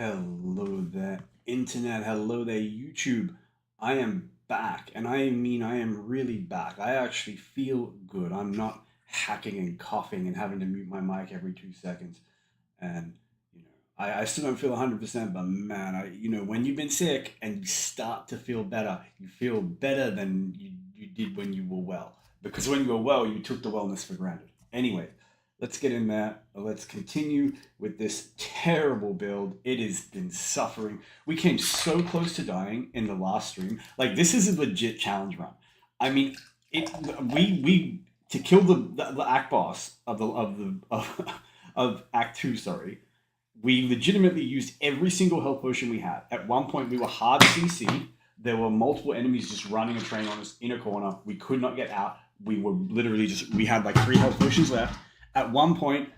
Hello there, Internet. Hello there, YouTube. I am back, and I mean, I am really back. I actually feel good. I'm not hacking and coughing and having to mute my mic every 2 seconds. And, I still don't feel 100%, but man, when you've been sick and you start to feel better, you feel better than you did when you were well. Because when you were well, you took the wellness for granted. Anyway, let's get in there. Let's continue with this terrible build. It has been suffering. We came so close to dying in the last stream. Like, this is a legit challenge run. I mean, it we to kill the act boss of Act Two. Sorry, we legitimately used every single health potion we had. At one point, we were hard CC. There were multiple enemies just running a train on us in a corner. We could not get out. We were literally we had like 3 health potions left. At one point,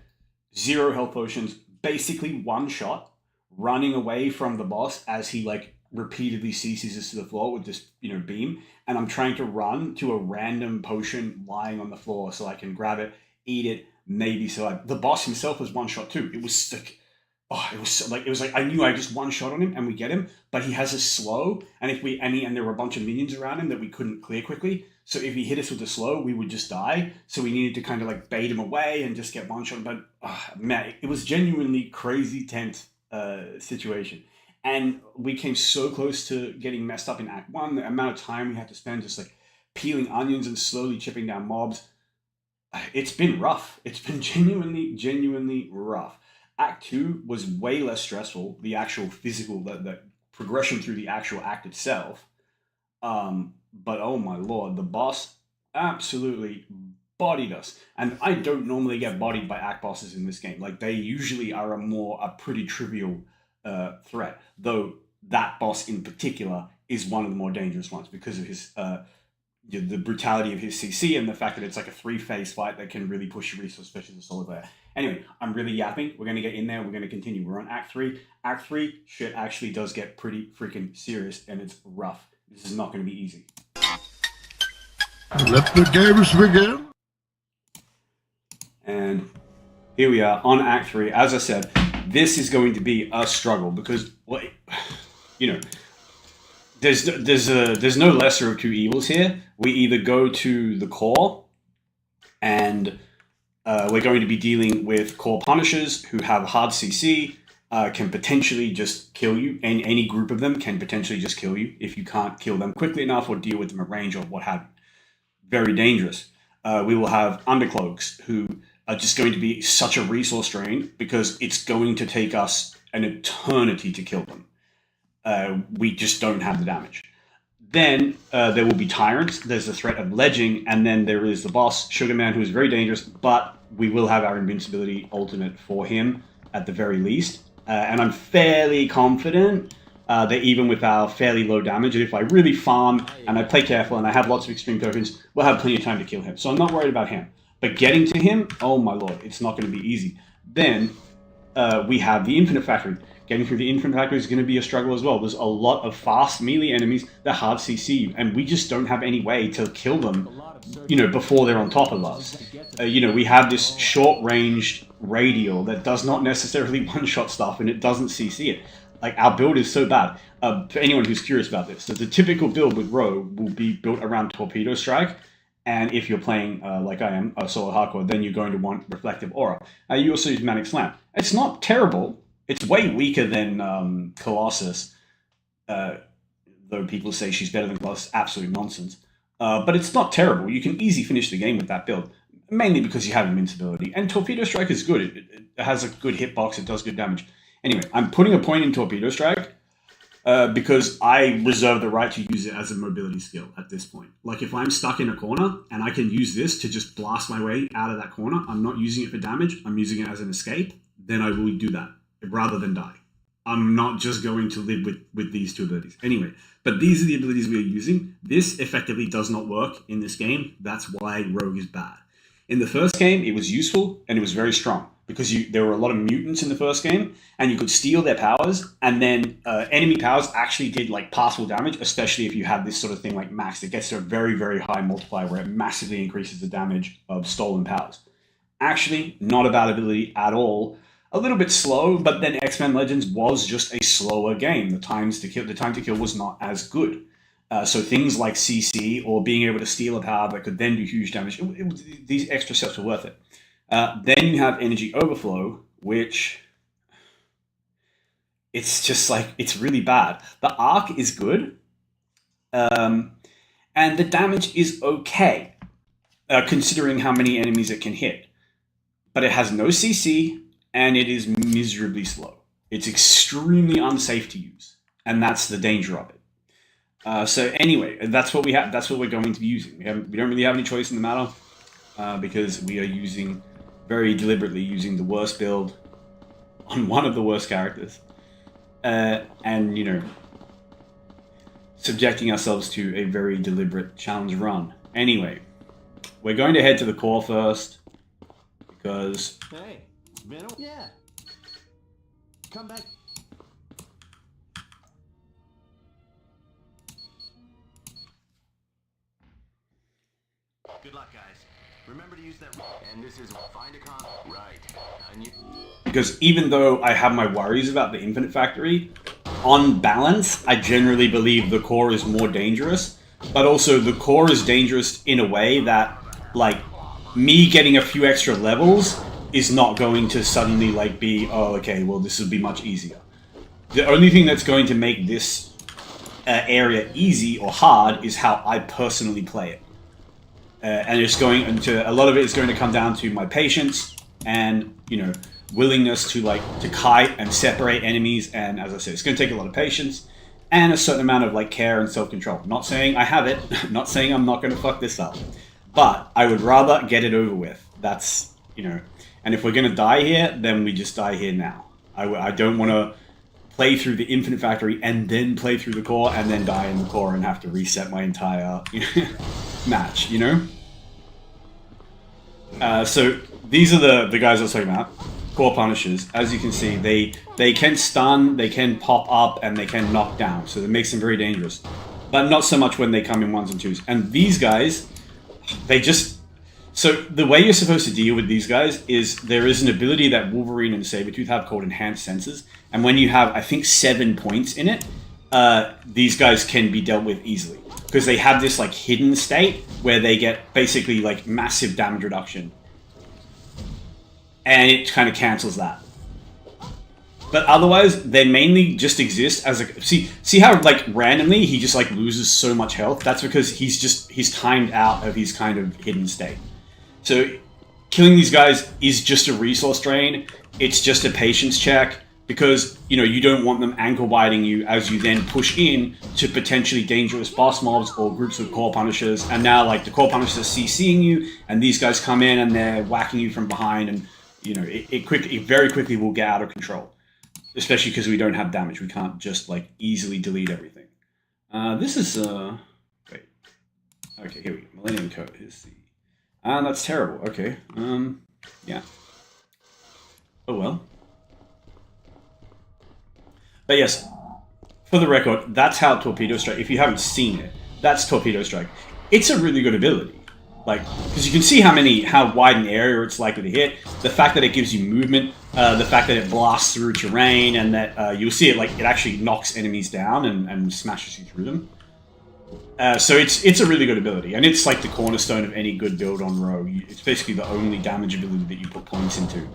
0 health potions, basically one shot, running away from the boss as he like repeatedly CCs us to the floor with this beam. And I'm trying to run to a random potion lying on the floor so I can grab it, eat it, maybe. So the boss himself was one shot too. It was like, oh, it was like I knew I just one shot on him and we get him, but he has a slow, and if we and there were a bunch of minions around him that we couldn't clear quickly. So if he hit us with the slow, we would just die. So we needed to kind of like bait him away and just get one shot. But man, it was genuinely crazy tense situation. And we came so close to getting messed up in Act One. The amount of time we had to spend just like peeling onions and slowly chipping down mobs. It's been rough. It's been genuinely rough. Act Two was way less stressful. The actual physical, the progression through the actual act itself. But oh my lord, the boss absolutely bodied us. And I don't normally get bodied by act bosses in this game. Like, they usually are a pretty trivial threat. Though that boss in particular is one of the more dangerous ones because of his the brutality of his CC and the fact that it's like a 3-phase fight that can really push your resource, especially the solid layer. Anyway, I'm really yapping. We're going to get in there. We're going to continue. We're on Act 3. Act 3, shit actually does get pretty freaking serious, and it's rough. This is not going to be easy. Let the games begin. And here we are on Act 3. As I said, this is going to be a struggle because, well, there's no lesser of two evils here. We either go to the core, and we're going to be dealing with core punishers who have hard CC, can potentially just kill you, and any group of them can potentially just kill you if you can't kill them quickly enough or deal with them at range or what have you. Very dangerous. We will have undercloaks who are just going to be such a resource drain because it's going to take us an eternity to kill them. We just don't have the damage. Then there will be tyrants. There's the threat of ledging, and then there is the boss, Sugarman, who is very dangerous, but we will have our invincibility ultimate for him at the very least. And I'm fairly confident that even with our fairly low damage, if I really farm and I play careful and I have lots of extreme tokens, we'll have plenty of time to kill him. So I'm not worried about him. But getting to him, oh my lord, it's not going to be easy. Then we have the Infinite Factory. Getting through the Infinite Factory is going to be a struggle as well. There's a lot of fast melee enemies that hard CC, and we just don't have any way to kill them, before they're on top of us. We have this short-ranged radial that does not necessarily one-shot stuff, and it doesn't CC it. Like, our build is so bad. For anyone who's curious about this, so the typical build with Rogue will be built around Torpedo Strike, and if you're playing, like I am, a solo hardcore, then you're going to want Reflective Aura. You also use Manic Slam. It's not terrible. It's way weaker than Colossus, though people say she's better than Colossus. Absolute nonsense. But it's not terrible. You can easily finish the game with that build, mainly because you have invincibility. And Torpedo Strike is good. It has a good hitbox. It does good damage. Anyway, I'm putting a point in Torpedo Strike because I reserve the right to use it as a mobility skill at this point. Like, if I'm stuck in a corner and I can use this to just blast my way out of that corner, I'm not using it for damage. I'm using it as an escape. Then I will do that rather than die. I'm not just going to live with these two abilities. Anyway, but these are the abilities we are using. This effectively does not work in this game. That's why Rogue is bad. In the first game, it was useful and it was very strong because there were a lot of mutants in the first game and you could steal their powers, and then enemy powers actually did like passable damage, especially if you had this sort of thing like Max. It gets to a very, very high multiplier where it massively increases the damage of stolen powers. Actually, not a bad ability at all. a little bit slow, but then X-Men Legends was just a slower game. The time to kill was not as good. So things like CC or being able to steal a power that could then do huge damage, these extra steps were worth it. Then you have Energy Overflow, which it's just like, it's really bad. The arc is good, and the damage is okay, considering how many enemies it can hit. But it has no CC, and it is miserably slow. It's extremely unsafe to use, and that's the danger of it. So anyway, that's what we have. That's what we're going to be using. We don't really have any choice in the matter, because we are very deliberately using the worst build on one of the worst characters, and subjecting ourselves to a very deliberate challenge run. Anyway, we're going to head to the core first because. Hey, yeah. Come back. Good luck, guys. Remember to use that. And this is find a con. Right. Because even though I have my worries about the Infinite Factory, on balance, I generally believe the core is more dangerous. But also, the core is dangerous in a way that, like, me getting a few extra levels is not going to suddenly, like, be, oh, okay, well, this will be much easier. The only thing that's going to make this area easy or hard is how I personally play it. And it's going into, a lot of it is going to come down to my patience and, willingness to kite and separate enemies. And as I said, it's going to take a lot of patience and a certain amount of care and self-control. Not saying I have it, not saying I'm not going to fuck this up, but I would rather get it over with. That's, and if we're going to die here, then we just die here now. I don't want to play through the Infinite Factory and then play through the core and then die in the core and have to reset my entire match, So these are the guys I was talking about, core punishers. As you can see, they can stun, they can pop up, and they can knock down, so that makes them very dangerous. But not so much when they come in ones and twos. And these guys, so the way you're supposed to deal with these guys is there is an ability that Wolverine and Sabretooth have called Enhanced Senses, and when you have, I think, 7 points in it, these guys can be dealt with easily. Because they have this hidden state where they get basically massive damage reduction. And it kind of cancels that. But otherwise, they mainly just exist as a... See how randomly he just loses so much health? That's because he's timed out of his kind of hidden state. So killing these guys is just a resource drain. It's just a patience check. Because, you don't want them ankle biting you as you then push in to potentially dangerous boss mobs or groups of core punishers. And now, the core punishers are CCing you, and these guys come in and they're whacking you from behind, and, it very quickly will get out of control. Especially because we don't have damage. We can't just, easily delete everything. This is, wait. Okay, here we go. Millennium Code. Here's the... that's terrible. Okay. Yeah. Oh, well. But yes, for the record, that's how Torpedo Strike, if you haven't seen it, that's Torpedo Strike. It's a really good ability. Because you can see how wide an area it's likely to hit, the fact that it gives you movement, the fact that it blasts through terrain, and that you'll see it, it actually knocks enemies down and smashes you through them. So it's a really good ability, and it's the cornerstone of any good build on Rogue. It's basically the only damage ability that you put points into.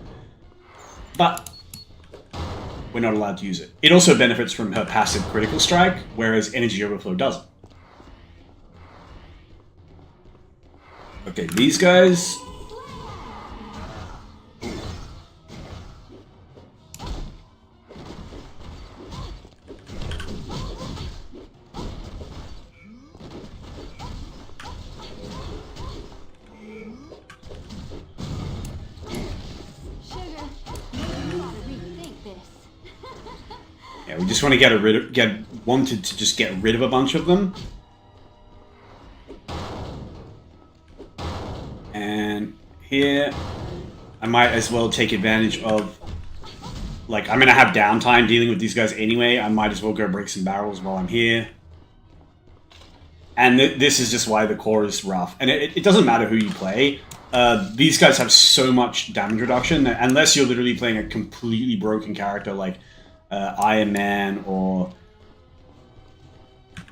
But we're not allowed to use it. It also benefits from her passive critical strike, whereas Energy Overflow doesn't. Okay, these guys... Yeah, we just want to wanted to just get rid of a bunch of them. And here, I might as well take advantage of, I'm going to have downtime dealing with these guys anyway. I might as well go break some barrels while I'm here. And this is just why the core is rough. And it doesn't matter who you play. These guys have so much damage reduction that unless you're literally playing a completely broken character like Iron Man or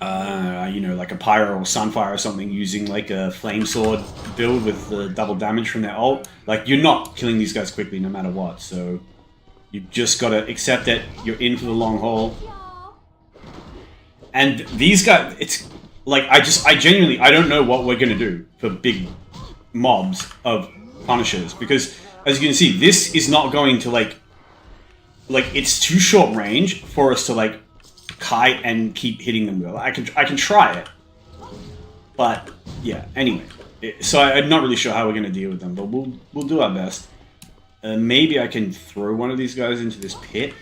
you know, like a Pyro or Sunfire or something using like a Flame Sword build with the double damage from their ult, like you're not killing these guys quickly no matter what. So you've just got to accept that you're in for the long haul. And these guys, it's like I genuinely I don't know what we're gonna do for big mobs of Punishers, because as you can see, this is not going to like it's too short range for us to like kite and keep hitting them. I can try it, but yeah. Anyway, so I'm not really sure how we're gonna deal with them, but we'll do our best. Maybe I can throw one of these guys into this pit.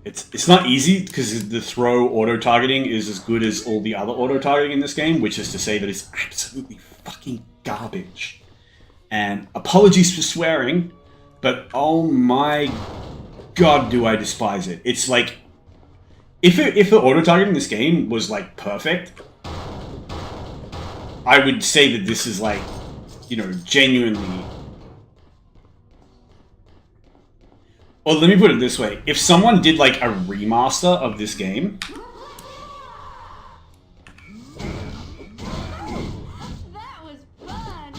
It's not easy because the throw auto targeting is as good as all the other auto targeting in this game, which is to say that it's absolutely fucking garbage. And apologies for swearing, but oh my god, do I despise it. It's like if the auto targeting in this game was like perfect, I would say that this is like, you know, genuinely. Or let me put it this way. If someone did like a remaster of this game... That was fun.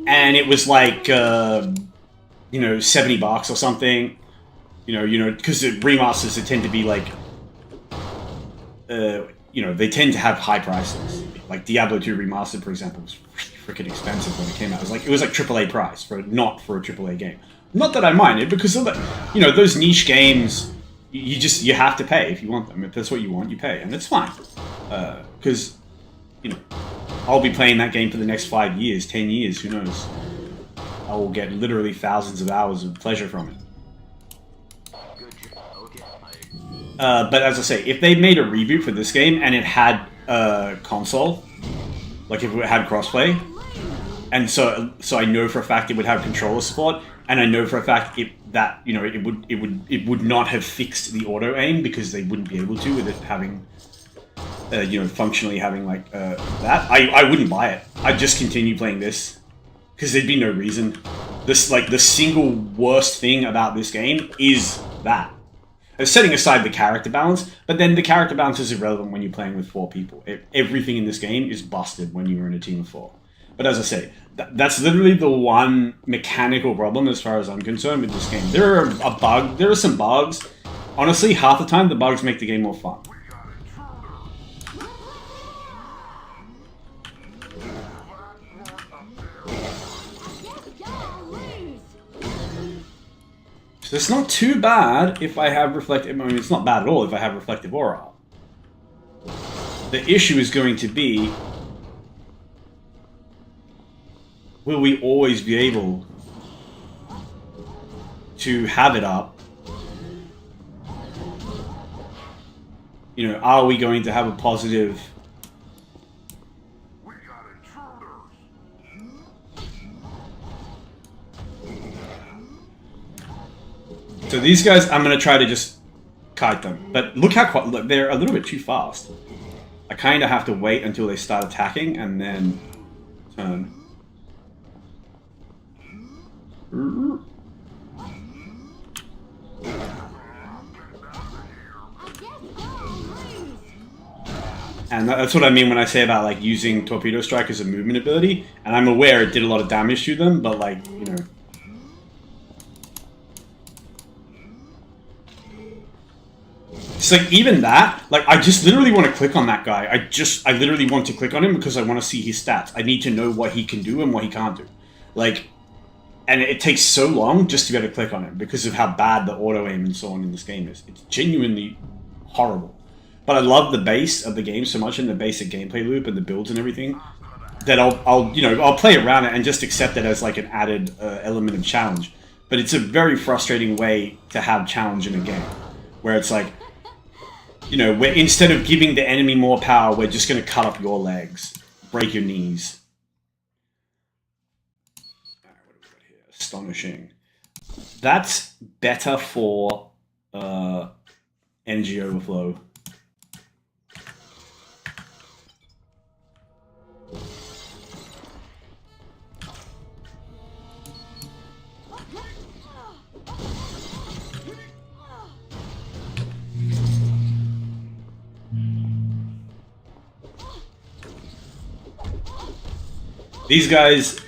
And it was like, you know, $70 or something. You know, because the remasters, they tend to be like... you know, they tend to have high prices. Like Diablo 2 Remastered, for example, was really freaking expensive when it came out. It was like AAA price not for a AAA game. Not that I mind it, because of the, you know, those niche games, you have to pay if you want them. If that's what you want, you pay, and it's fine. Because you know, I'll be playing that game for the next 5 years, 10 years, who knows? I will get literally thousands of hours of pleasure from it. But as I say, if they made a reboot for this game and it had console, like if it had crossplay, and so I know for a fact it would have controller support, and I know for a fact that you know it would not have fixed the auto aim because they wouldn't be able to with it having you know, functionally having like that. I wouldn't buy it. I'd just continue playing this because there'd be no reason. This like the single worst thing about this game is that. Setting aside the character balance, but then the character balance is irrelevant when you're playing with 4 people. Everything in this game is busted when you're in a team of 4. But as I say, that's literally the one mechanical problem as far as I'm concerned with this game. There are some bugs. Honestly, half the time the bugs make the game more fun. So it's not too bad if I have reflective... I mean, it's not bad at all if I have reflective aura. The issue is going to be... will we always be able to have it up? You know, are we going to have a positive... So these guys, I'm going to try to just kite them. But look how look, they're a little bit too fast. I kind of have to wait until they start attacking and then turn. And that's what I mean when I say about like using Torpedo Strike as a movement ability. And I'm aware it did a lot of damage to them, but like, you know... It's like, even that, like, I just literally want to click on that guy. I literally want to click on him because I want to see his stats. I need to know what he can do and what he can't do. Like, and it takes so long just to be able to click on him because of how bad the auto aim and so on in this game is. It's genuinely horrible. But I love the base of the game so much and the basic gameplay loop and the builds and everything that I'll play around it and just accept it as like an added element of challenge. But it's a very frustrating way to have challenge in a game where it's like, you know, where instead of giving the enemy more power, we're just going to cut off your legs, break your knees. All right, what have we got here? Astonishing. That's better for energy overflow. These guys,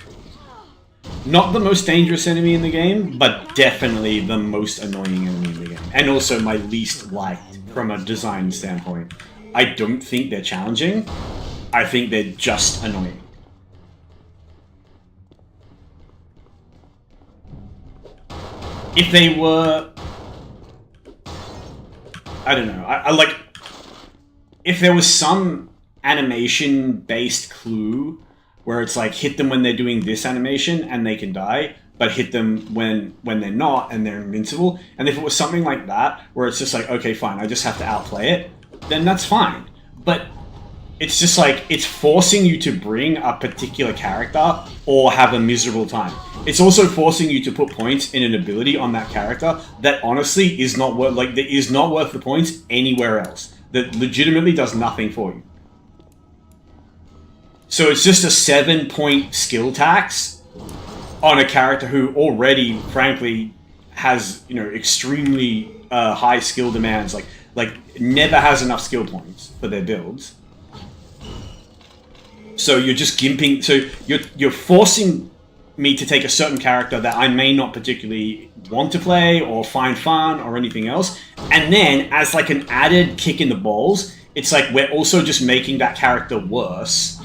not the most dangerous enemy in the game, but definitely the most annoying enemy in the game. And also my least liked from a design standpoint. I don't think they're challenging. I think they're just annoying. If they were... I don't know. I like... If there was some animation-based clue where it's like hit them when they're doing this animation and they can die, but hit them when they're not and they're invincible. And if it was something like that, where it's just like, okay, fine, I just have to outplay it, then that's fine. But it's just like, it's forcing you to bring a particular character or have a miserable time. It's also forcing you to put points in an ability on that character that honestly is not worth, like, that is not worth the points anywhere else. That legitimately does nothing for you. So it's just a 7-point skill tax on a character who already, frankly, has, you know, extremely high skill demands. Like never has enough skill points for their builds. So you're just gimping. So you're forcing me to take a certain character that I may not particularly want to play or find fun or anything else, and then as like an added kick in the balls, it's like we're also just making that character worse.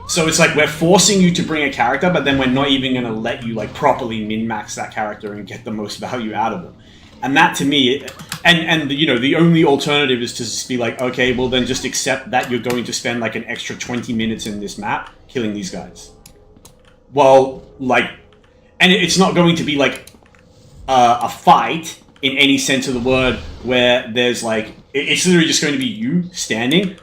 So it's like we're forcing you to bring a character, but then we're not even going to let you like properly min-max that character and get the most value out of them. And that to me, and you know, the only alternative is to just be like, okay, well then just accept that you're going to spend like an extra 20 minutes in this map killing these guys. Well, like, and it's not going to be like a fight in any sense of the word where there's like, it's literally just going to be you standing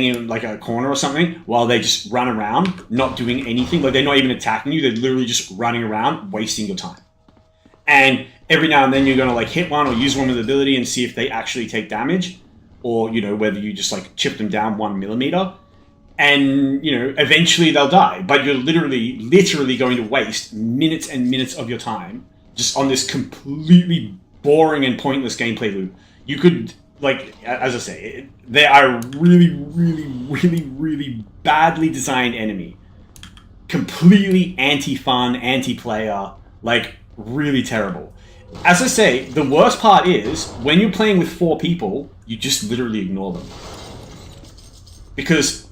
in like a corner or something while they just run around, not doing anything. Like they're not even attacking you, they're literally just running around, wasting your time. And every now and then you're gonna like hit one or use one with ability and see if they actually take damage, or you know, whether you just like chip them down 1 millimeter. And you know, eventually they'll die. But you're literally going to waste minutes and minutes of your time just on this completely boring and pointless gameplay loop. You could, like, as I say, they are really badly designed enemy. Completely anti-fun, anti-player, like, really terrible. As I say, the worst part is, when you're playing with 4 people, you just literally ignore them. Because,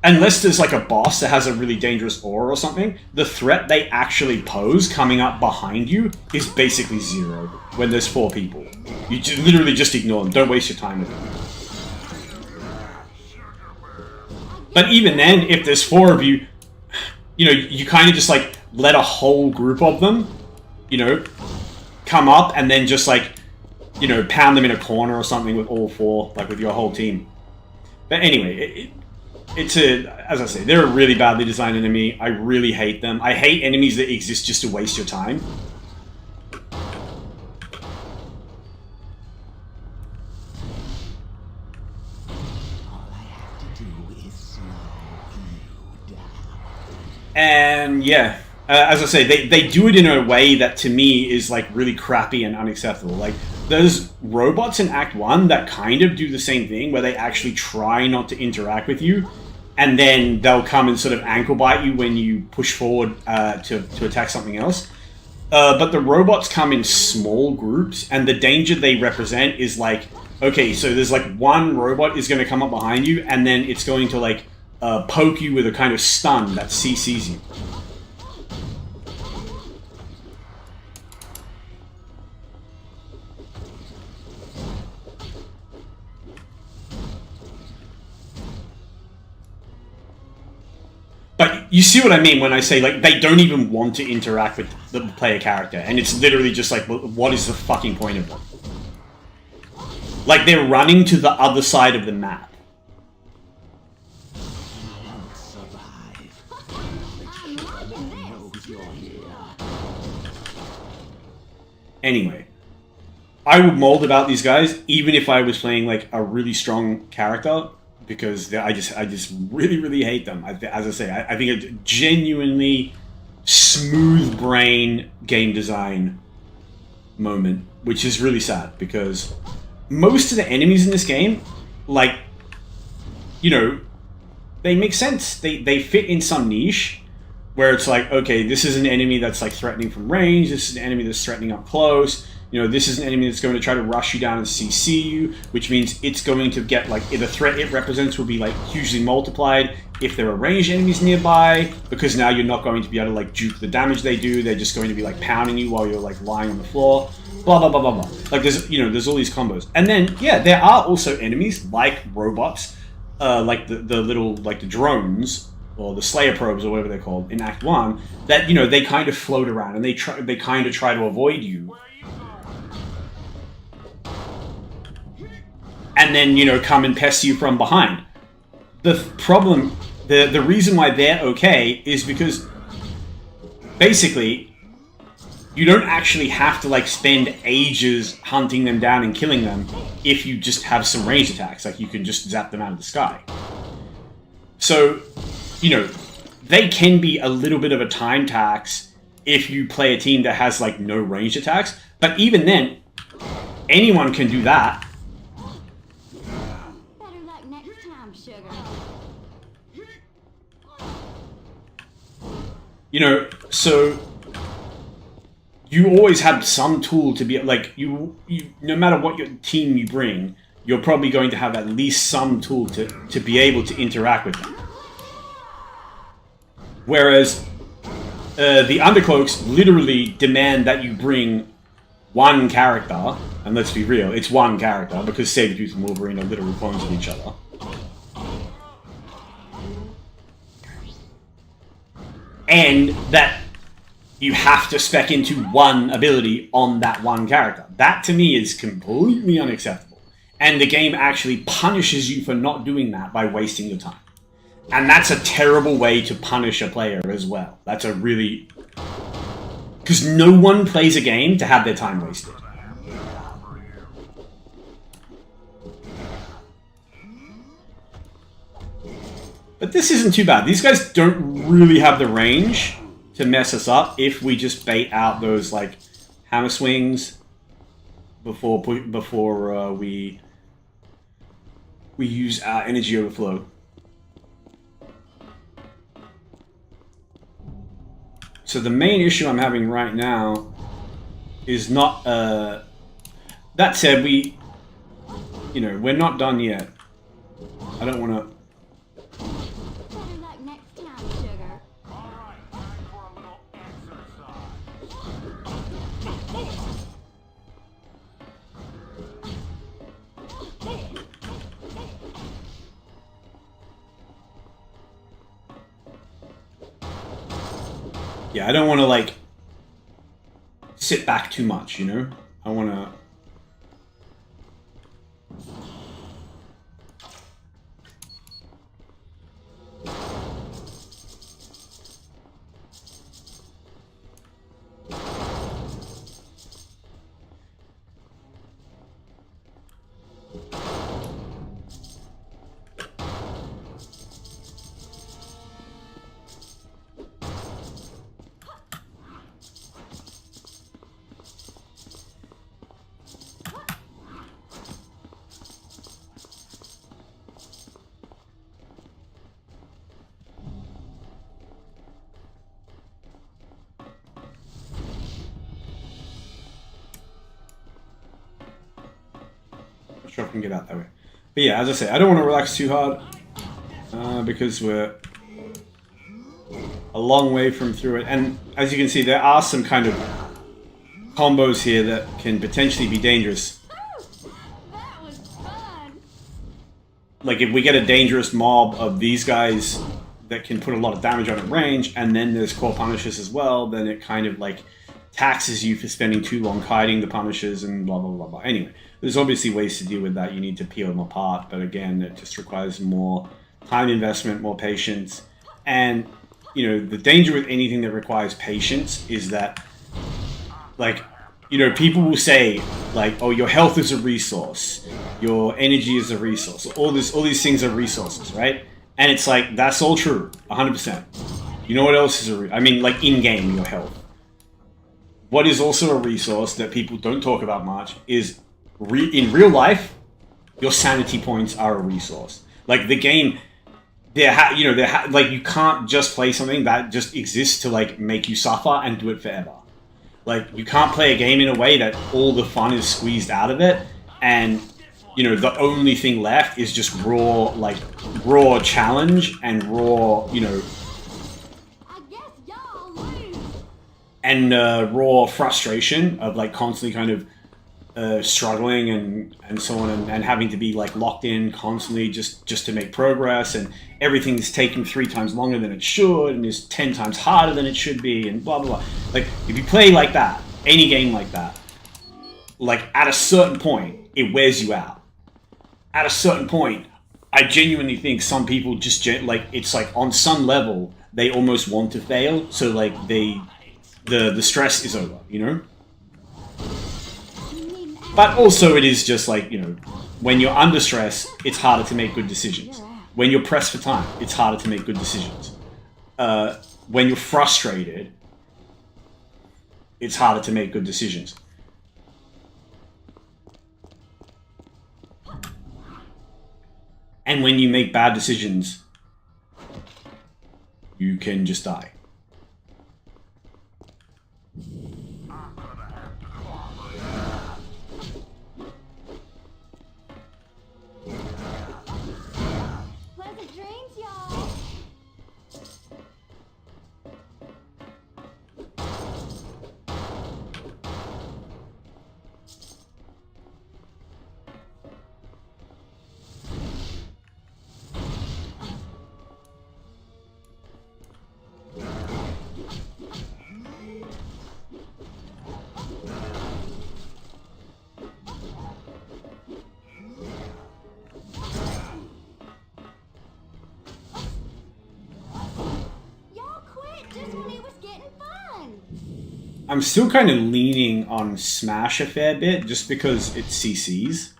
unless there's like a boss that has a really dangerous aura or something, the threat they actually pose coming up behind you is basically 0 when there's 4 people. You literally just ignore them. Don't waste your time with them. But even then, if there's 4 of you, you know, you kind of just like let a whole group of them, you know, come up and then just like, you know, pound them in a corner or something with all 4, like with your whole team. But anyway, it's as I say, they're a really badly designed enemy. I really hate them. I hate enemies that exist just to waste your time. And yeah, as I say, they do it in a way that to me is like really crappy and unacceptable. Like there's robots in Act 1 that kind of do the same thing, where they actually try not to interact with you, and then they'll come and sort of ankle bite you when you push forward to attack something else. But the robots come in small groups, and the danger they represent is like, okay, so there's like one robot is going to come up behind you, and then it's going to like poke you with a kind of stun that CCs you. But you see what I mean when I say, like, they don't even want to interact with the player character. And it's literally just like, well, what is the fucking point of it? Like, they're running to the other side of the map. Anyway. I would mold about these guys even if I was playing like a really strong character, because I just really really hate them. As I say, I think it's genuinely smooth brain game design moment, which is really sad because most of the enemies in this game, like, you know, they make sense. They fit in some niche where it's like, okay, this is an enemy that's like threatening from range. This is an enemy that's threatening up close. You know, this is an enemy that's going to try to rush you down and CC you, which means it's going to get like the threat it represents will be like hugely multiplied if there are ranged enemies nearby, because now you're not going to be able to like juke the damage they do. They're just going to be like pounding you while you're like lying on the floor. Blah blah blah blah blah. Like there's, you know, there's all these combos, and then yeah, there are also enemies like robots, like the little like the drones or the Slayer probes or whatever they're called in Act 1, that, you know, they kind of float around and they kind of try to avoid you. And then, you know, come and pest you from behind. The problem, the reason why they're okay is because basically you don't actually have to like spend ages hunting them down and killing them if you just have some ranged attacks. Like you can just zap them out of the sky. So, you know, they can be a little bit of a time tax if you play a team that has like no ranged attacks. But even then, anyone can do that. Better luck next time, sugar. You know, so you always have some tool to be like, you no matter what your team you bring, you're probably going to have at least some tool to be able to interact with them. Whereas the Undercloaks literally demand that you bring one character, and let's be real, it's one character, because Sabretooth and Wolverine are literal clones of each other. And that you have to spec into one ability on that one character. That to me is completely unacceptable. And the game actually punishes you for not doing that by wasting your time. And that's a terrible way to punish a player as well. That's a really... Because no one plays a game to have their time wasted. But this isn't too bad. These guys don't really have the range to mess us up if we just bait out those like hammer swings before we use our energy overflow. So the main issue I'm having right now is not, that said, we're not done yet. I don't want to... Better luck next time, sugar. Alright, time for a little exercise. Yeah, I don't want to, like, sit back too much, you know? I want to... Sure, I can get out that way. But yeah, as I say, I don't want to relax too hard because we're a long way from through it. And as you can see, there are some kind of combos here that can potentially be dangerous. Ooh, that was fun. Like if we get a dangerous mob of these guys that can put a lot of damage on at range, and then there's core punishers as well, then it kind of like taxes you for spending too long hiding the punishers and blah blah blah blah. Anyway, there's obviously ways to deal with that. You need to peel them apart, but again, it just requires more time investment, more patience. And you know, the danger with anything that requires patience is that, like, you know, people will say like, oh, your health is a resource, your energy is a resource, all these things are resources, right? And it's like, that's all true, 100%. You know what else is I mean, like in-game, your health. What is also a resource that people don't talk about much is, in real life, your sanity points are a resource. Like the game, like you can't just play something that just exists to like make you suffer and do it forever. Like you can't play a game in a way that all the fun is squeezed out of it, and you know the only thing left is just raw challenge and raw, you know, I guess y'all lose. and raw frustration of like constantly kind of struggling and so on, and having to be like locked in constantly just to make progress, and everything's taking 3 times longer than it should and is 10 times harder than it should be, and blah blah blah. Like if you play like that, any game like that, like at a certain point it wears you out. At a certain point, I genuinely think some people just like, it's like on some level they almost want to fail, so like the stress is over, you know. But also it is just like, you know, when you're under stress, it's harder to make good decisions. When you're pressed for time, it's harder to make good decisions. When you're frustrated, it's harder to make good decisions. And when you make bad decisions, you can just die. Pleasant dreams, y'all. Y'all quit just when it was getting fun. I'm still kind of leaning on Smash a fair bit, just because it CCs.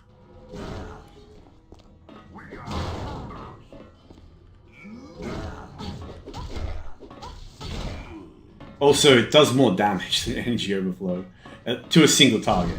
Also, it does more damage than Energy Overflow to a single target.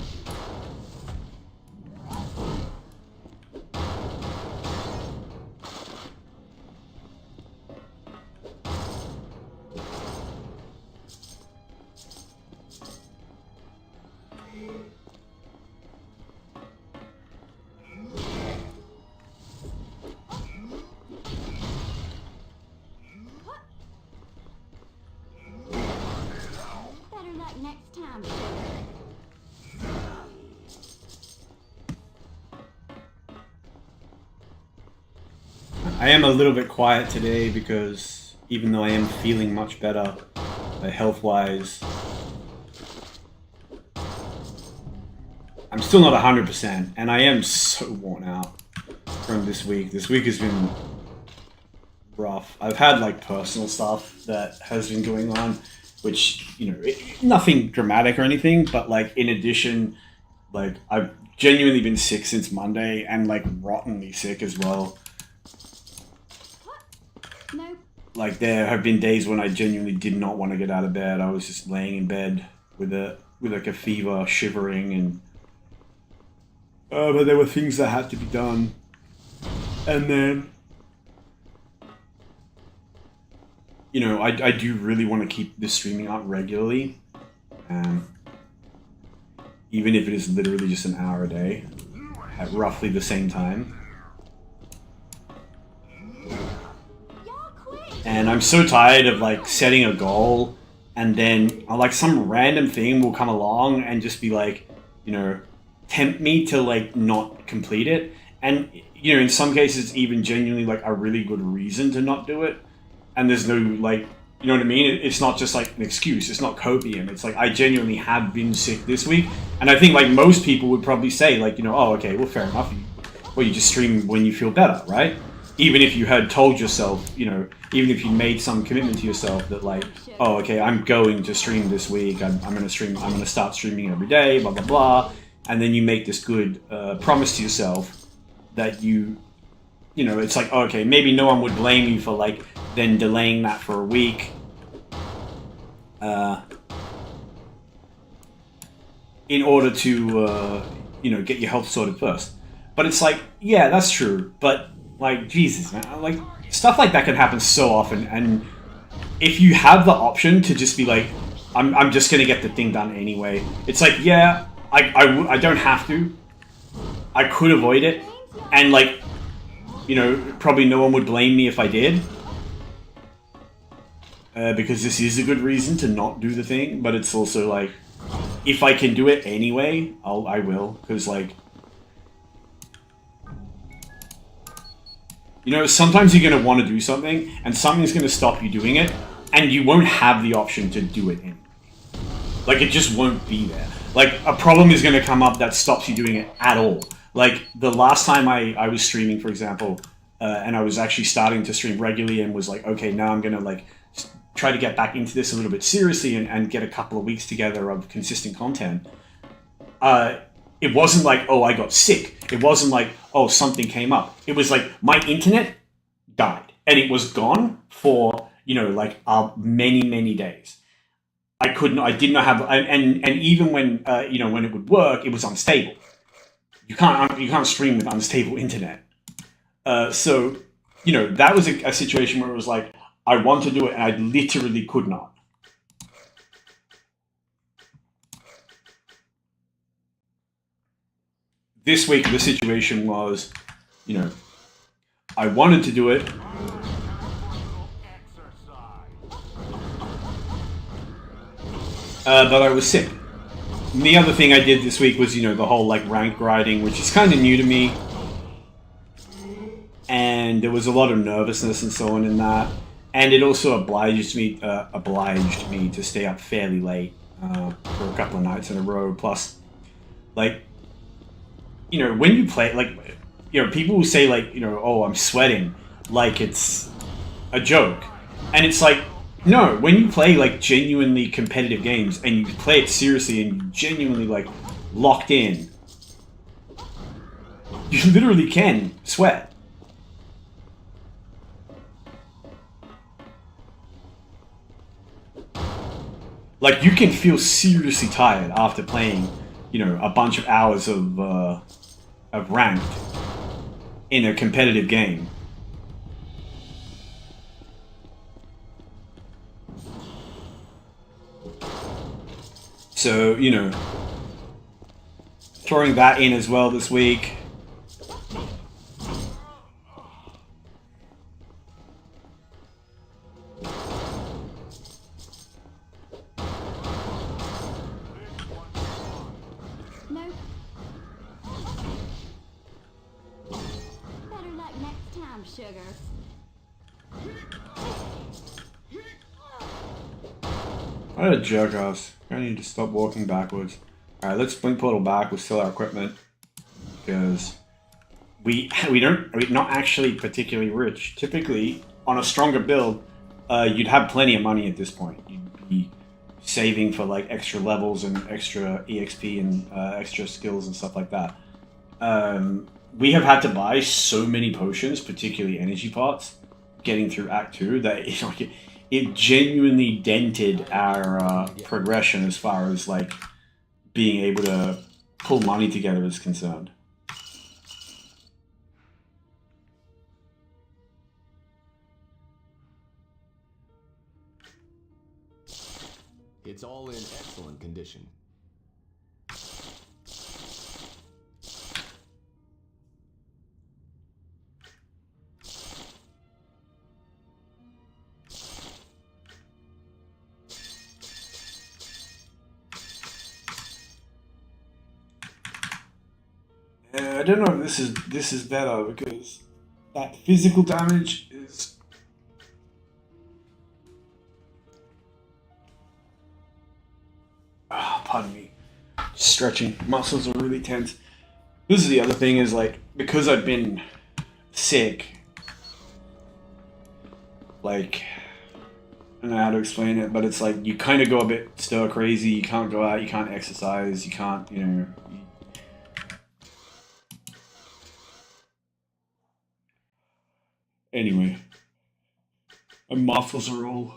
Better luck next time. I am a little bit quiet today because even though I am feeling much better, health-wise, I'm still not 100%, and I am so worn out from this week. This week has been rough. I've had like personal stuff that has been going on, which, you know, nothing dramatic or anything, but like in addition, like I've genuinely been sick since Monday, and like rottenly sick as well. Nope. Like there have been days when I genuinely did not want to get out of bed. I was just laying in bed with like a fever, shivering, and but there were things that had to be done. And then, you know, I do really want to keep this streaming up regularly, even if it is literally just an hour a day at roughly the same time. And I'm so tired of like setting a goal and then like some random thing will come along and just be like, you know, tempt me to like not complete it. And, you know, in some cases even genuinely like a really good reason to not do it. And there's no like, you know what I mean? It's not just like an excuse. It's not copium. It's like I genuinely have been sick this week. And I think like most people would probably say like, you know, oh, okay, well, fair enough. Well, you just stream when you feel better, right? even if you had told yourself, even if you made some commitment to yourself that like, oh, okay, I'm going to stream this week. I'm going to stream. I'm going to start streaming every day. Blah blah blah. And then you make this good promise to yourself that it's like, oh, okay, maybe no one would blame you for like then delaying that for a week. In order to get your health sorted first. But it's like, yeah, that's true. But like, Jesus, man, like stuff like that can happen so often. And if you have the option to just be like, I'm just gonna get the thing done anyway. It's like, yeah, I don't have to. I could avoid it, and like, probably no one would blame me if I did. Because this is a good reason to not do the thing, but it's also like, if I can do it anyway, I will, because like, sometimes you're gonna want to do something, and something's gonna stop you doing it, and you won't have the option to do it anyway. Like, it just won't be there. Like, a problem is gonna come up that stops you doing it at all. Like, the last time I was streaming, for example, and I was actually starting to stream regularly and was like, okay, now I'm gonna like try to get back into this a little bit seriously and get a couple of weeks together of consistent content. It wasn't like, oh, I got sick. It wasn't like, oh, something came up. It was like, my internet died. And it was gone for, many, many days. I did not have, and even when, when it would work, it was unstable. You can't stream with unstable internet. So, that was a situation where it was like, I want to do it, and I literally could not. This week, the situation was, I wanted to do it. But I was sick. And the other thing I did this week was, the whole, like, rank grinding, which is kind of new to me. And there was a lot of nervousness and so on in that. And it also obliged me to stay up fairly late for a couple of nights in a row. Plus, like, when you play, like, people will say, like, oh, I'm sweating, like it's a joke. And it's like, no, when you play, like, genuinely competitive games and you play it seriously and you genuinely, like, locked in, you literally can sweat. Like, you can feel seriously tired after playing, a bunch of hours of ranked in a competitive game. So, throwing that in as well this week. Sugar. What a jackass. I need to stop walking backwards. Alright, let's blink portal back with still our equipment. Because we're not actually particularly rich. Typically, on a stronger build, you'd have plenty of money at this point. You'd be saving for like extra levels and extra EXP and extra skills and stuff like that. We have had to buy so many potions, particularly energy pots, getting through Act 2, that it genuinely dented our progression as far as like being able to pull money together is concerned. It's all in excellent condition. I don't know if this is better, because that physical damage is... pardon me. Stretching. Muscles are really tense. This is the other thing, is like, because I've been sick, like, I don't know how to explain it, but it's like you kind of go a bit stir crazy. You can't go out, you can't exercise, you can't, you know. Anyway, my muscles are all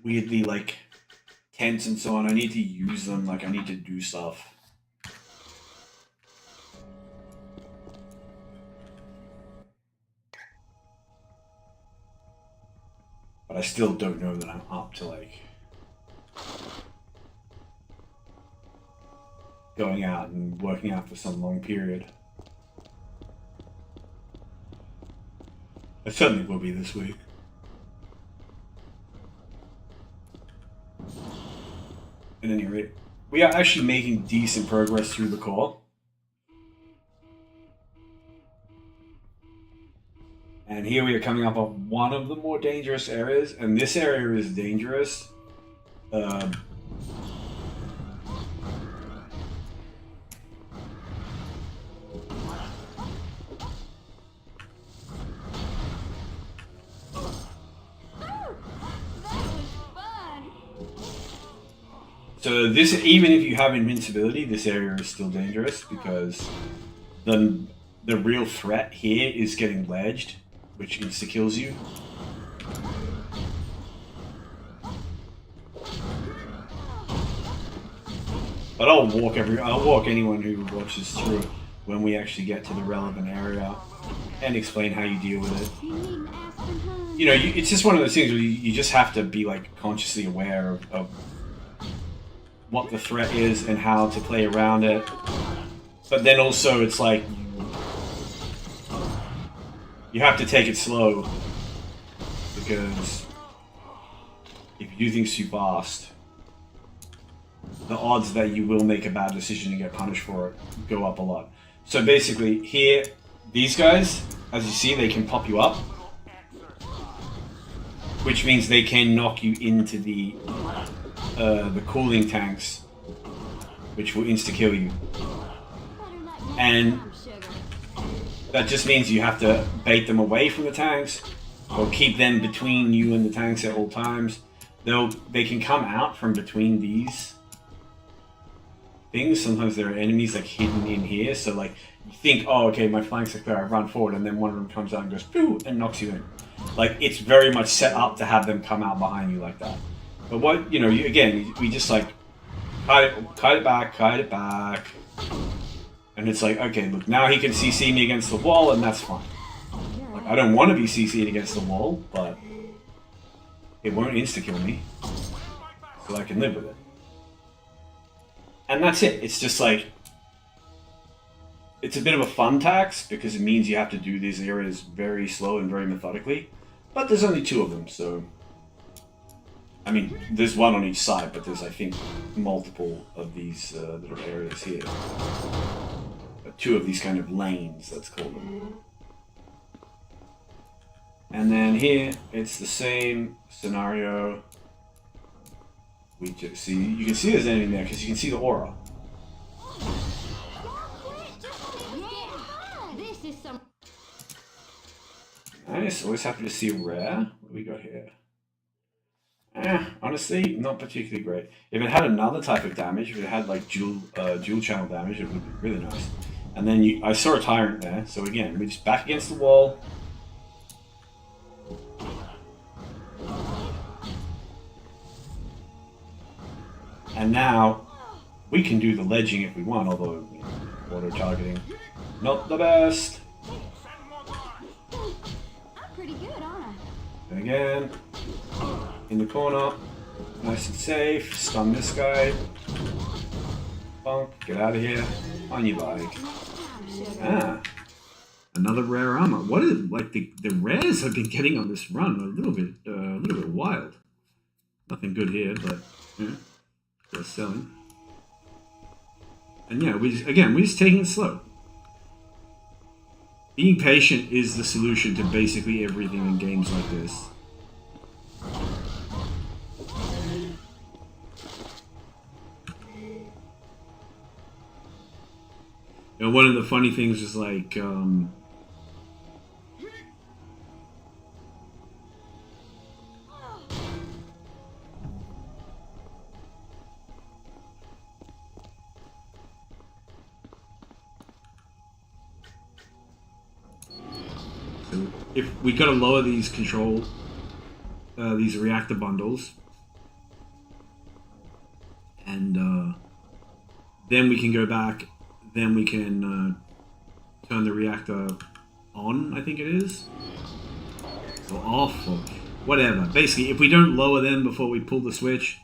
weirdly like tense and so on. I need to use them, like I need to do stuff. But I still don't know that I'm up to like going out and working out for some long period. I certainly will be this week. At any rate, we are actually making decent progress through the core. And here we are coming up on one of the more dangerous areas, and this area is dangerous. So this, even if you have invincibility, this area is still dangerous because the real threat here is getting ledged, which insta kills you. But I'll walk anyone who watches through when we actually get to the relevant area and explain how you deal with it. You know, it's just one of those things where you just have to be like consciously aware of what the threat is and how to play around it. But then also it's like you have to take it slow, because if you do things too fast, the odds that you will make a bad decision and get punished for it go up a lot. So basically here, these guys, as you see, they can pop you up, which means they can knock you into the cooling tanks, which will insta-kill you. And that just means you have to bait them away from the tanks, or keep them between you and the tanks at all times. They can come out from between these things. Sometimes there are enemies like hidden in here, so like you think, oh okay, my flanks are clear, I run forward, and then one of them comes out and goes pooh and knocks you in. Like it's very much set up to have them come out behind you like that. But what, you know, we just like kite it back, and it's like, okay, look, now he can CC me against the wall, and that's fine. Like I don't want to be CC'd against the wall, but it won't insta-kill me, so I can live with it. And that's it. It's just like, it's a bit of a fun tax, because it means you have to do these areas very slow and very methodically. But there's only 2 of them, so... I mean, there's one on each side, but there's, I think, multiple of these little areas here. 2 of these kind of lanes, let's call them. And then here, it's the same scenario. We just see, you can see there's anything there, because you can see the aura. Nice, always happy to see a rare. What do we got here? Honestly, not particularly great. If it had another type of damage, if it had like dual channel damage, it would be really nice. And then I saw a tyrant there, so again, we're just back against the wall. And now we can do the ledging if we want, although you know, auto targeting, not the best. I'm pretty good, aren't I? And again, in the corner, nice and safe. Stun this guy. Bonk, get out of here. On your bike. Ah, another rare armor. What is like the rares I've been getting on this run? A little bit wild. Nothing good here, but yeah, worth selling. And yeah, we're just taking it slow. Being patient is the solution to basically everything in games like this. And one of the funny things is like, if we got to lower these control, these reactor bundles, and then we can go back. Then we can turn the reactor on. I think it is, or off, or whatever. Basically, if we don't lower them before we pull the switch,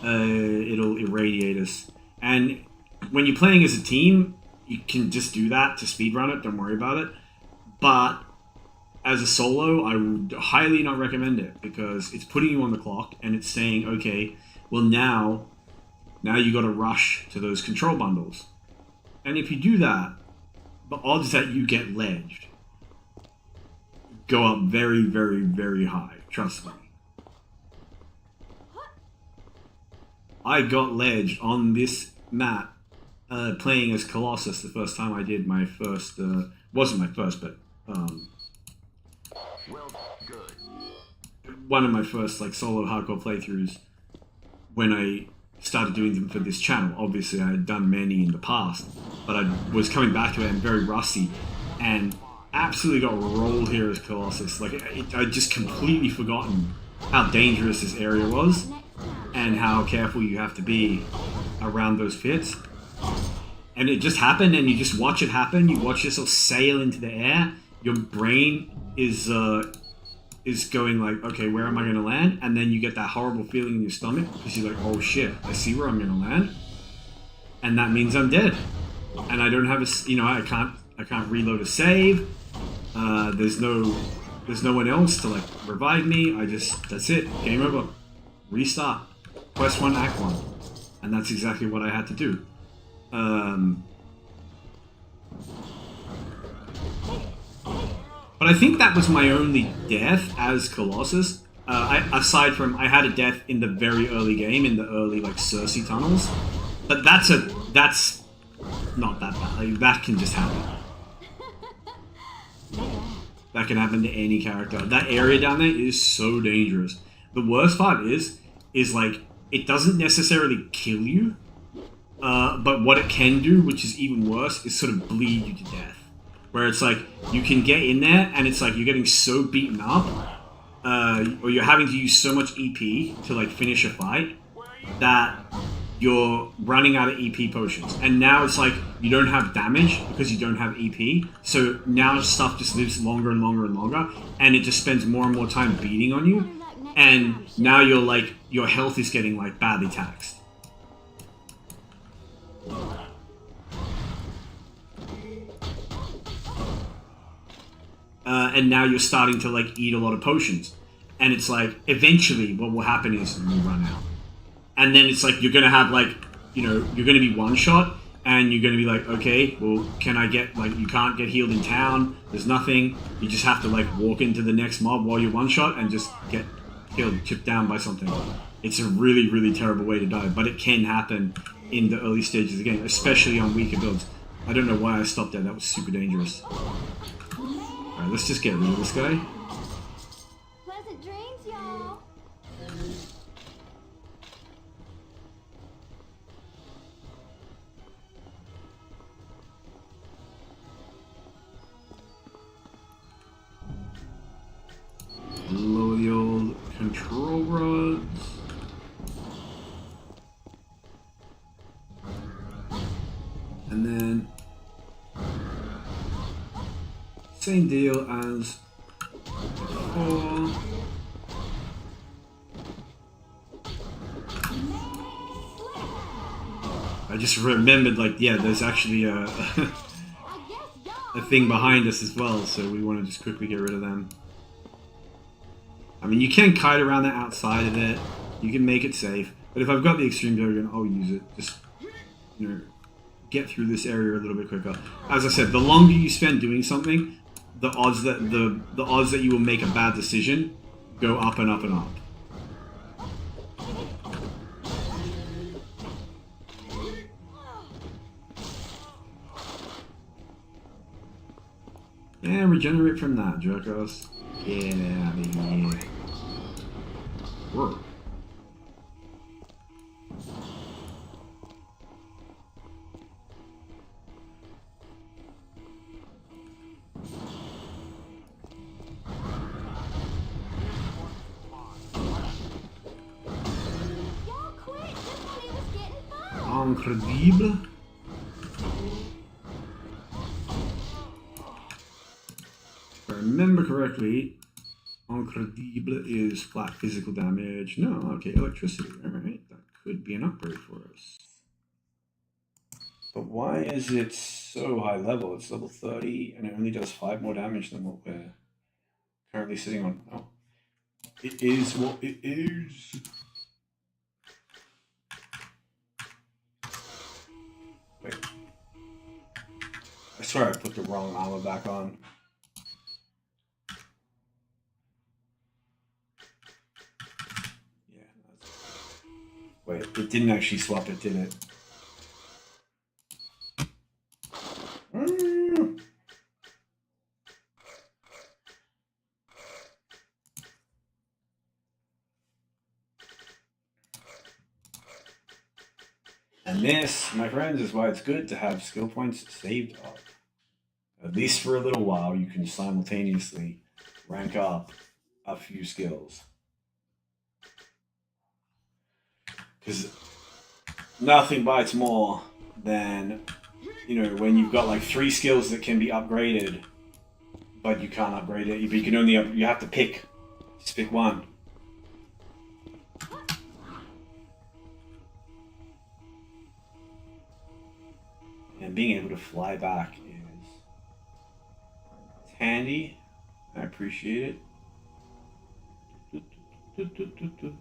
it'll irradiate us. And when you're playing as a team, you can just do that to speedrun it. Don't worry about it. But as a solo, I would highly not recommend it because it's putting you on the clock and it's saying, okay, well now you got to rush to those control bundles. And if you do that, the odds that you get ledged go up very, very, very high. Trust me. I got ledged on this map playing as Colossus the first time I did my first, wasn't my first, but Well, good. one of my first like solo hardcore playthroughs when I started doing them for this channel. Obviously I had done many in the past, but I was coming back to it and very rusty and absolutely got rolled here as Colossus. Like I'd just completely forgotten how dangerous this area was and how careful you have to be around those pits. And it just happened, and you just watch it happen. You watch yourself sail into the air. Your brain is going like, okay, where am I going to land? And then you get that horrible feeling in your stomach because you're like, oh shit, I see where I'm going to land, and that means I'm dead. And I don't have I can't reload a save. There's no one else to like revive me. That's it. Game over. Restart. Quest 1, Act 1. And that's exactly what I had to do. But I think that was my only death as Colossus. Aside from, I had a death in the very early game, in the early like Cersei tunnels. But that's not that bad. Like, that can just happen. That can happen to any character. That area down there is so dangerous. The worst part is like, it doesn't necessarily kill you, but what it can do, which is even worse, is sort of bleed you to death. Where it's like, you can get in there, and it's like you're getting so beaten up, or you're having to use so much EP to like finish a fight, that you're running out of EP potions. And now it's like, you don't have damage because you don't have EP, so now stuff just lives longer and longer and longer, and it just spends more and more time beating on you. And now you're like, your health is getting like badly taxed. And now you're starting to like eat a lot of potions. And it's like, eventually what will happen is you run out. And then it's like, you're going to have like, you're going to be one shot, and you're going to be like, okay, well, can I get, like, you can't get healed in town. There's nothing. You just have to like walk into the next mob while you're one shot and just get killed, chipped down by something. It's a really, really terrible way to die, but it can happen in the early stages of the game, especially on weaker builds. I don't know why I stopped there. That was super dangerous. Alright, let's just get rid of this guy. Pleasant dreams, y'all. Lower the old control rods. And then same deal as before. I just remembered, like, yeah, there's actually a thing behind us as well, so we want to just quickly get rid of them. I mean, you can kite around the outside of it, you can make it safe, but if I've got the extreme dogger, I'll use it. Just, get through this area a little bit quicker. As I said, the longer you spend doing something, the odds that the odds that you will make a bad decision go up and up and up. Yeah, regenerate from that, jerkos. Get out of here. Whoa. incredible. If I remember correctly, incredible is flat physical damage. No, okay, electricity. Alright, that could be an upgrade for us. But why is it so high level? It's level 30 and it only does 5 more damage than what we're currently sitting on. Oh, it is what it is. Wait. I swear I put the wrong armor back on. Yeah. Wait, it didn't actually swap it, did it? And this, my friends, is why it's good to have skill points saved up. At least for a little while, you can simultaneously rank up a few skills. Because nothing bites more than, you know, when you've got like 3 skills that can be upgraded, but you can't upgrade it. You can only, you have to pick, just pick one. And being able to fly back is handy. I appreciate it. Good.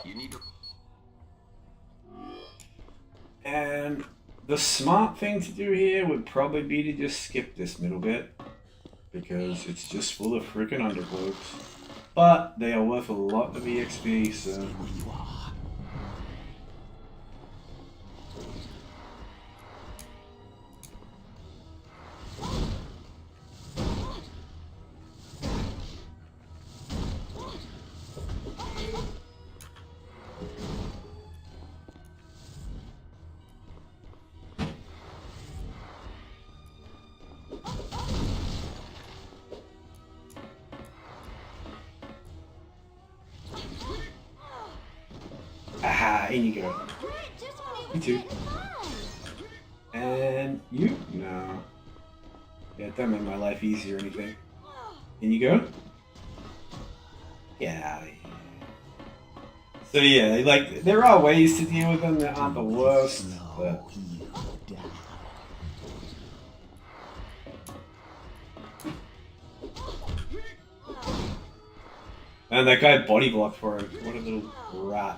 You need to. And the smart thing to do here would probably be to just skip this middle bit, because it's just full of freaking undercloaks. But they are worth a lot of EXP, so. Aha, in you go. You too. And you? No. Yeah, it doesn't make my life easy or anything. In you go? Get out of here. So yeah, like, there are ways to deal with them that aren't the worst, but... And that guy body blocked for him. What a little rat.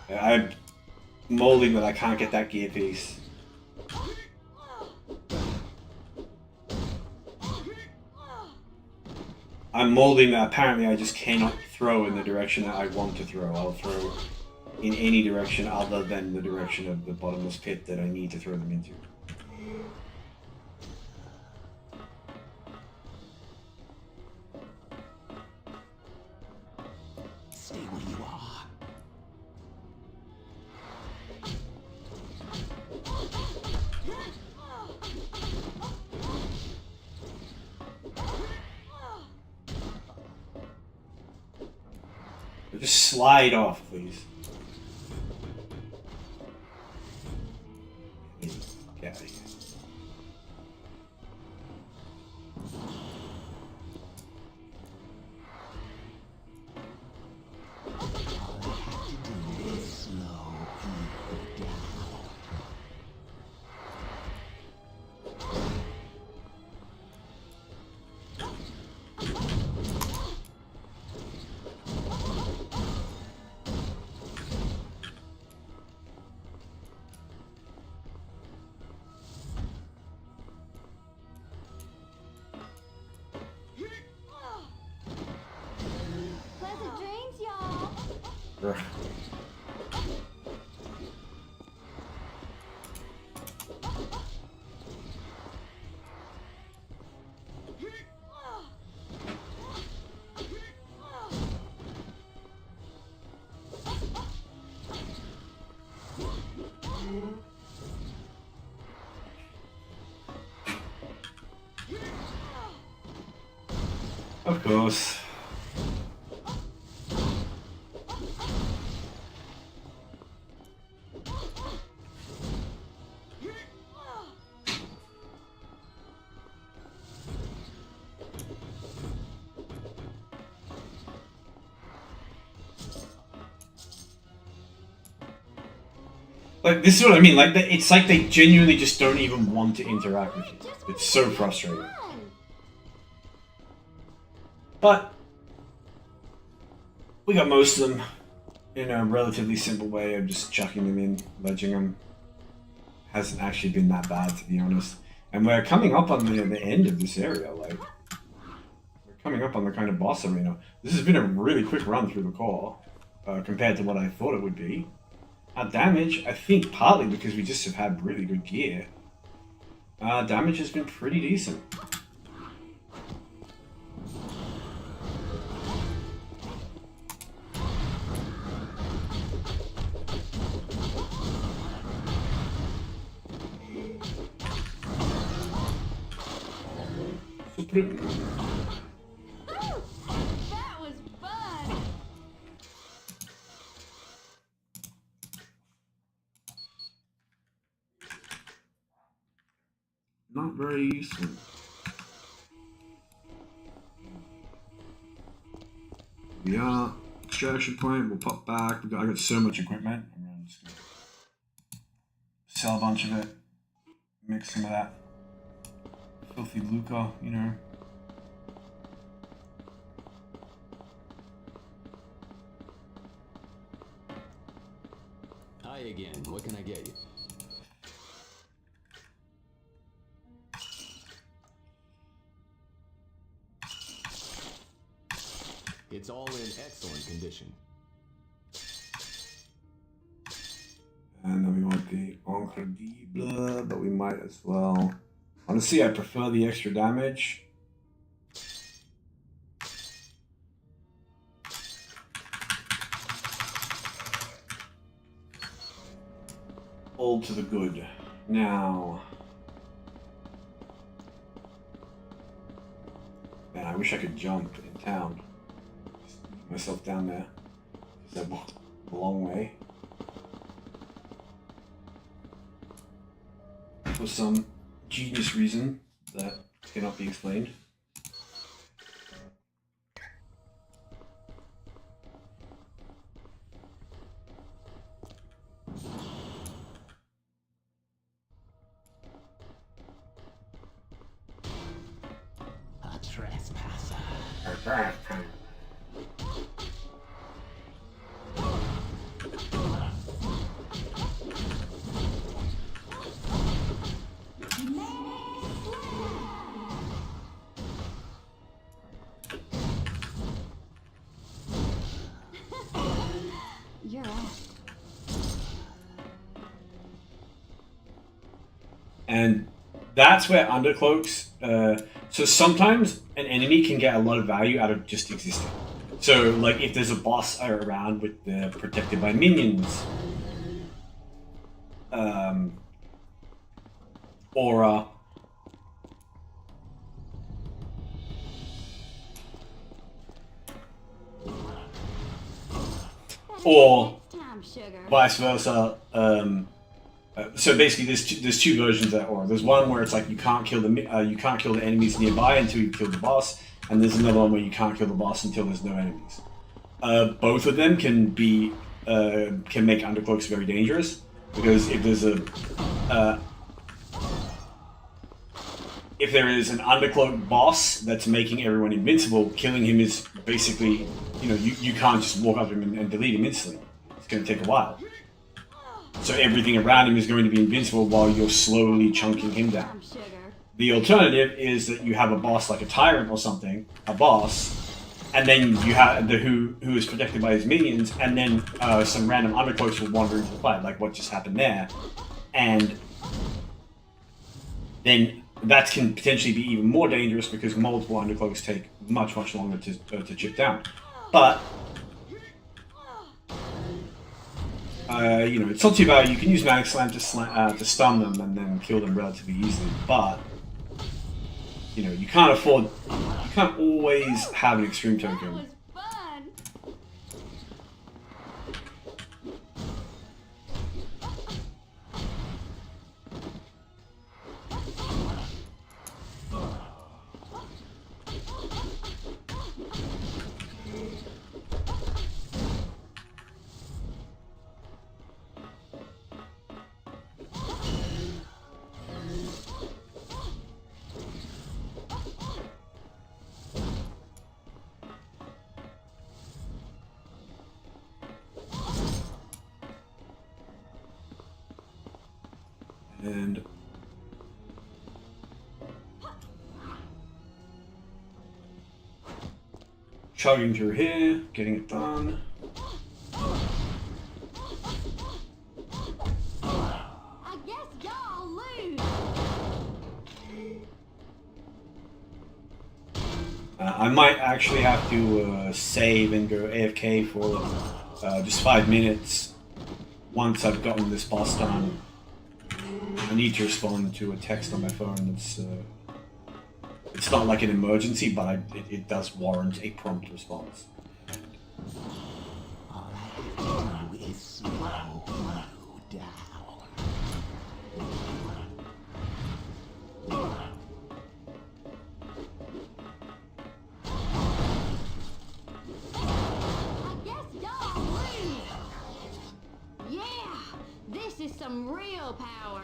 I'm molding that I can't get that gear piece. I'm molding that apparently I just cannot throw in the direction that I want to throw. I'll throw in any direction other than the direction of the bottomless pit that I need to throw them into. Stay where you are. Just slide off, please. Get out of here. Of course. Like, this is what I mean. Like, it's like they genuinely just don't even want to interact with you. It's so frustrating. But we got most of them in a relatively simple way of just chucking them in, ledging them. Hasn't actually been that bad, to be honest. And we're coming up on the end of this area. Like, we're coming up on the kind of boss arena. This has been a really quick run through the core compared to what I thought it would be. Our damage, I think partly because we just have had really good gear, damage has been pretty decent. That was fun. Not very useful. We are extraction point. We'll pop back. I got so much equipment. I'm just gonna sell a bunch of it. Mix some of that filthy lucre, you know. Hi again. What can I get you? It's all in excellent condition. And then we want the Incredible, but we might as well. Honestly, I prefer the extra damage. All to the good. Now, man, I wish I could jump in town. Just get myself down there. Because I walked a long way. For some genius reason that cannot be explained. A trespasser. You're up. And that's where undercloaks. So sometimes an enemy can get a lot of value out of just existing. So, like, if there's a boss around with the protected by minions, aura, or Next time, sugar. vice versa. So basically, there's two versions of that aura. There's one where it's like you can't kill the enemies nearby until you kill the boss, and there's another one where you can't kill the boss until there's no enemies. Both of them can make undercloaks very dangerous, because if there is an undercloak boss that's making everyone invincible, killing him is basically, you can't just walk up to him and delete him instantly. It's going to take a while. So everything around him is going to be invincible while you're slowly chunking him down. Sugar. The alternative is that you have a boss like a tyrant or something, a boss, and then you have who is protected by his minions, and then some random undercloaks will wander into the fight, like what just happened there, and then that can potentially be even more dangerous because multiple undercloaks take much longer to chip down. But it's not too bad. You can use Magic Slam to stun them and then kill them relatively easily. But you can't afford can't always have an extreme That token. was fun. And chugging through here, getting it done. I guess y'all lose. I might actually have to save and go AFK for just 5 minutes once I've gotten this boss done. I need to respond to a text on my phone. It's not like an emergency, but it does warrant a prompt response. All I have to do is slow you down. I guess y'all lose. Yeah, this is some real power.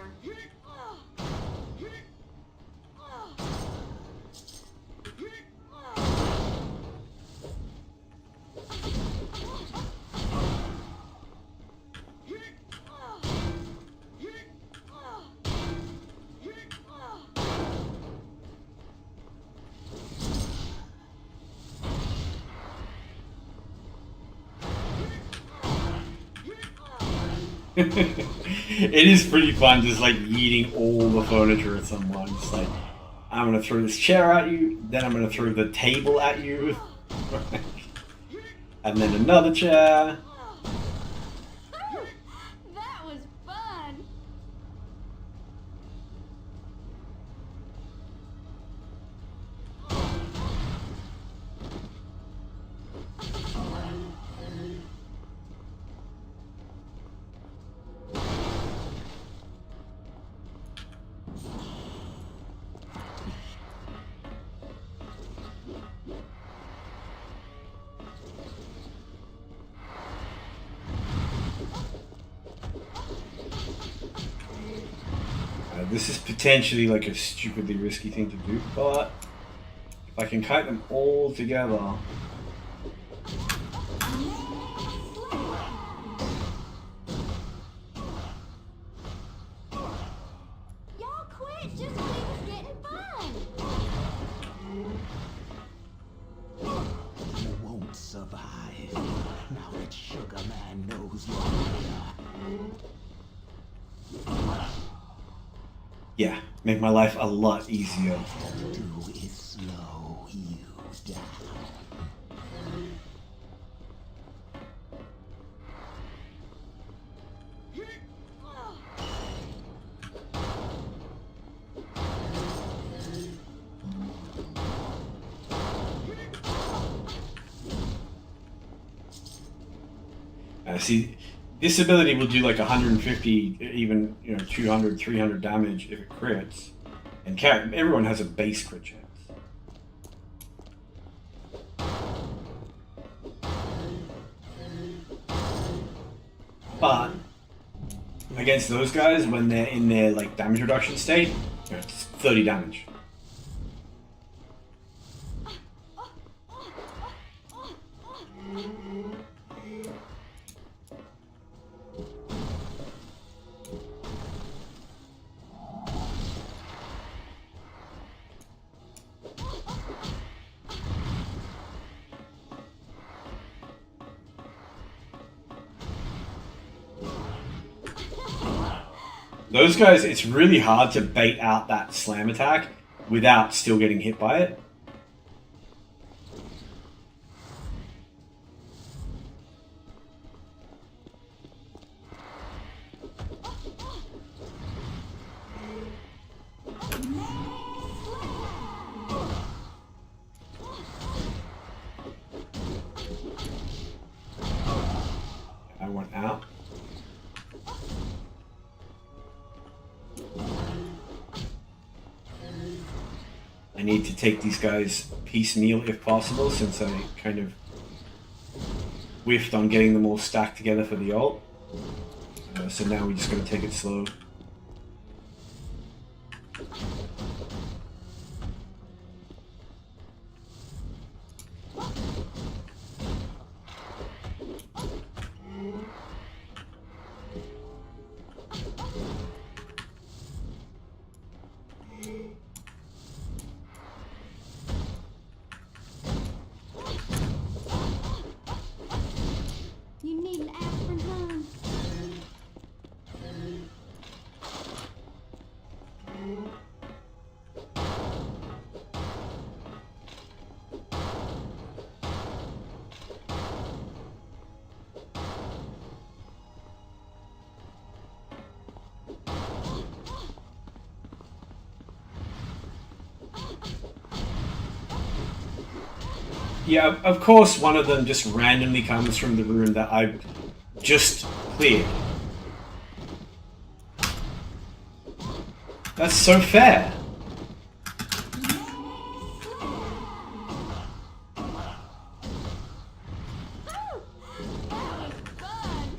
It is pretty fun just like eating all the furniture at someone. Just like, I'm gonna throw this chair at you, then I'm gonna throw the table at you, and then another chair. That was fun. This is potentially like a stupidly risky thing to do, but if I can kite them all together. Y'all quit just when it was getting fun. You won't survive. Now that Sugar Man knows you're here. Yeah, make my life a lot easier. All I have to do is slow you down. See, this ability will do like 150, even 200, 300 damage if it crits, and everyone has a base crit chance. But against those guys, when they're in their like damage reduction state, it's 30 damage. Those guys, it's really hard to bait out that slam attack without still getting hit by it. I need to take these guys piecemeal if possible, since I kind of whiffed on getting them all stacked together for the ult. So now we're just going to take it slow. You need an aspirin, hon? Yeah, of course one of them just randomly comes from the room that I've just cleared. That's so fair. Oh, that was fun.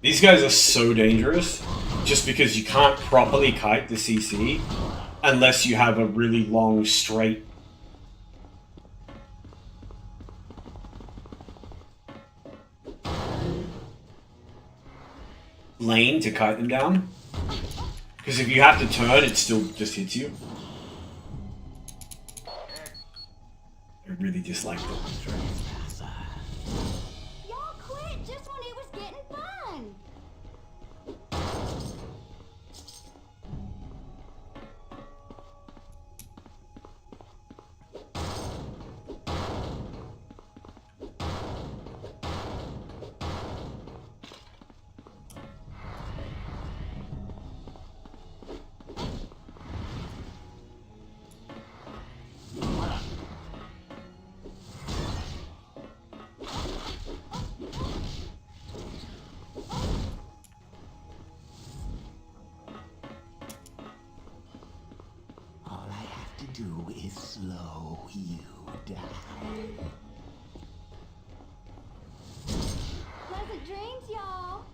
These guys are so dangerous just because you can't properly kite the CC unless you have a really long straight lane to kite them down. Because if you have to turn, it still just hits you. I really dislike it. Y'all quit just when it was getting fun. All I have to do is slow you down. Pleasant dreams, y'all.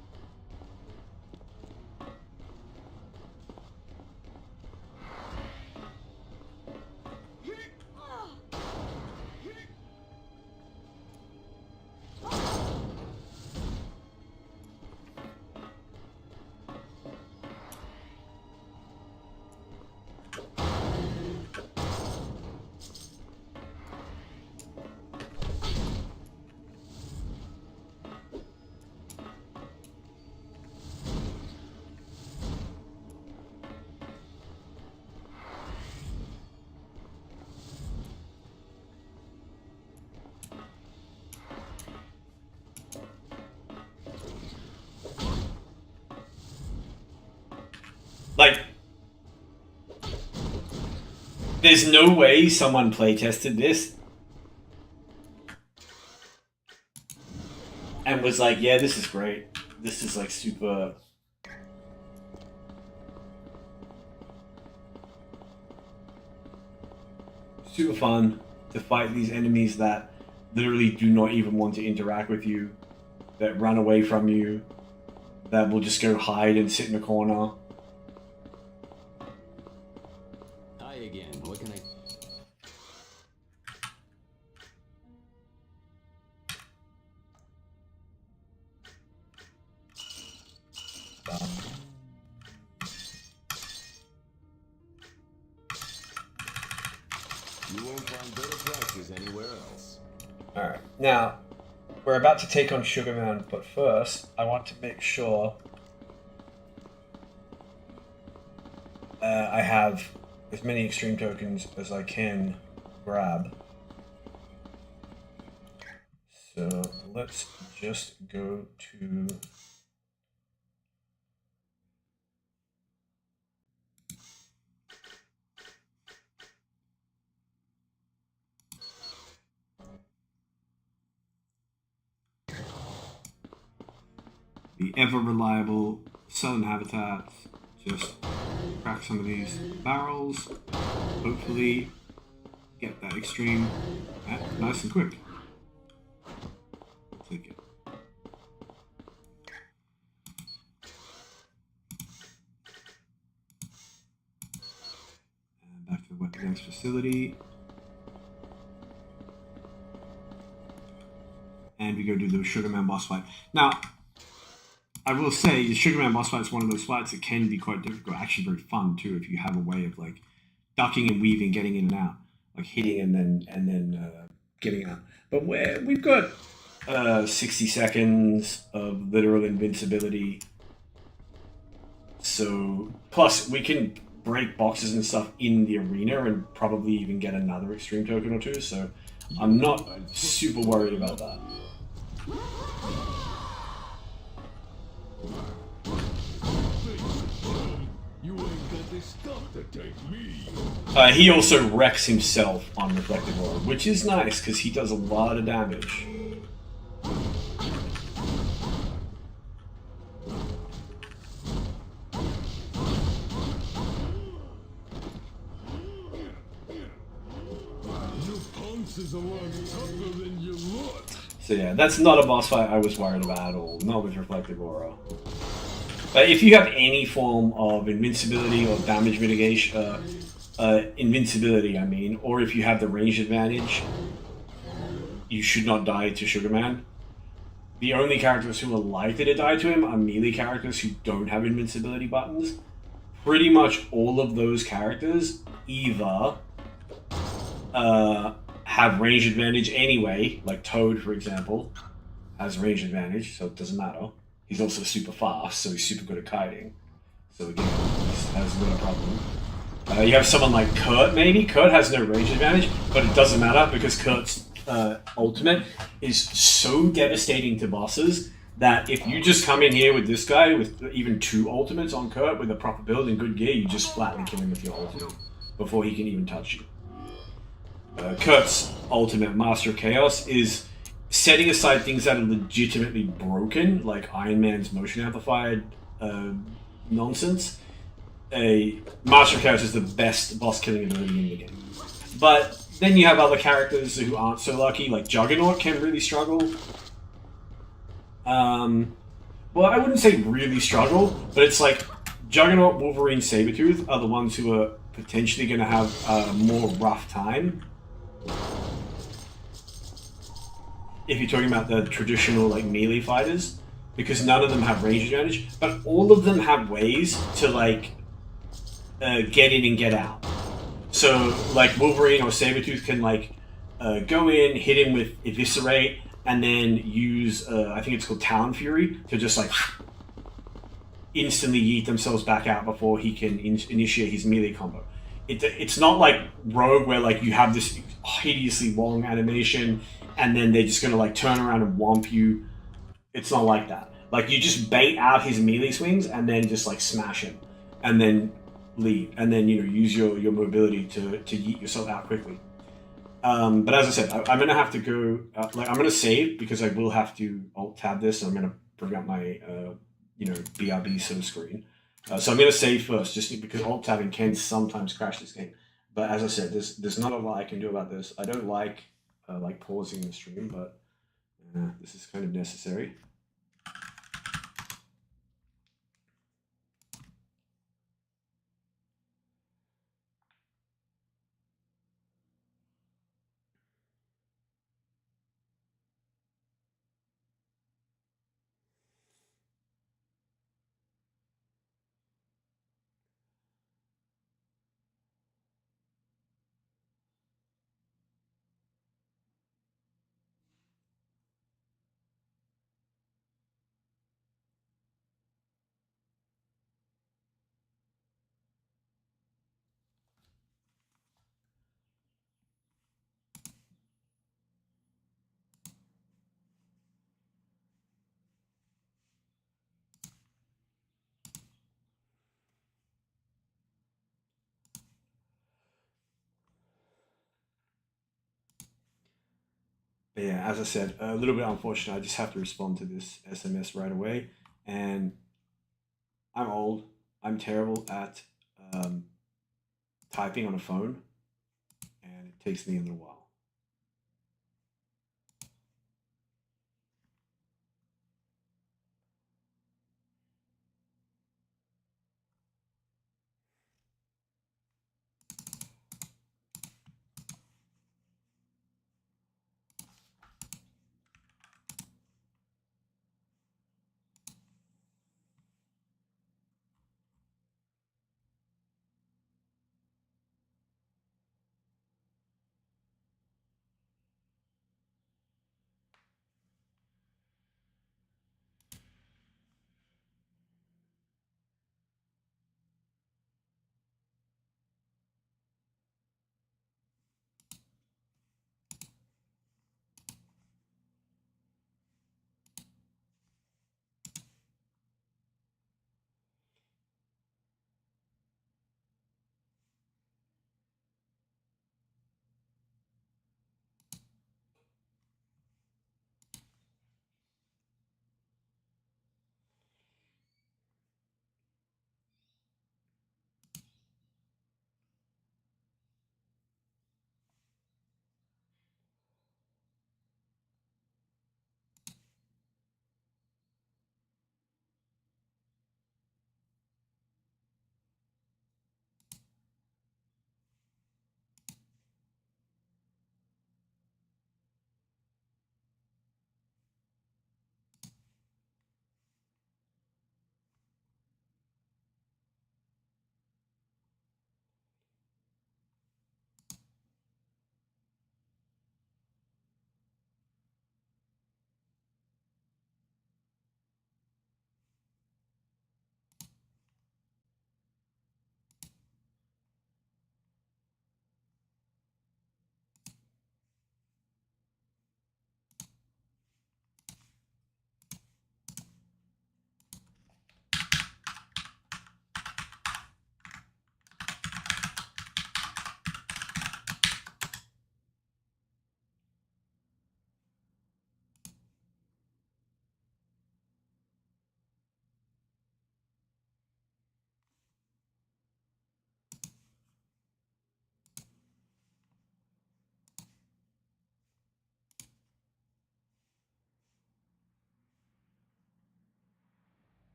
Like, there's no way someone playtested this and was like, yeah, this is great. This is like super fun to fight these enemies that literally do not even want to interact with you, that run away from you, that will just go hide and sit in a corner. Hi again. What can I... You won't find better prices anywhere else. Alright, now, we're about to take on Sugarman, but first, I want to make sure I have as many extreme tokens as I can grab. So let's just go to the ever reliable southern habitats. Just crack some of these barrels. Hopefully get that extreme nice and quick. I'll take it. And back to the weapons facility. And we go do the Sugarman boss fight. Now, I will say the Sugarman boss fight is one of those fights that can be quite difficult, actually very fun too, if you have a way of like ducking and weaving, getting in and out, like hitting and then getting out. But we've got 60 seconds of literal invincibility. So plus we can break boxes and stuff in the arena and probably even get another extreme token or two. So I'm not super worried about that. You ain't got the stuff to take me. He also wrecks himself on Reflective Aura, which is nice because he does a lot of damage. Your punch is a lot tougher than you look. So yeah, that's not a boss fight I was worried about at all, not with Reflective Aura. But if you have any form of invincibility or damage mitigation, invincibility I mean, or if you have the range advantage, you should not die to Sugarman. The only characters who are likely to die to him are melee characters who don't have invincibility buttons. Pretty much all of those characters either have range advantage anyway, like Toad, for example, has range advantage, so it doesn't matter. He's also super fast, so he's super good at kiting. So again, he has no problem. You have someone like Kurt, maybe. Kurt has no range advantage, but it doesn't matter because Kurt's ultimate is so devastating to bosses that if you just come in here with this guy with even 2 ultimates on Kurt with a proper build and good gear, you just flatly kill him with your ultimate before he can even touch you. Kurt's ultimate, Master of Chaos, is setting aside things that are legitimately broken, like Iron Man's motion amplified nonsense. Master of Chaos is the best boss killing ability in the game. But then you have other characters who aren't so lucky, like Juggernaut can really struggle. Well, I wouldn't say really struggle, but it's like Juggernaut, Wolverine, Sabretooth are the ones who are potentially going to have a more rough time. If you're talking about the traditional like melee fighters, because none of them have range advantage, but all of them have ways to like get in and get out. So like Wolverine or Sabretooth can like go in, hit him with Eviscerate, and then use I think it's called Talon Fury to just like instantly yeet themselves back out before he can initiate his melee combo. It's not like Rogue where like you have this hideously long animation and then they're just gonna like turn around and whomp you. It's not like that. Like you just bait out his melee swings and then just like smash him and then leave and then use your mobility to yeet yourself out quickly. But as I said, I'm gonna have to go. I'm gonna save because I will have to alt tab this. And I'm gonna bring up my BRB sort of screen. So I'm gonna save first, just because alt tabbing can sometimes crash this game. But as I said, there's not a lot I can do about this. I don't like pausing the stream, but this is kind of necessary. But yeah, as I said, a little bit unfortunate. I just have to respond to this SMS right away. and I'm old. I'm terrible at typing on a phone, and it takes me a little while.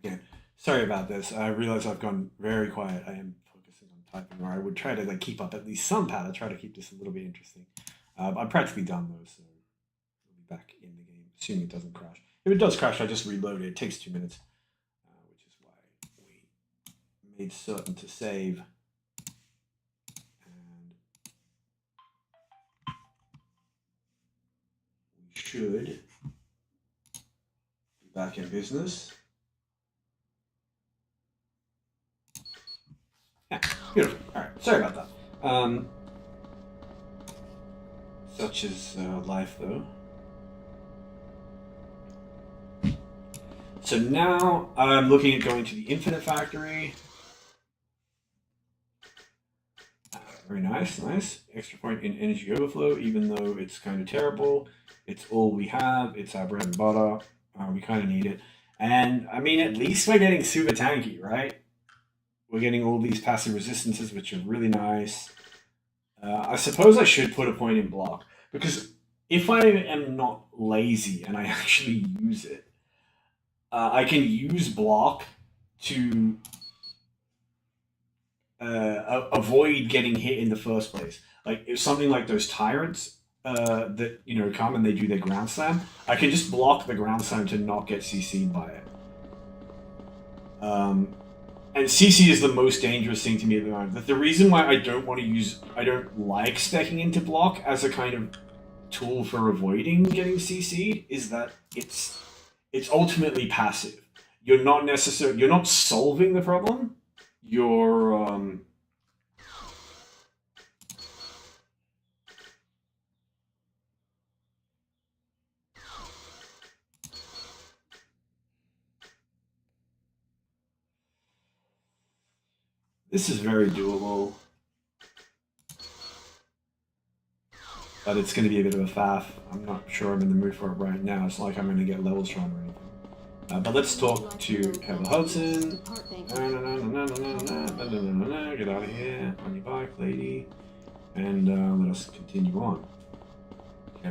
Again, sorry about this. I realize I've gone very quiet. I am focusing on typing, or I would try to like keep up at least some pattern. Try to keep this a little bit interesting. I'm practically done though, so we'll be back in the game, assuming it doesn't crash. If it does crash, I just reload it. It takes 2 minutes, which is why we made certain to save. And we should be back in business. Yeah, beautiful. All right, sorry about that. Such is life, though. So now I'm looking at going to the infinite factory. Very nice, nice. Extra point in energy overflow, even though it's kind of terrible. It's all we have. It's our bread and butter. We kind of need it. And I mean, at least we're getting super tanky, right? We're getting all these passive resistances, which are really nice. I suppose I should put a point in block, because if I am not lazy and I actually use it, I can use block to avoid getting hit in the first place. Like if something like those tyrants that come and they do their ground slam, I can just block the ground slam to not get CC'd by it. And CC is the most dangerous thing to me at the moment. The reason why I don't like specking into block as a kind of tool for avoiding getting CC'd is that it's ultimately passive. You're not solving the problem. You're this is very doable. but it's going to be a bit of a faff. I'm not sure I'm in the mood for it right now. It's not like I'm going to get levels from or anything. But let's talk to Heather Hudson. Get out of here on your bike, lady. And let us continue on. We're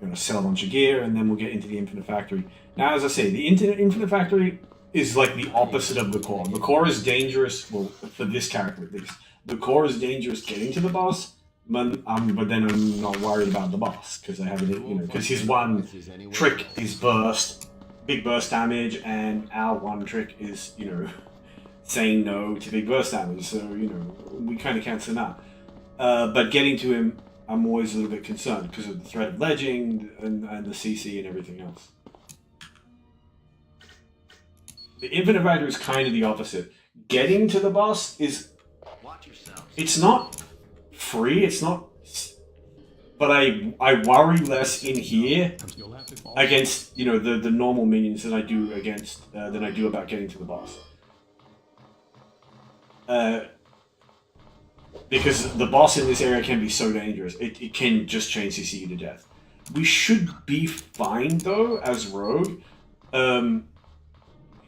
going to sell a bunch of gear, and then we'll get into the Infinite Factory. Now, as I say, the Infinite Factory is like the opposite of the core. The core is dangerous, well, for this character at least. The core is dangerous getting to the boss, but then I'm not worried about the boss, because I have it, because his one trick is burst, big burst damage, and our one trick is, saying no to big burst damage, so, we kind of cancel him out. But getting to him, I'm always a little bit concerned because of the threat of ledging and the CC and everything else. The Infinite Factory is kind of the opposite. Getting to the boss is... It's not free, it's not... But I worry less in here against, the normal minions than I do about getting to the boss. Because the boss in this area can be so dangerous. It can just chain CC you to death. We should be fine, though, as Rogue.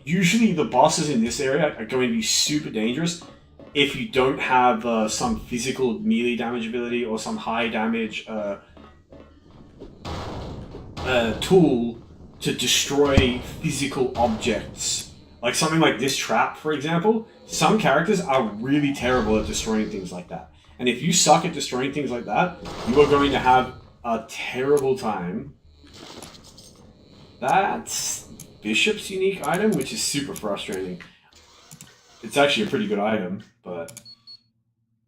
Usually the bosses in this area are going to be super dangerous if you don't have some physical melee damage ability or some high damage tool to destroy physical objects. Like something like this trap, for example. Some characters are really terrible at destroying things like that. And if you suck at destroying things like that, you are going to have a terrible time. That's Bishop's unique item, which is super frustrating. It's actually a pretty good item, but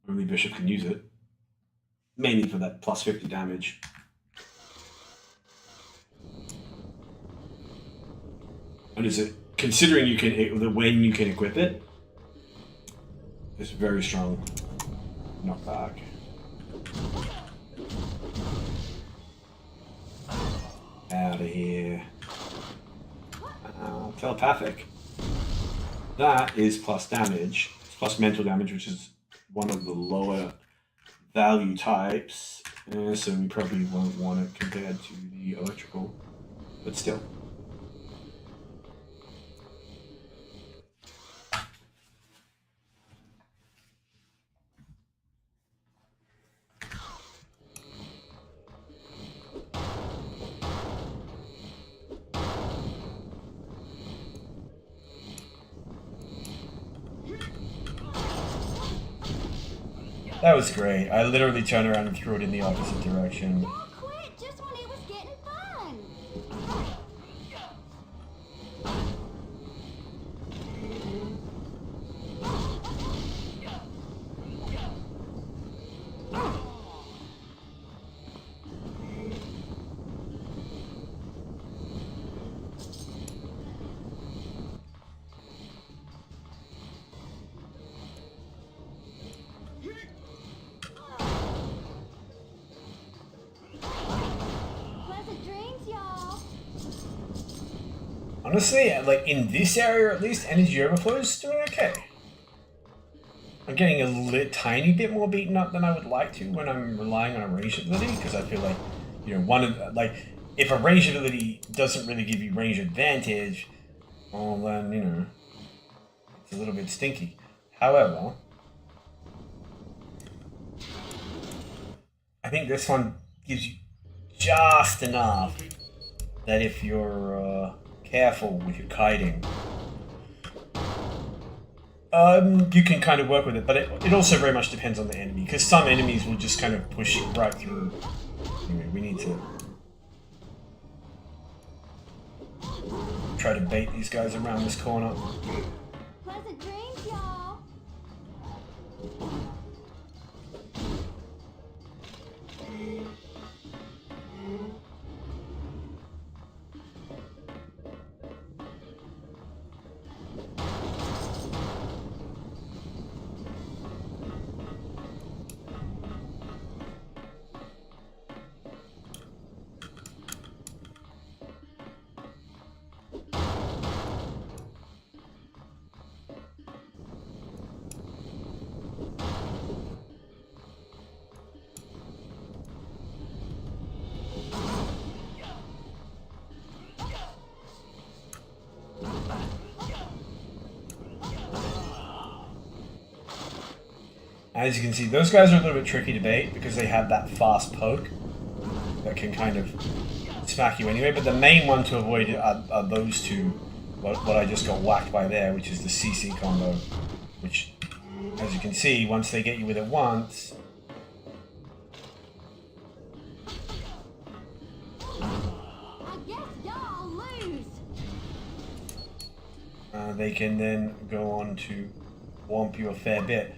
only Bishop can use it. Mainly for that plus 50 damage. And is it, considering you can, when you can equip it, it's very strong. Knockback. Out of here. Telepathic. That is plus damage. It's plus mental damage, which is one of the lower value types. So we probably won't want it compared to the electrical. But still. That was great. I literally turned around and threw it in the opposite direction. Don't quit just when it was getting fun. Honestly, like in this area at least, energy overflow is doing okay. I'm getting a tiny bit more beaten up than I would like to when I'm relying on a ranged ability, because I feel like, if a ranged ability doesn't really give you range advantage, well then, it's a little bit stinky. However, I think this one gives you just enough that if you're careful with your kiting, you can kind of work with it, but it also very much depends on the enemy, because some enemies will just kind of push it right through. Anyway, we need to try to bait these guys around this corner. Pleasant dreams, y'all. As you can see, those guys are a little bit tricky to bait because they have that fast poke that can kind of smack you anyway. But the main one to avoid are those two, what I just got whacked by there, which is the CC combo, which, as you can see, once they get you with it once, I guess y'all lose. they can then go on to whomp you a fair bit.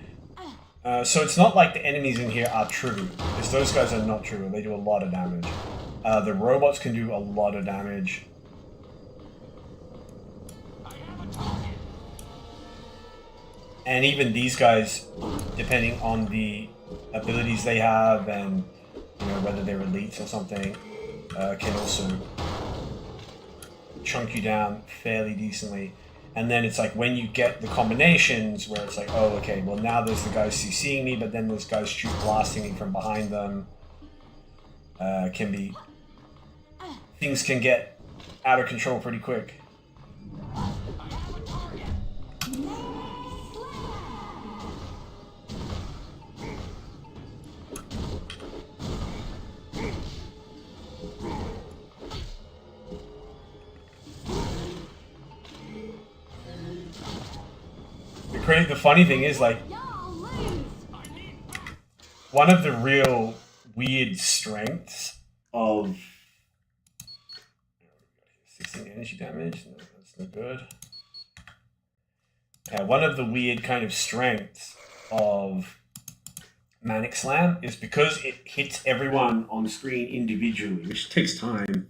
So it's not like the enemies in here are true, because those guys are not true. They do a lot of damage. The robots can do a lot of damage. And even these guys, depending on the abilities they have and whether they're elites or something, can also chunk you down fairly decently. And then it's like when you get the combinations where it's like, oh, okay, well now there's the guys CCing me, but then there's guys shoot blasting me from behind them. Things can get out of control pretty quick. The funny thing is, like, one of the real weird strengths of 16 energy damage, no, that's no good. One of the weird kind of strengths of Manic Slam is because it hits everyone on screen individually, which takes time,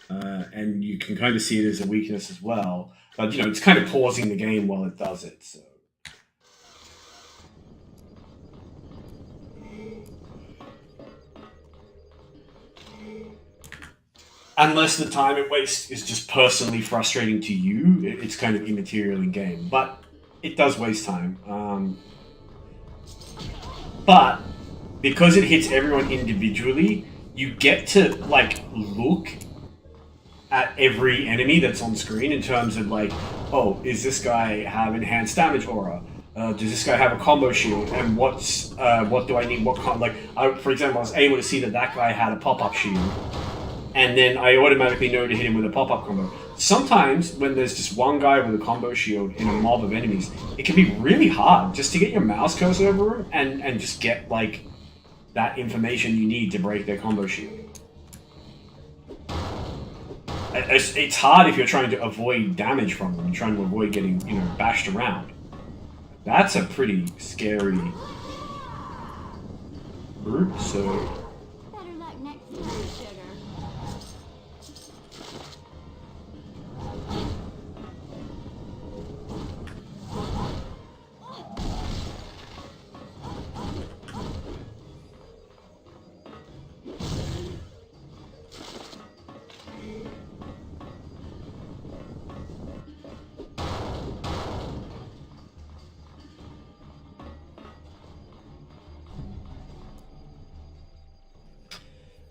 and you can kind of see it as a weakness as well. But it's kind of pausing the game while it does it. So. Unless the time it wastes is just personally frustrating to you, it's kind of immaterial in game. But it does waste time. But because it hits everyone individually, you get to like look at every enemy that's on screen in terms of like, oh, is this guy have enhanced damage aura? Does this guy have a combo shield? And what do I need? For example, I was able to see that guy had a pop-up shield. And then I automatically know to hit him with a pop-up combo. Sometimes, when there's just one guy with a combo shield in a mob of enemies, it can be really hard just to get your mouse cursor over him and just get, like, that information you need to break their combo shield. It's hard if you're trying to avoid damage from them, trying to avoid getting, bashed around. That's a pretty scary group, so... Better luck next time, sugar.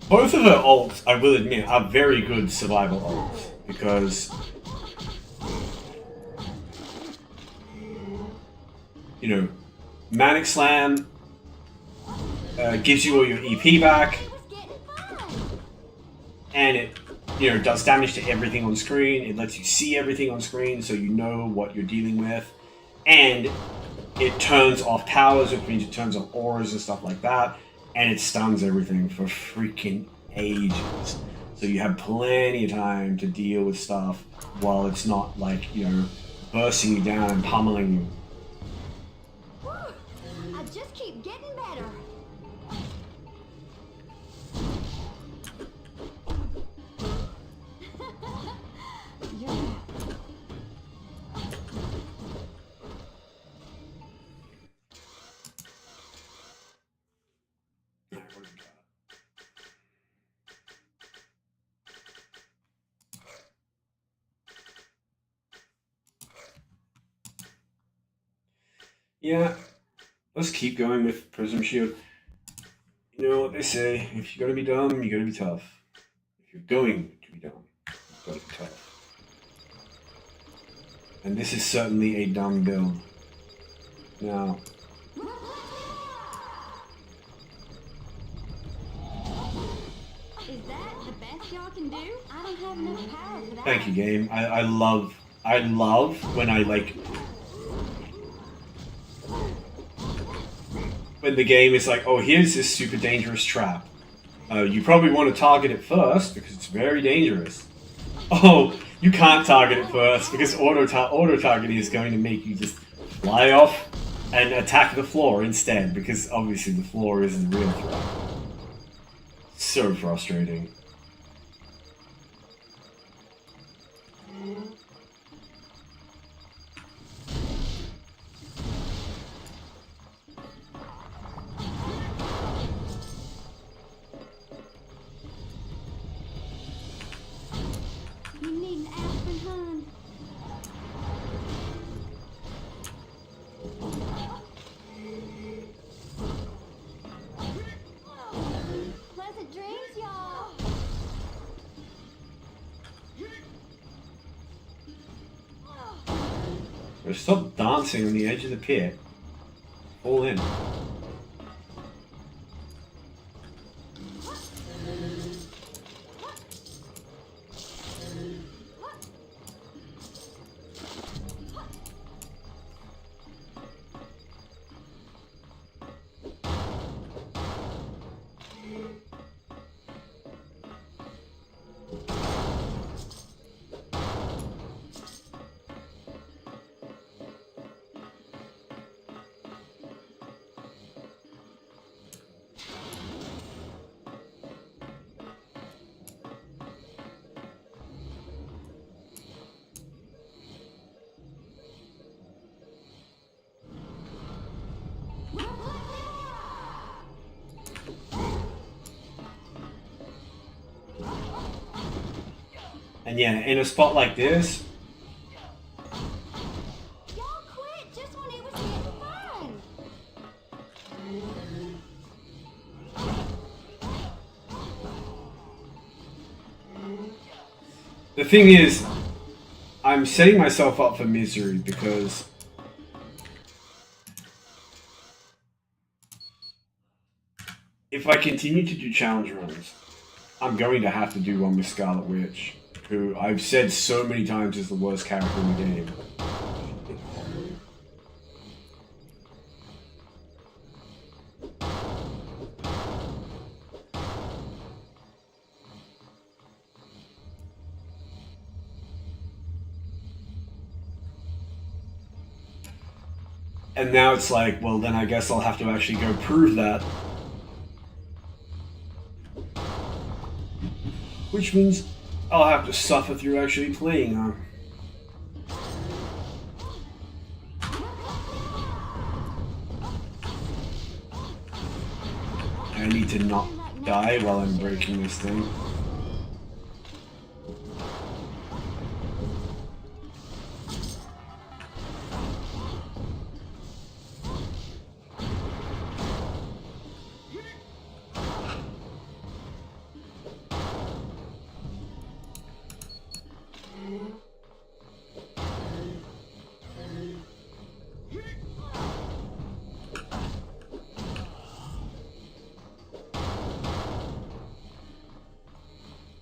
Both of her ults, I will admit, are very good survival ults, because, Manic Slam gives you all your EP back, and it, does damage to everything on screen. It lets you see everything on screen, so you know what you're dealing with, and it turns off powers, which means it turns off auras and stuff like that. And it stuns everything for freaking ages. So you have plenty of time to deal with stuff while it's not like, bursting you down and pummeling you. I just keep getting better. Yeah. Yeah, let's keep going with Prism Shield. You know what they say, if you're gonna be dumb, you gotta be tough. If you're going to be dumb, you've gotta be tough. And this is certainly a dumb build. Now, don't have enough power for that. Thank you, game. I love when I like when the game is like, oh, here's this super dangerous trap. You probably want to target it first because it's very dangerous. Oh, you can't target it first because auto targeting is going to make you just fly off and attack the floor instead because obviously the floor is the real threat. So frustrating. You need an aspen, hon. Pleasant dreams, y'all. Stop dancing on the edge of the pit. Fall in. And yeah, in a spot like this, Y'all quit just when it was getting fun. the thing is, I'm setting myself up for misery because if I continue to do challenge runs, I'm going to have to do one with Scarlet Witch, who I've said so many times is the worst character in the game. And now it's like, well, then I guess I'll have to actually go prove that. Which means I'll have to suffer through actually playing her. I need to not die while I'm breaking this thing.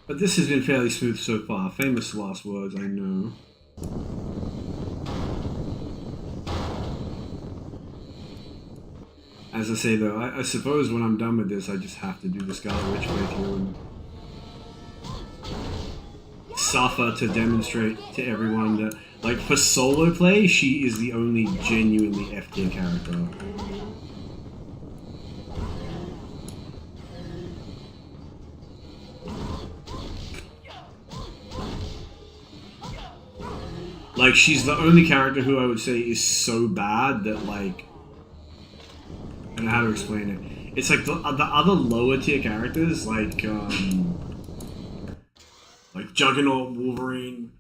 But this has been fairly smooth so far. Famous last words, I know. As I say though, I suppose when I'm done with this, I just have to do the Scarlet Witch playthrough and suffer to demonstrate to everyone that, like, for solo play, she is the only genuinely F tier character. Like, she's the only character who I would say is so bad that, like, I don't know how to explain it. It's like the other lower tier characters, like Juggernaut, Wolverine.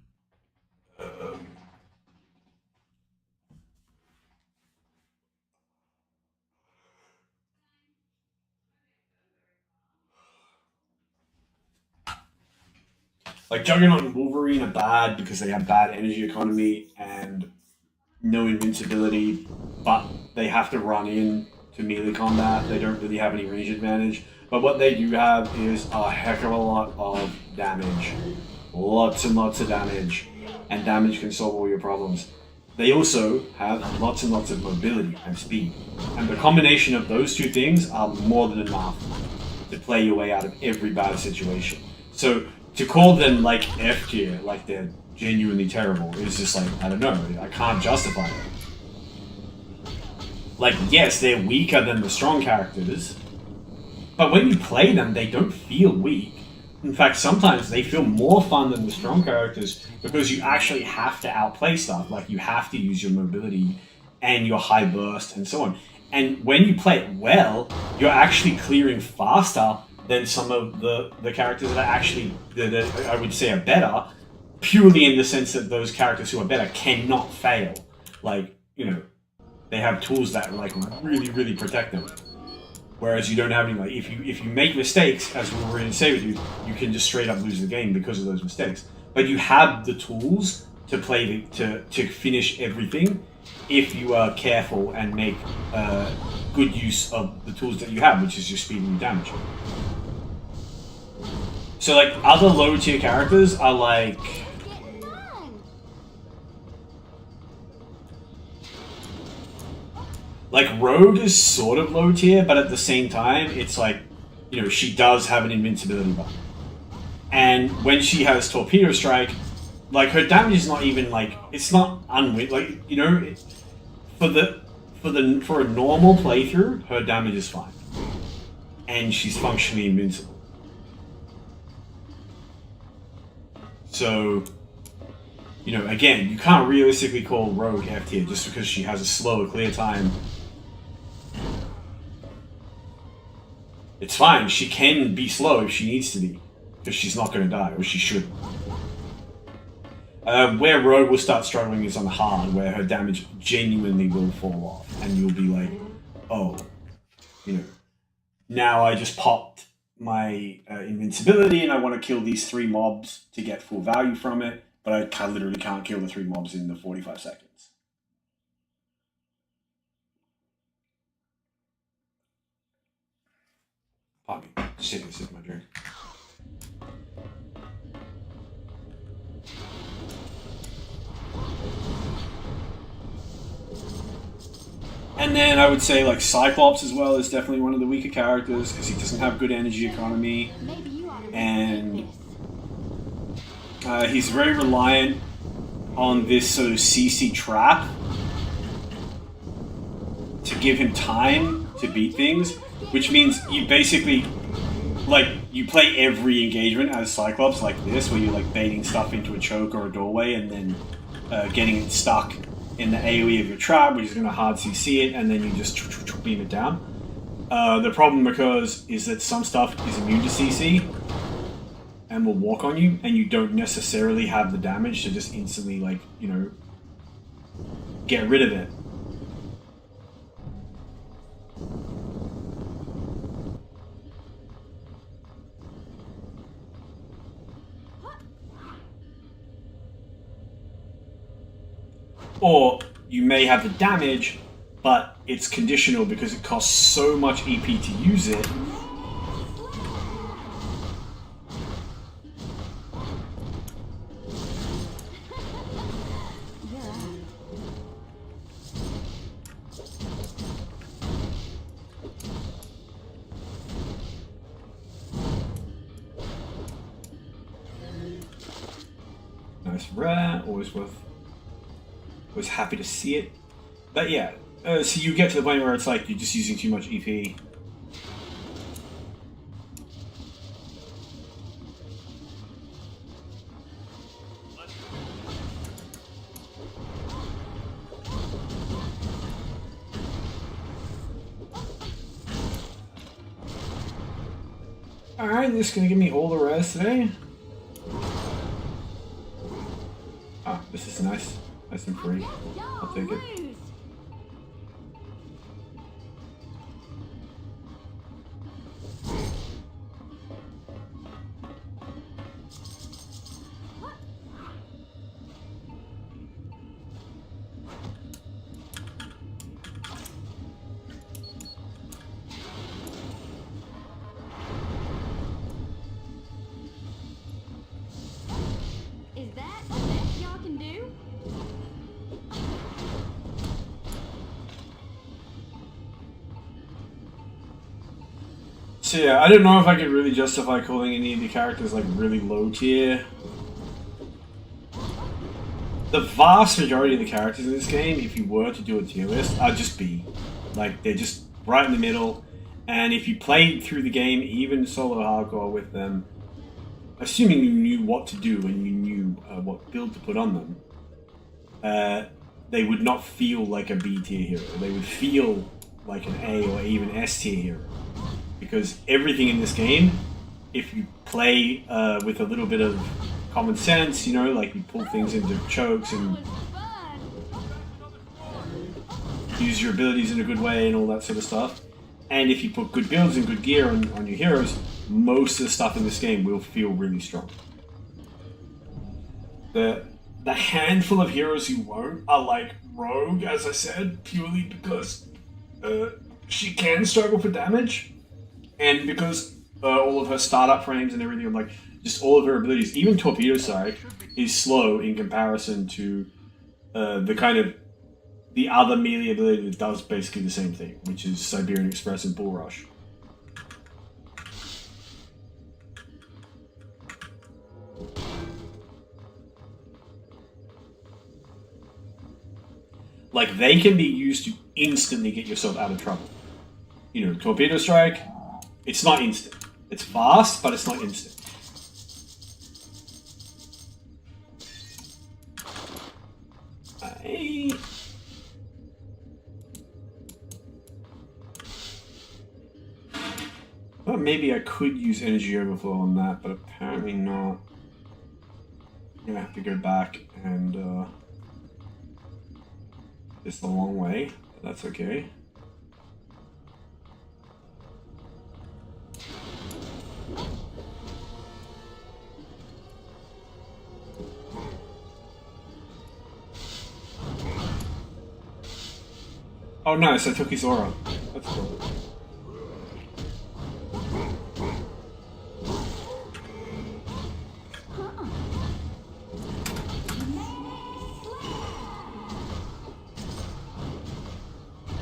Like, Juggernaut and Wolverine are bad because they have bad energy economy and no invincibility, but they have to run in to melee combat. They don't really have any range advantage. But what they do have is a heck of a lot of damage. lots and lots of damage, and damage can solve all your problems. They also have lots and lots of mobility and speed, and the combination of those two things are more than enough to play your way out of every bad situation. So to call them like F tier, like they're genuinely terrible, is just like, I don't know, I can't justify it. Like, yes, they're weaker than the strong characters, but when you play them, they don't feel weak. In fact, sometimes they feel more fun than the strong characters because you actually have to outplay stuff. Like, you have to use your mobility and your high burst and so on. And when you play it well, you're actually clearing faster than some of the characters that are actually, that I would say are better, purely in the sense that those characters who are better cannot fail. Like, you know, they have tools that like really, really protect them. Whereas you don't have any, like, if you make mistakes, as we were going to say with you, you can just straight up lose the game because of those mistakes. But you have the tools to play to finish everything if you are careful and make good use of the tools that you have, which is your speed and your damage. So like other low tier characters are like, Rogue is sort of low tier, but at the same time, it's like, you know, she does have an invincibility buff. And when she has Torpedo Strike, like, her damage is not even, like, it's not like, you know, for a normal playthrough, her damage is fine. And she's functionally invincible. So, you know, again, you can't realistically call Rogue F tier just because she has a slower clear time. It's fine, she can be slow if she needs to be, because she's not going to die, or she should. Where Rogue will start struggling is on hard, where her damage genuinely will fall off, and you'll be like, oh, you know, now I just popped my invincibility and I want to kill these 3 mobs to get full value from it, but I literally can't kill the 3 mobs in the 45 seconds. Pardon me, just taking a sip of my drink. And then I would say like Cyclops as well is definitely one of the weaker characters because he doesn't have good energy economy, and he's very reliant on this sort of CC trap to give him time to beat things, which means you basically, like, you play every engagement as Cyclops like this, where you're like baiting stuff into a choke or a doorway and then getting it stuck in the AoE of your trap, which is going to hard CC it, and then you just beam it down. The problem is that some stuff is immune to CC and will walk on you, and you don't necessarily have the damage to just instantly, like, you know, get rid of it. Or you may have the damage, but it's conditional because it costs so much EP to use it. Nice rare, always happy to see it. But yeah, so you get to the point where it's like you're just using too much EP. Alright, this is gonna give me all the res today. Ah, this is nice. Nice and free. I'll take it. So yeah, I don't know if I could really justify calling any of the characters like really low tier. The vast majority of the characters in this game, if you were to do a tier list, are just B. Like, they're just right in the middle. And if you played through the game, even solo hardcore with them, assuming you knew what to do and you knew what build to put on them, they would not feel like a B tier hero. They would feel like an A or even S tier hero. Because everything in this game, if you play with a little bit of common sense, you know, like you pull things into chokes and use your abilities in a good way and all that sort of stuff. And if you put good builds and good gear on your heroes, most of the stuff in this game will feel really strong. The handful of heroes who won't are like Rogue, as I said, purely because she can struggle for damage. And because all of her startup frames and everything, like just all of her abilities, even Torpedo Strike is slow in comparison to the other melee ability that does basically the same thing, which is Siberian Express and Bull Rush. Like, they can be used to instantly get yourself out of trouble. You know, Torpedo Strike, it's not instant. It's fast, but it's not instant. Well, maybe I could use Energy Overflow on that, but apparently not. I'm gonna have to go back and it's the long way, but that's okay. Oh nice, I took his aura. That's cool.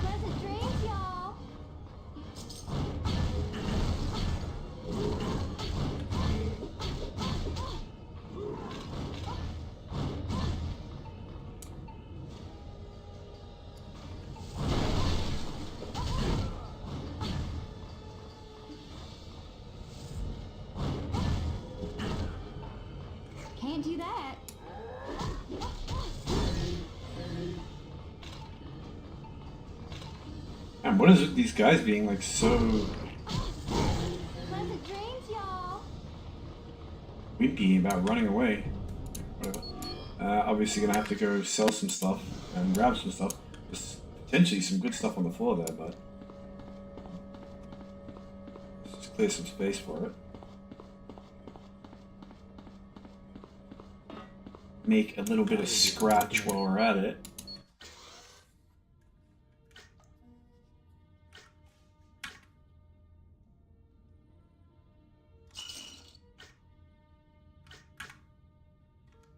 Pleasant dreams, y'all. Can't do that. And what is with these guys being like so Pleasant dreams, y'all. wimpy about running away? Whatever. Obviously gonna have to go sell some stuff and grab some stuff. There's potentially some good stuff on the floor there, but let's just clear some space for it. Make a little bit of scratch while we're at it.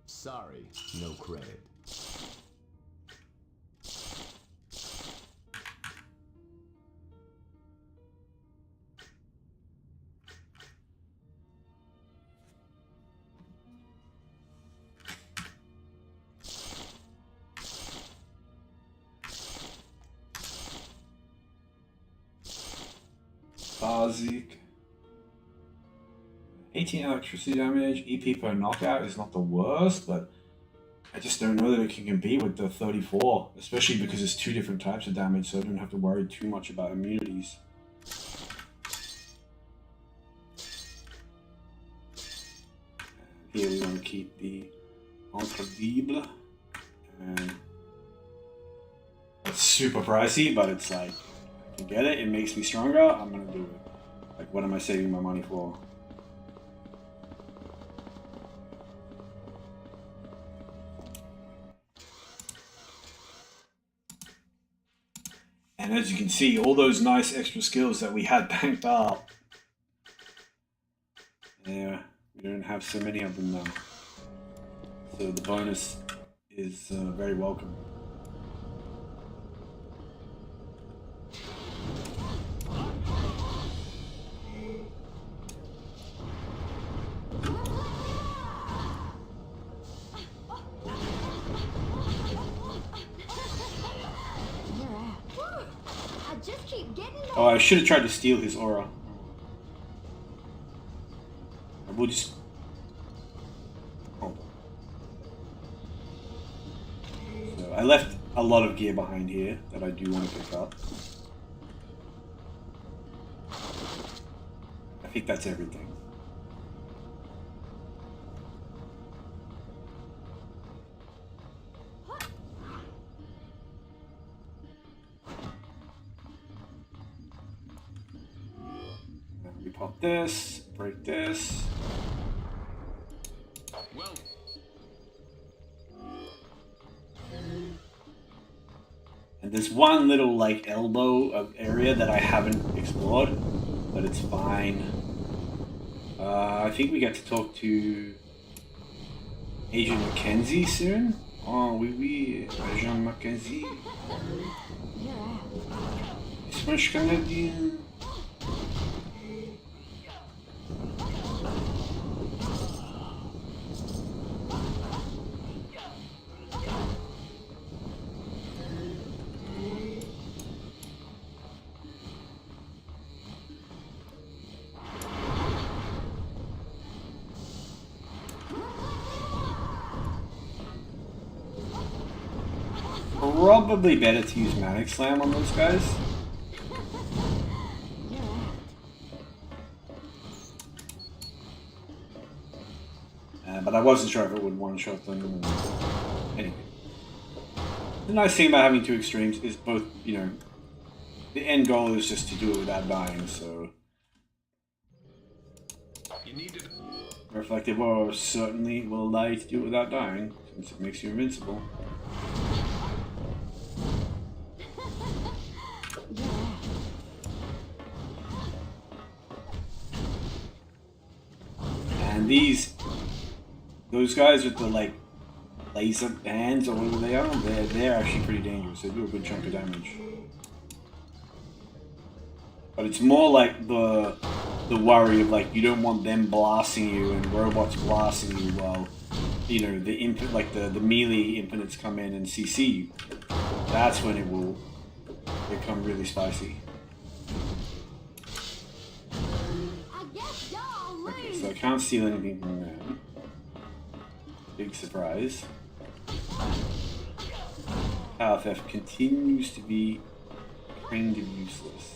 Sorry, no credit. Bazik. 18 electricity damage, EP per knockout is not the worst, but I just don't know that it can compete with the 34, especially because it's two different types of damage, so I don't have to worry too much about immunities. Here we're going to keep the Incredible, and it's super pricey, but it's like, I can get it, it makes me stronger, I'm going to do it. Like, what am I saving my money for? And as you can see, all those nice extra skills that we had banked up, yeah, we don't have so many of them now. So the bonus is very welcome. Oh, I should have tried to steal his aura. We'll just... Oh. So I left a lot of gear behind here that I do want to pick up. I think that's everything. We pop this, break this. Well, And there's one little like elbow area that I haven't explored, but it's fine. I think we get to talk to Agent Mackenzie soon. Oh, oui, Agent Mackenzie. Est-ce canadien? Probably better to use Manic Slam on those guys. But I wasn't sure if it would one-shot them. Anyway. The nice thing about having two extremes is both, you know, the end goal is just to do it without dying, so... you need to. Reflective Aura certainly will allow you to do it without dying, since it makes you invincible. And those guys with the like laser hands or whatever they are, they're actually pretty dangerous. They do a good chunk of damage. But it's more like the worry of like you don't want them blasting you and robots blasting you while you know the input like the melee infinites come in and CC you. That's when it will become really spicy. Okay, so I can't steal anything from them. Big surprise. Power theft continues to be kind of useless.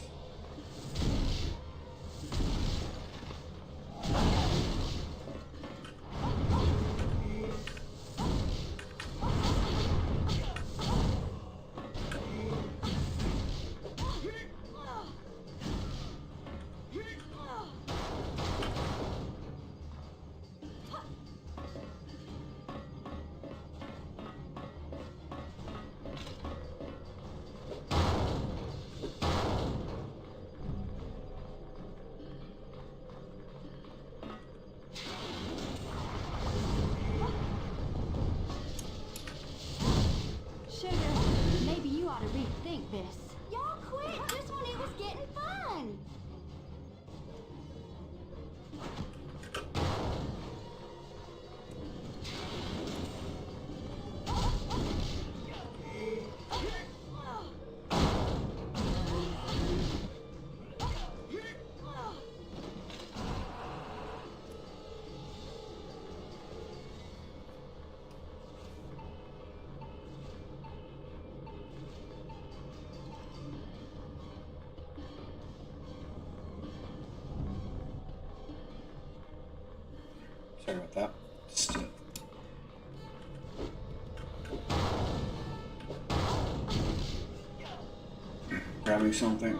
Sugar, maybe you ought to rethink this. Y'all quit just when it was getting fun. Sorry about that. Just, grabbing something.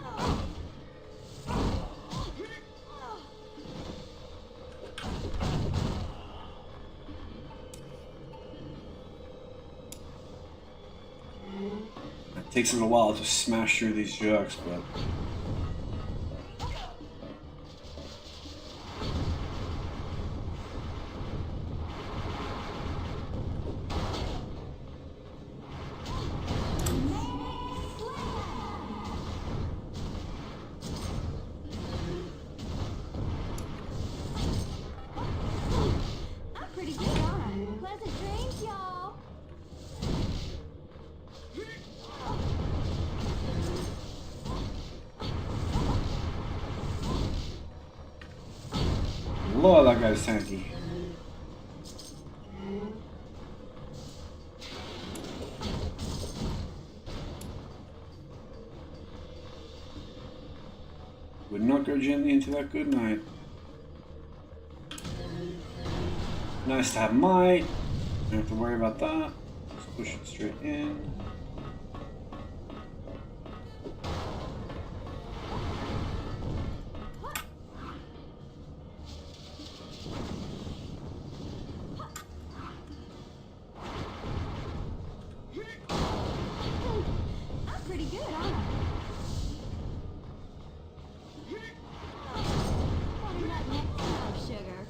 It takes a little while to smash through these jerks, but... I'm pretty good on it. Pleasant dreams, y'all. Lord, that guy's tanky. Would not go gently into that good night. Nice to have might. Don't have to worry about that. Just push it straight in. I'm pretty good, aren't I? Better luck next time, sugar.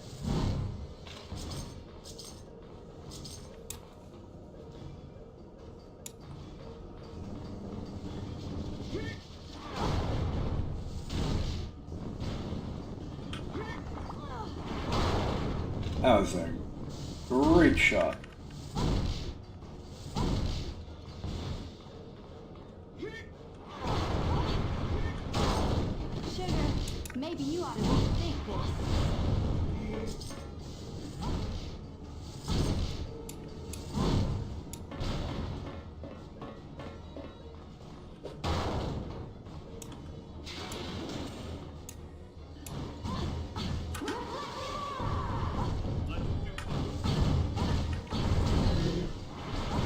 That was a great shot. Sugar, maybe you ought to rethink this.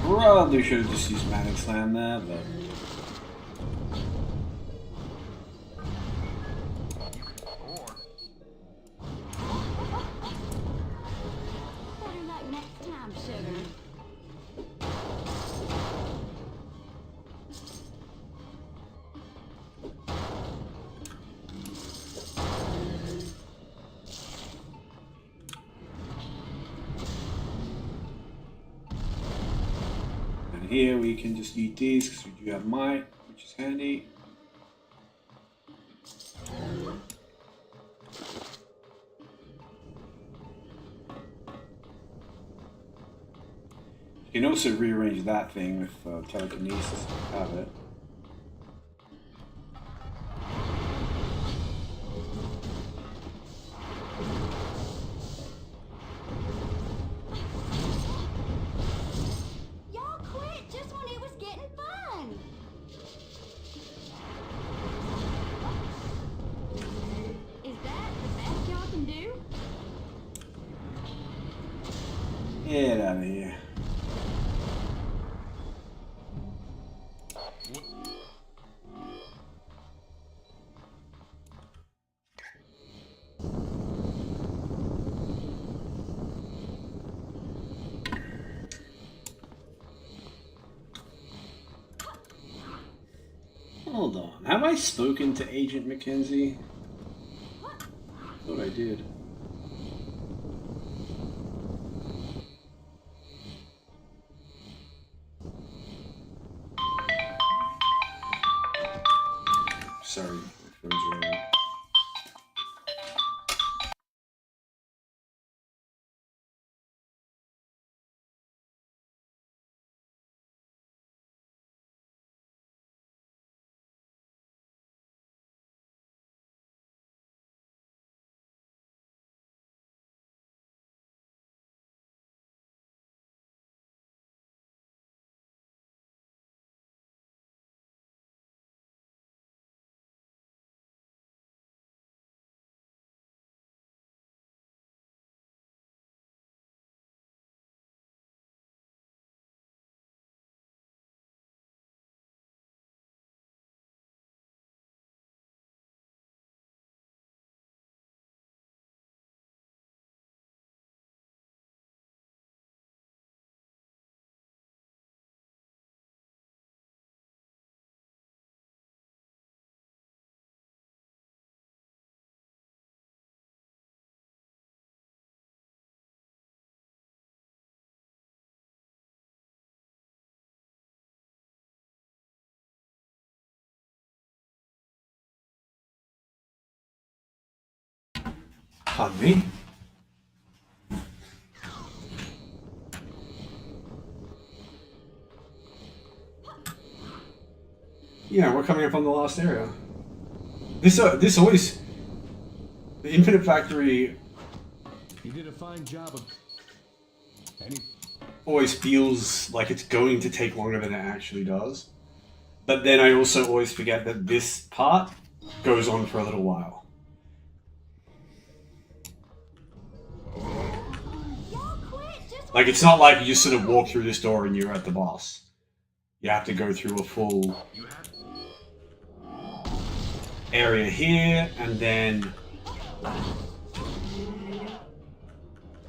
Probably should have just used Manic Slam there, but... Better luck next time, sugar. And here we can just eat these because we do have might, which is handy. You can also rearrange that thing with telekinesis if you have it. Y'all quit just when it was getting fun. Is that the best y'all can do? Get out of here. Hold on. Have I spoken to Agent Mackenzie? I thought I did. Sorry, my phone's ringing. Pardon me? Yeah, we're coming up on the last area. This always... The Infinite Factory You did a fine job of... Always feels like it's going to take longer than it actually does. But then I also always forget that this part goes on for a little while. Y'all quit just Like, it's not like you just sort of walk through this door and you're at the boss. You have to go through a full area here, and then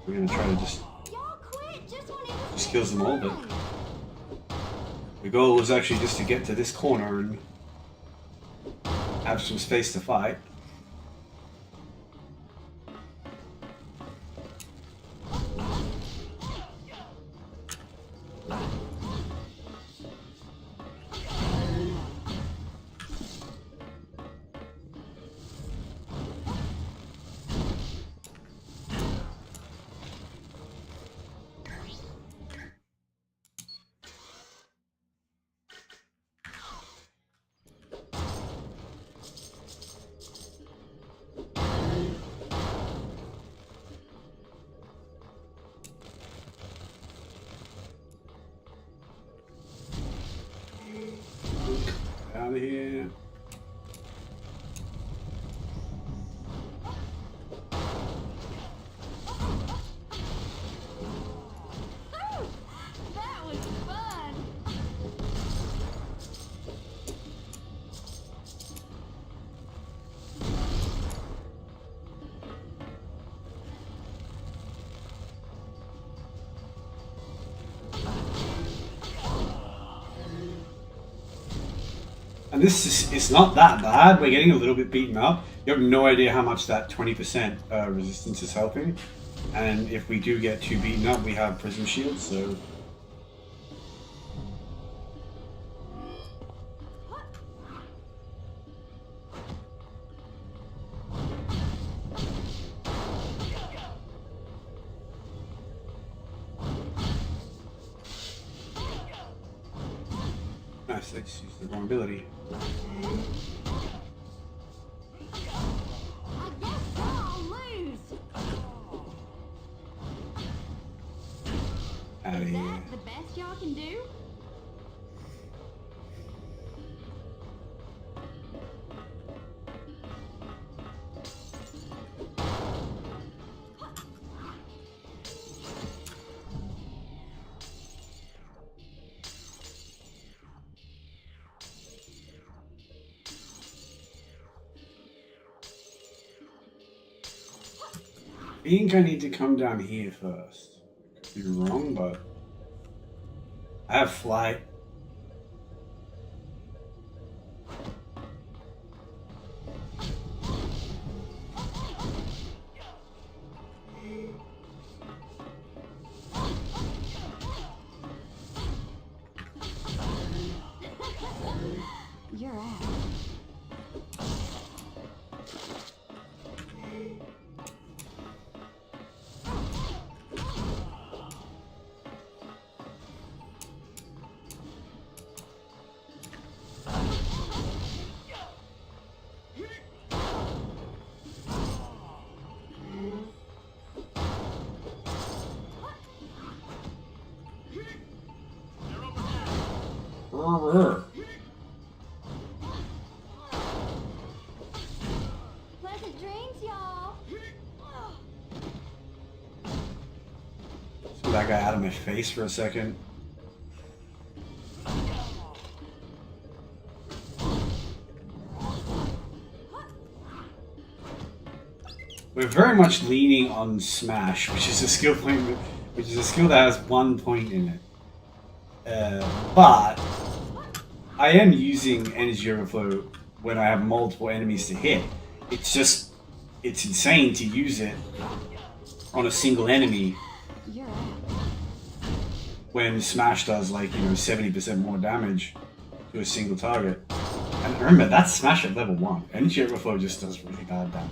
we're gonna try to just y'all quit just when it was kills them all, but fun. the goal was actually just to get to this corner and have some space to fight. Out of here. Ooh, that was fun. And this is, it's not that bad. We're getting a little bit beaten up. You have no idea how much that 20% resistance is helping. And if we do get too beaten up, we have prism shields, so... Nice, I just used the wrong ability. I guess I'll lose. Out of Is here. that the best y'all can do? I think I need to come down here first. Could be wrong, but I have flight. You're out. Pleasant dreams, y'all. Get that guy out of my face for a second. We're very much leaning on Smash, which is a skill point, which is a skill that has 1 point in it. But I am using Energy Overflow when I have multiple enemies to hit. It's just, it's insane to use it on a single enemy You're out. when Smash does like, 70% more damage to a single target. And remember, that's Smash at level 1. Energy Overflow just does really bad damage.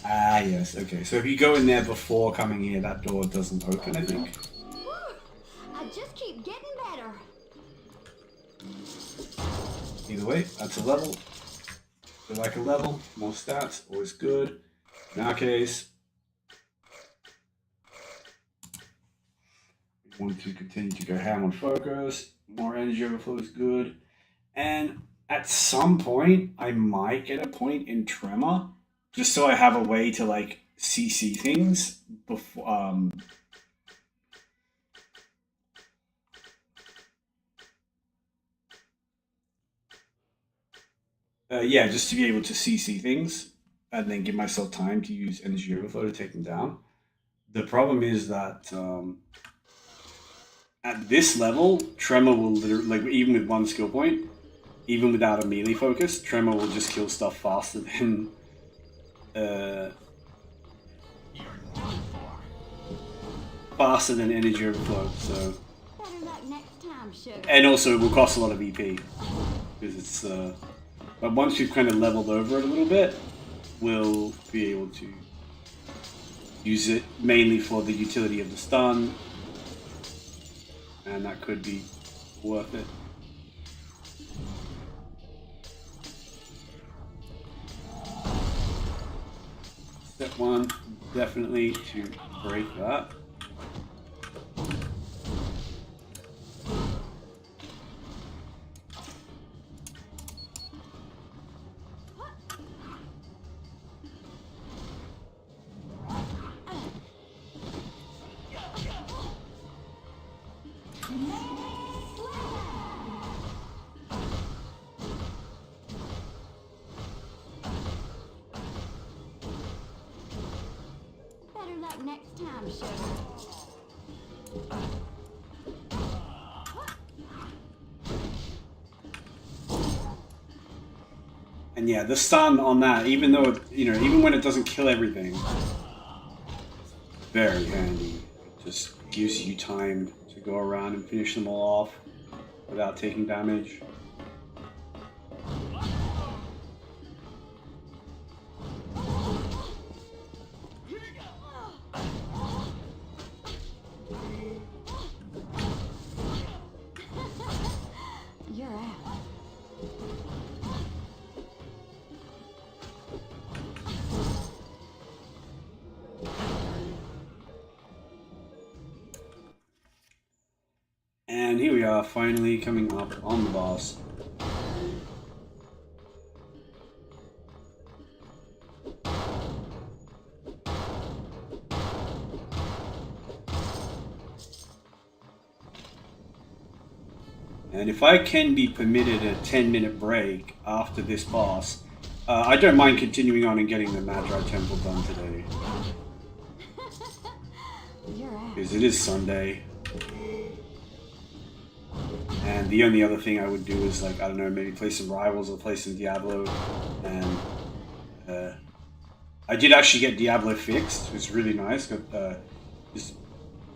Ah, yes, okay. So if you go in there before coming here, that door doesn't open, I think. Whew, I just keep getting better. Either way, that's a level. We like a level. More stats, always good. In our case, we want to continue to go ham on focus. More energy overflow is good. And at some point, I might get a point in Tremor, just so I have a way to like CC things before. Yeah, just to be able to CC things and then give myself time to use energy overflow to take them down. The problem is that at this level, Tremor will literally, like, even with one skill point, even without a melee focus, Tremor will just kill stuff faster than energy overflow. So, Better luck next time, sugar. and also it will cost a lot of EP because it's. But once we've kind of leveled over it a little bit, we'll be able to use it mainly for the utility of the stun, and that could be worth it. Step one, definitely to break that. Better luck next time, sugar. And yeah, the stun on that, even though even when it doesn't kill everything, very handy. It just gives you time to go around and finish them all off without taking damage. You're out. And here we are, finally coming up on the boss. And if I can be permitted a 10-minute break after this boss, I don't mind continuing on and getting the Magi Temple done today. You're out. Because it is Sunday. And the only other thing I would do is, like, I don't know, maybe play some Rivals or play some Diablo. And I did actually get Diablo fixed. It was really nice.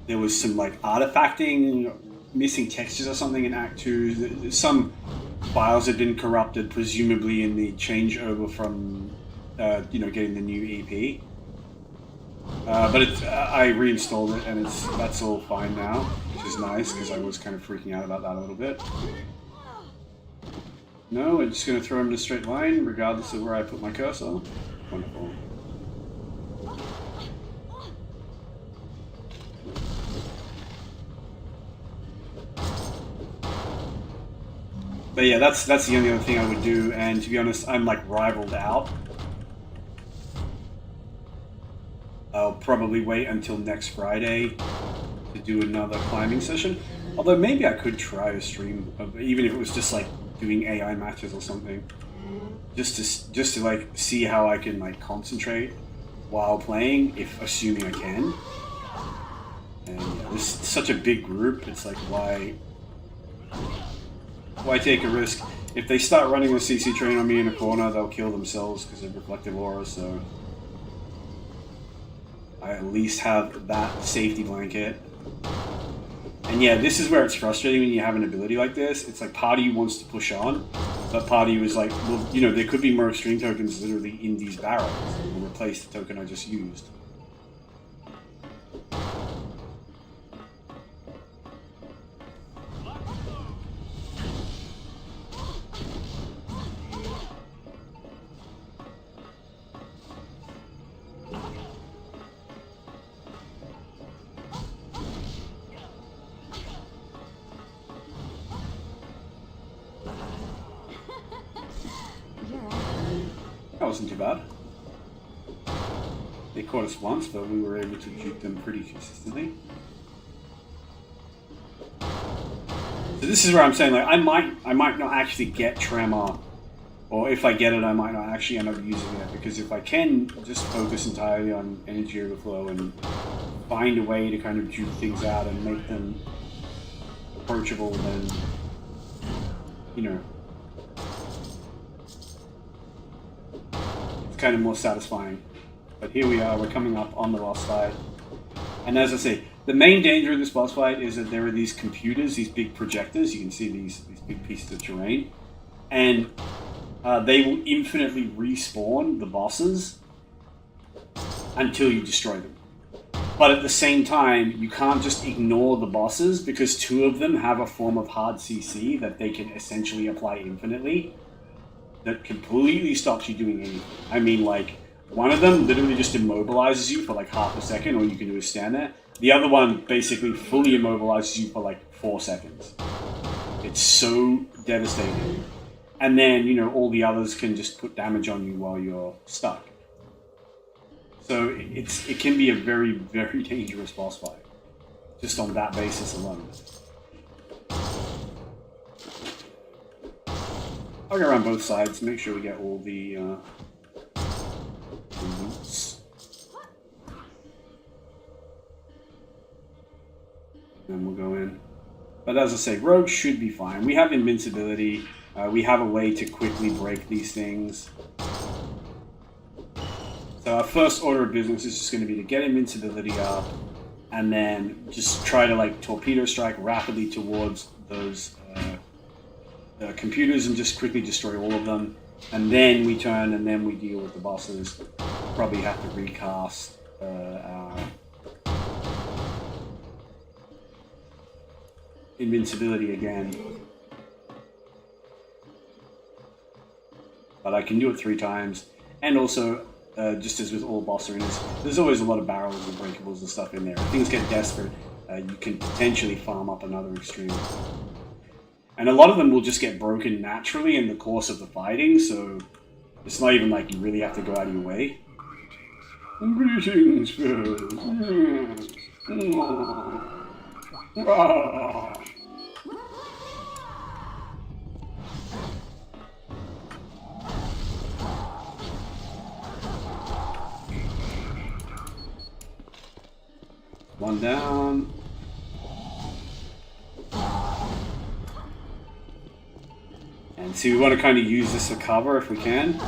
There was some, like, artifacting, missing textures or something in Act 2. Some files had been corrupted, presumably in the changeover from, getting the new EP. But I reinstalled it, and that's all fine now, which is nice, because I was kind of freaking out about that a little bit. No, we're just going to throw him in a straight line, regardless of where I put my cursor. Wonderful. But yeah, that's the only other thing I would do, and to be honest, I'm like rivaled out. I'll probably wait until next Friday to do another climbing session. Although maybe I could try a stream, even if it was just like doing AI matches or something, just to like see how I can like concentrate while playing, if assuming I can. And yeah, this is such a big group. It's like why take a risk? If they start running a CC train on me in a corner, they'll kill themselves because of reflective aura. So I at least have that safety blanket. And yeah, this is where it's frustrating when you have an ability like this. It's like part of you wants to push on, But Party was like, well, you know, there could be more extreme tokens literally in these barrels. We'll replace the token I just used. That wasn't too bad. They caught us once, but we were able to juke them pretty consistently. So this is where I'm saying, like, I might not actually get Tremor, or if I get it, I might not actually end up using it, because if I can just focus entirely on energy overflow and find a way to kind of juke things out and make them approachable, then, you know, kind of more satisfying. But here we are, we're coming up on the boss fight. And as I say, the main danger of this boss fight is that there are these computers, these big projectors, you can see these big pieces of terrain, and they will infinitely respawn the bosses until you destroy them. But at the same time, you can't just ignore the bosses, because two of them have a form of hard CC that they can essentially apply infinitely, that completely stops you doing anything. I mean, like, one of them literally just immobilizes you for like half a second, all you can do is stand there. The other one basically fully immobilizes you for like 4 seconds. It's so devastating. And then, you know, all the others can just put damage on you while you're stuck. So it can be a very, very dangerous boss fight, just on that basis alone. I'll go around both sides, make sure we get all the loots. Then we'll go in. But as I say, rogues should be fine. We have invincibility. We have a way to quickly break these things. So our first order of business is just going to be to get invincibility up, and then just try to like torpedo strike rapidly towards those computers and just quickly destroy all of them. And then we turn and then we deal with the bosses. Probably have to recast our invincibility again. But I can do it 3 times. And also, just as with all boss arenas, there's always a lot of barrels and breakables and stuff in there. If things get desperate, you can potentially farm up another extreme. And a lot of them will just get broken naturally in the course of the fighting, so it's not even like you really have to go out of your way. Greetings, One down. And see, we want to kind of use this to cover if we can.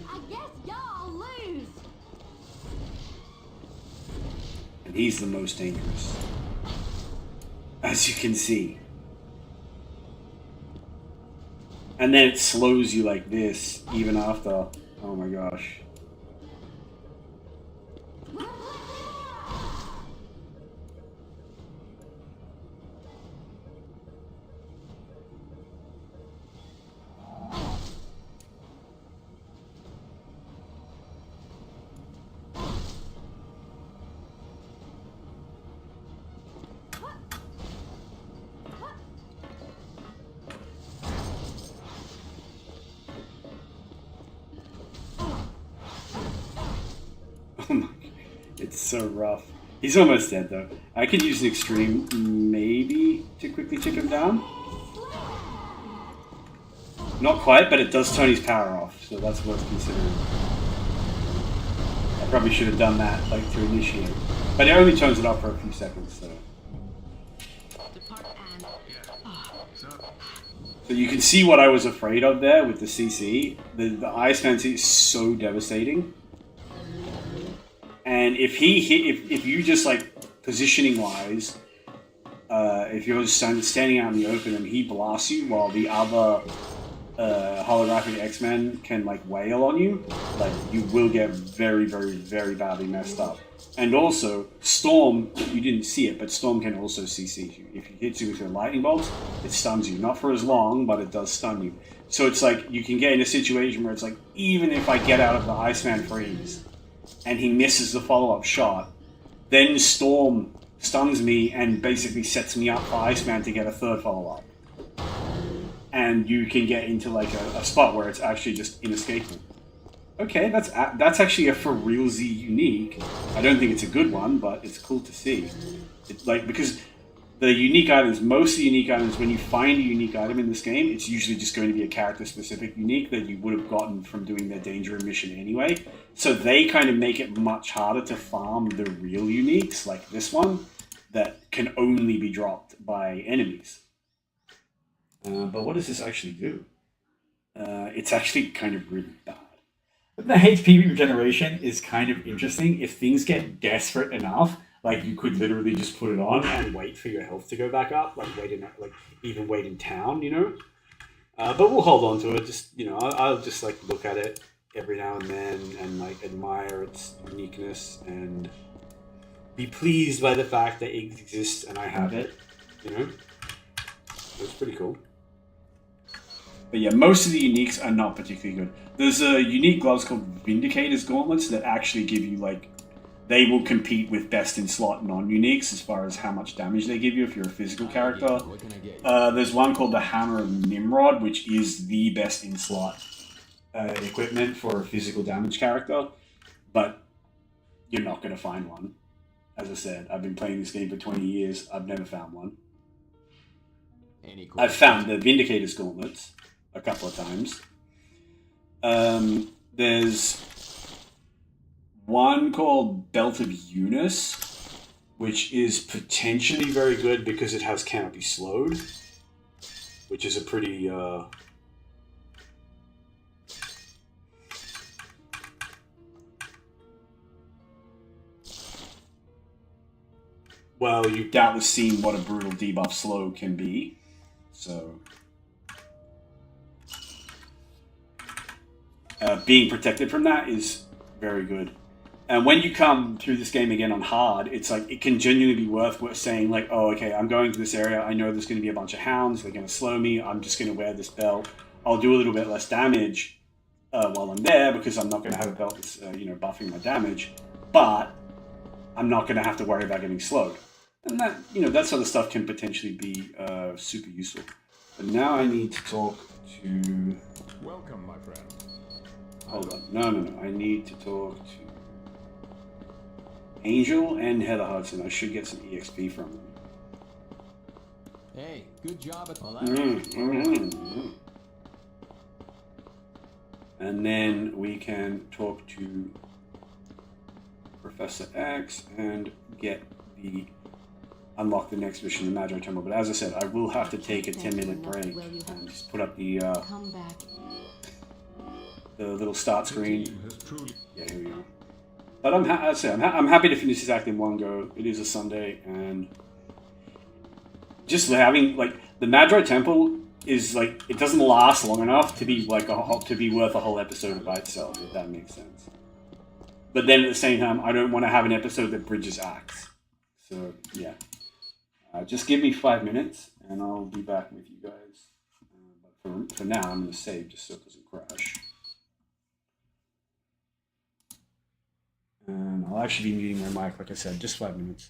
I guess y'all lose. And he's the most dangerous, as you can see. And then it slows you like this, even after. Oh my gosh. It's so rough. He's almost dead though. I could use an extreme maybe to quickly take him down. Not quite, but it does turn his power off, so that's worth considering. I probably should have done that, like, to initiate. But it only turns it off for a few seconds, so. So you can see what I was afraid of there with the CC. The Ice Fancy is so devastating. And if he hit, if you just like positioning wise, if you're just standing out in the open and he blasts you while the other holographic X-Men can like wail on you, like you will get very, very, very badly messed up. And also, Storm, you didn't see it, but Storm can also CC you. If he hits you with your lightning bolts, it stuns you. Not for as long, but it does stun you. So it's like you can get in a situation where it's like, even if I get out of the Iceman freeze and he misses the follow-up shot, then Storm stuns me and basically sets me up for Iceman to get a third follow-up. And you can get into like a spot where it's actually just inescapable. Okay, that's actually a for realsy unique. I don't think it's a good one, but it's cool to see. It's like, because the unique items, most of the unique items, when you find a unique item in this game, it's usually just going to be a character-specific unique that you would have gotten from doing their danger mission anyway. So they kind of make it much harder to farm the real uniques, like this one, that can only be dropped by enemies. But what does this actually do? It's actually kind of really bad. But the HP regeneration is kind of interesting. If things get desperate enough, like you could literally just put it on and wait for your health to go back up, like even wait in town, you know. But we'll hold on to it. Just I'll just like look at it every now and then and like admire its uniqueness and be pleased by the fact that it exists and I have it. You know, it's pretty cool. But yeah, most of the uniques are not particularly good. There's a unique gloves called Vindicator's Gauntlets that actually give you like, they will compete with best in slot non-uniques as far as how much damage they give you if you're a physical character. There's one called the Hammer of Nimrod, which is the best in slot equipment for a physical damage character, but you're not going to find one. As I said, I've been playing this game for 20 years. I've never found one. I've found the Vindicator's Gauntlets a couple of times. There's one called Belt of Eunice, which is potentially very good because it has Canopy Slowed, which is a pretty... Well, you've doubtless seen what a brutal debuff slow can be, so... being protected from that is very good. And when you come through this game again on hard, it's like, it can genuinely be worth saying like, oh, okay, I'm going to this area, I know there's going to be a bunch of hounds, they're going to slow me, I'm just going to wear this belt, I'll do a little bit less damage while I'm there, because I'm not going to have a belt that's, buffing my damage, but I'm not going to have to worry about getting slowed. And that, that sort of stuff can potentially be super useful. But now I need to talk to... Welcome, my friend. Hold on. No. I need to talk to Angel and Heather Hudson. I should get some EXP from them. Hey, good job at And then we can talk to Professor X and unlock the next mission, the Magi Temple. But as I said, I will have to take a 10-minute break and just put up the little start screen. Yeah, here we go. But I'm happy to finish this act in one go. It is a Sunday, and just having like the Magi Temple is like, it doesn't last long enough to be like to be worth a whole episode by itself, if that makes sense. But then at the same time, I don't want to have an episode that bridges acts. So yeah, just give me 5 minutes, and I'll be back with you guys. But for now, I'm going to save just so it doesn't crash. And I'll actually be muting my mic, like I said, just 5 minutes.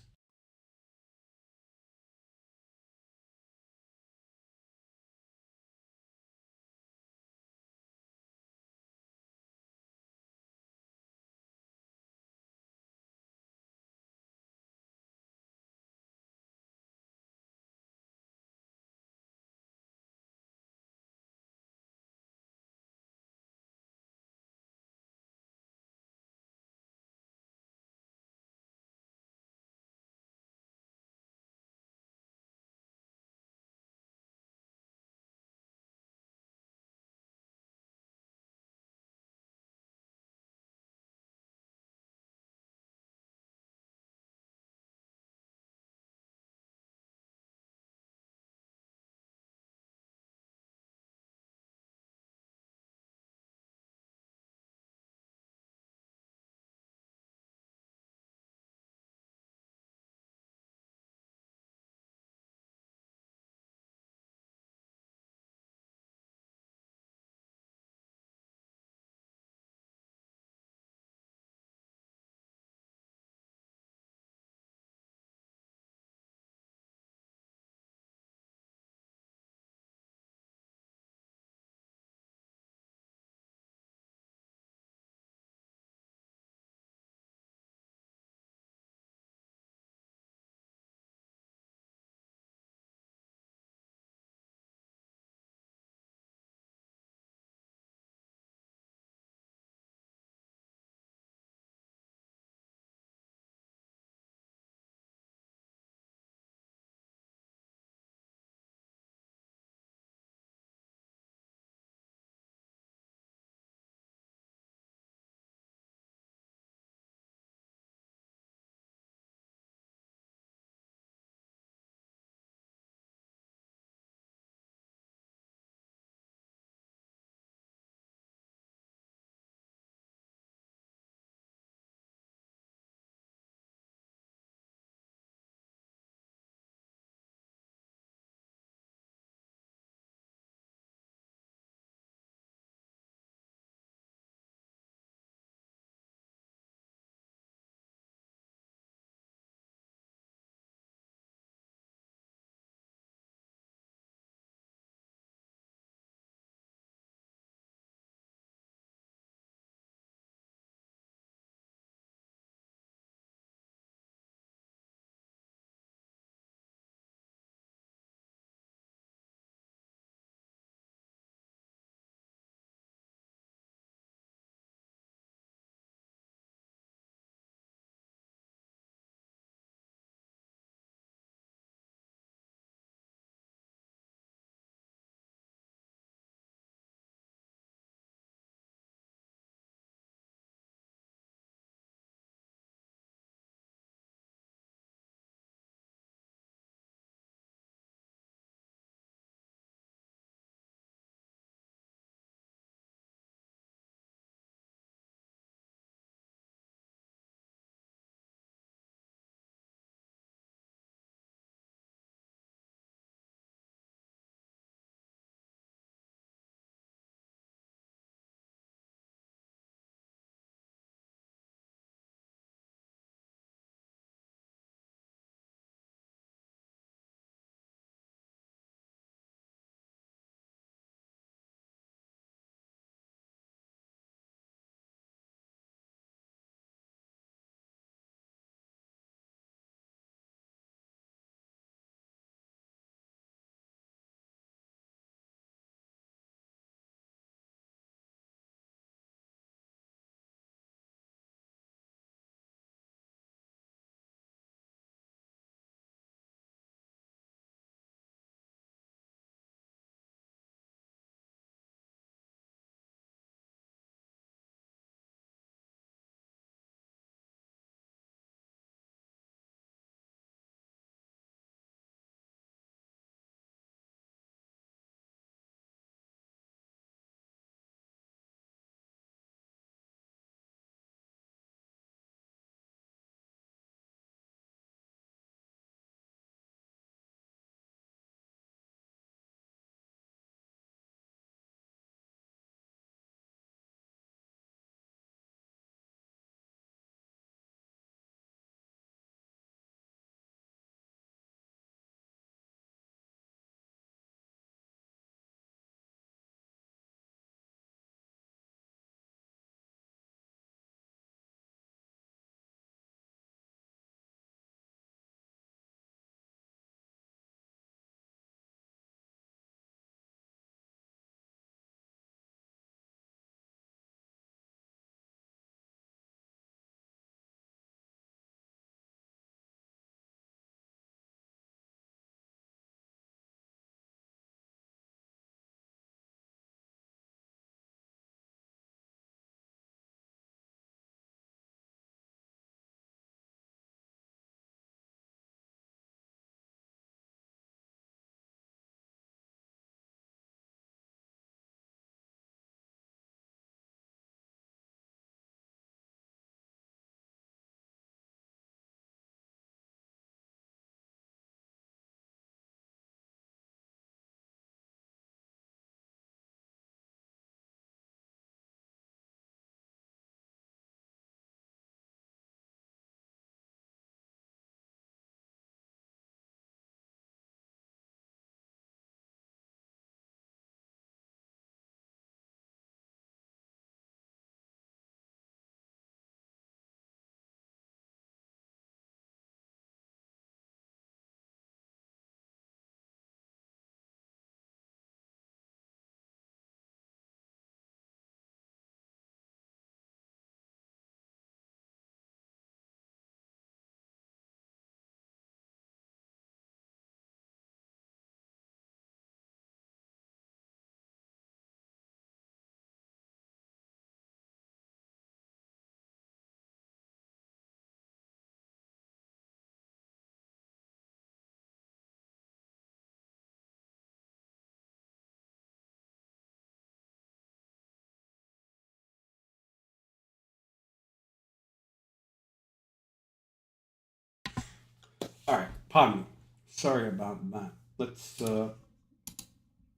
All right, pardon me. Sorry about that. Let's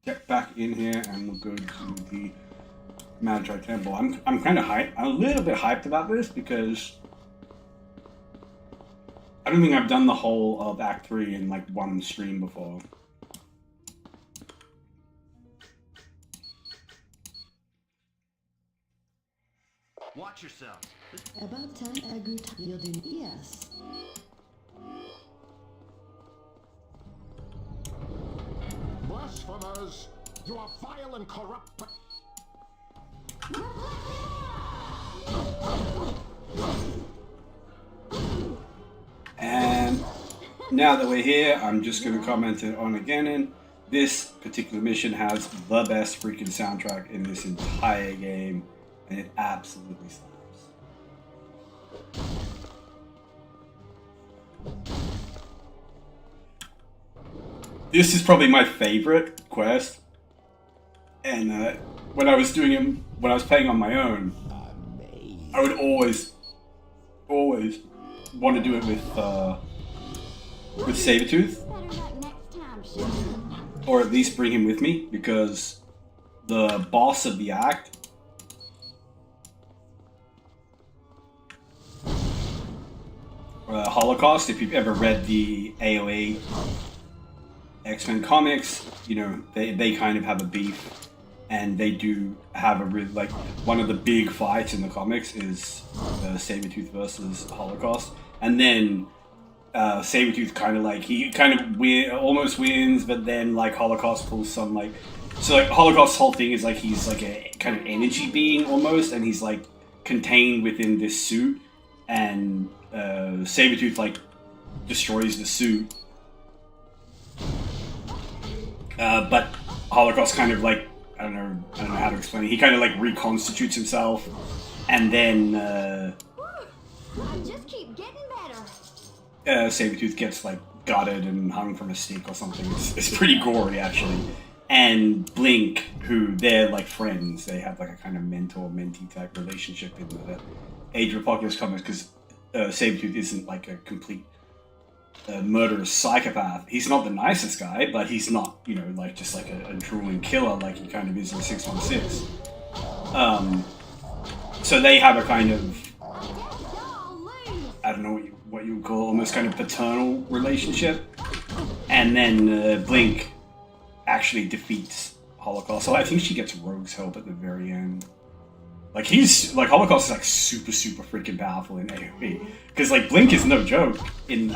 get back in here and we'll go to the Magi Temple. I'm kind of hyped. I'm a little bit hyped about this because I don't think I've done the whole of Act 3 in like one stream before. Watch yourself. About time I grew tired in yes. Blasphemers! You are vile and corrupt. And now that we're here, I'm just going to comment it on again. And this particular mission has the best freaking soundtrack in this entire game, and it absolutely slaps. This is probably my favorite quest, and when I was doing it, when I was playing on my own, I would always want to do it with Sabretooth, Better luck next time, sugar. or at least bring him with me, because the boss of the act Holocaust, if you've ever read the AOA X-Men comics, you know, they kind of have a beef, and they do have a really, like, one of the big fights in the comics is Sabretooth versus Holocaust, and then Sabretooth kind of like, he kind of almost wins, but then like Holocaust pulls some like, so like Holocaust's whole thing is like he's like a kind of energy being almost, and he's like contained within this suit, and Sabretooth like destroys the suit, but Holocaust kind of like, I don't know how to explain it. He kind of like reconstitutes himself, and then I just keep getting better. Sabretooth gets like gutted and hung from a stick or something. It's pretty gory actually. And Blink, who they're like friends, they have like a kind of mentor-mentee type relationship in the Age of Apocalypse comics, because Sabretooth isn't like a complete murderous psychopath. He's not the nicest guy, but he's not, you know, like just like a drooling killer like he kind of is in 616. So they have a kind of, I don't know what you would call almost kind of paternal relationship, and then Blink actually defeats Holocaust. So I think she gets Rogue's help at the very end. Like he's like, Holocaust is like super freaking powerful in AoE, because like Blink is no joke in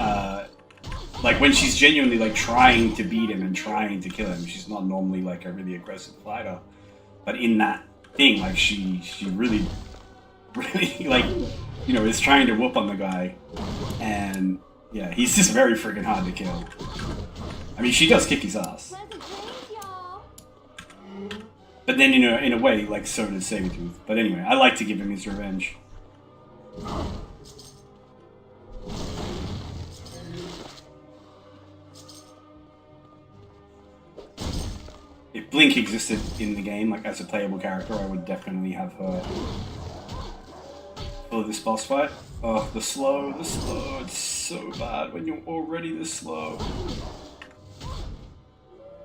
like when she's genuinely like trying to beat him and trying to kill him. She's not normally like a really aggressive fighter, but in that thing, like she really like, you know, is trying to whoop on the guy, and yeah, he's just very freaking hard to kill. I mean, she does kick his ass, Pleasant dreams, y'all. but then, you know, in a way, like, so does Sabretooth. But anyway, I like to give him his revenge. If Blink existed in the game, like as a playable character, I would definitely have her for this boss fight. Oh, the slow, it's so bad when you're already this slow.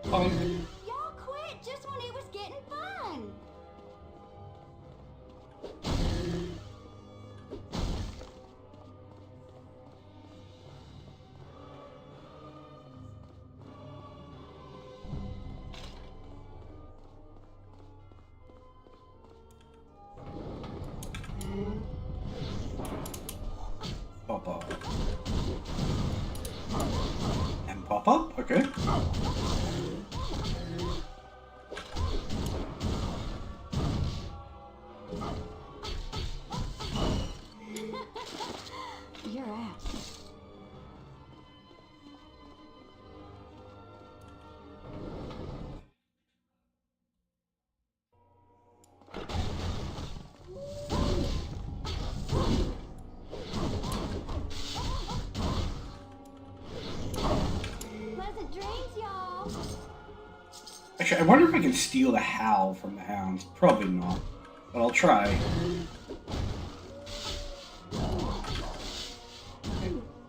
Y'all quit just when it was getting fun. Pop up. And pop up, okay. You're out. Pleasant dreams, y'all. Actually, I wonder if I can steal the howl from the hounds. Probably not, but I'll try.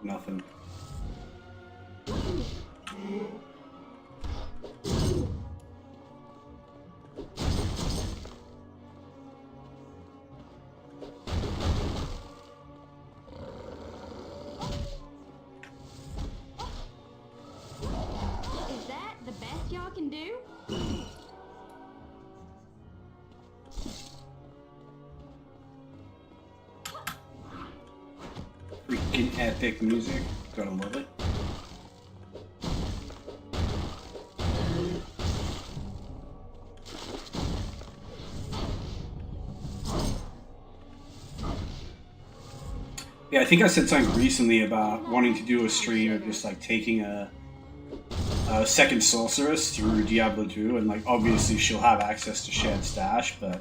Nothing. best y'all can do? Freaking epic music. Gotta love it. Yeah, I think I said something recently about wanting to do a stream of just like taking a second sorceress through Diablo 2, and like obviously she'll have access to shared stash, but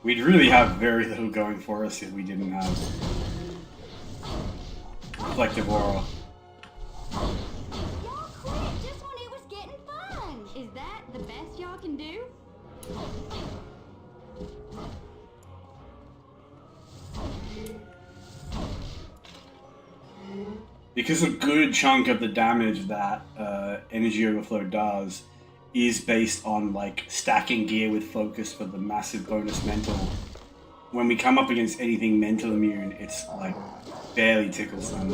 we'd really have very little going for us if we didn't have Reflective Aura. Y'all quit just when it was getting fun. Is that the best y'all can do? Because a good chunk of the damage that Energy Overflow does is based on like stacking gear with focus for the massive bonus mental. When we come up against anything mental immune, it's like barely tickles them.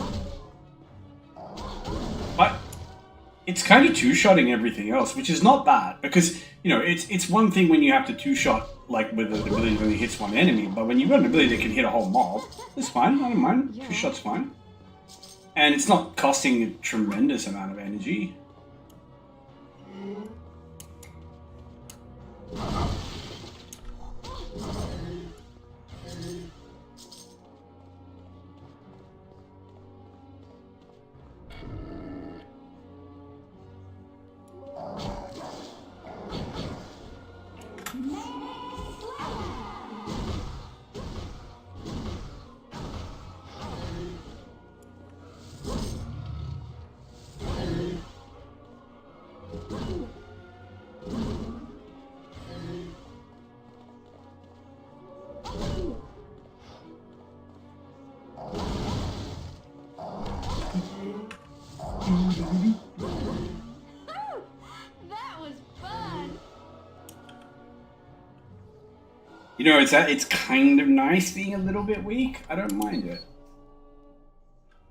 But it's kind of two-shotting everything else, which is not bad, because you know it's one thing when you have to two-shot like with an ability that only hits one enemy, but when you've got an ability that can hit a whole mob, it's fine. I don't mind. Yeah. Two shots fine, and it's not costing a tremendous amount of energy. That was fun. You know, it's kind of nice being a little bit weak. I don't mind it.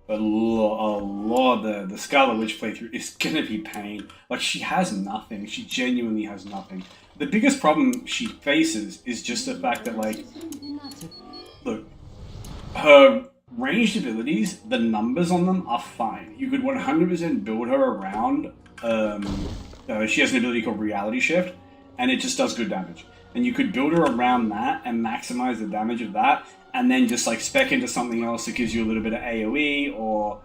But a lot the Scarlet Witch playthrough is gonna be pain. Like, she has nothing. She genuinely has nothing. The biggest problem she faces is just the fact that, like, look, her ranged abilities, the numbers on them are fine. You could 100% build her around. She has an ability called Reality Shift, and it just does good damage. And you could build her around that and maximize the damage of that, and then just like spec into something else that gives you a little bit of AoE or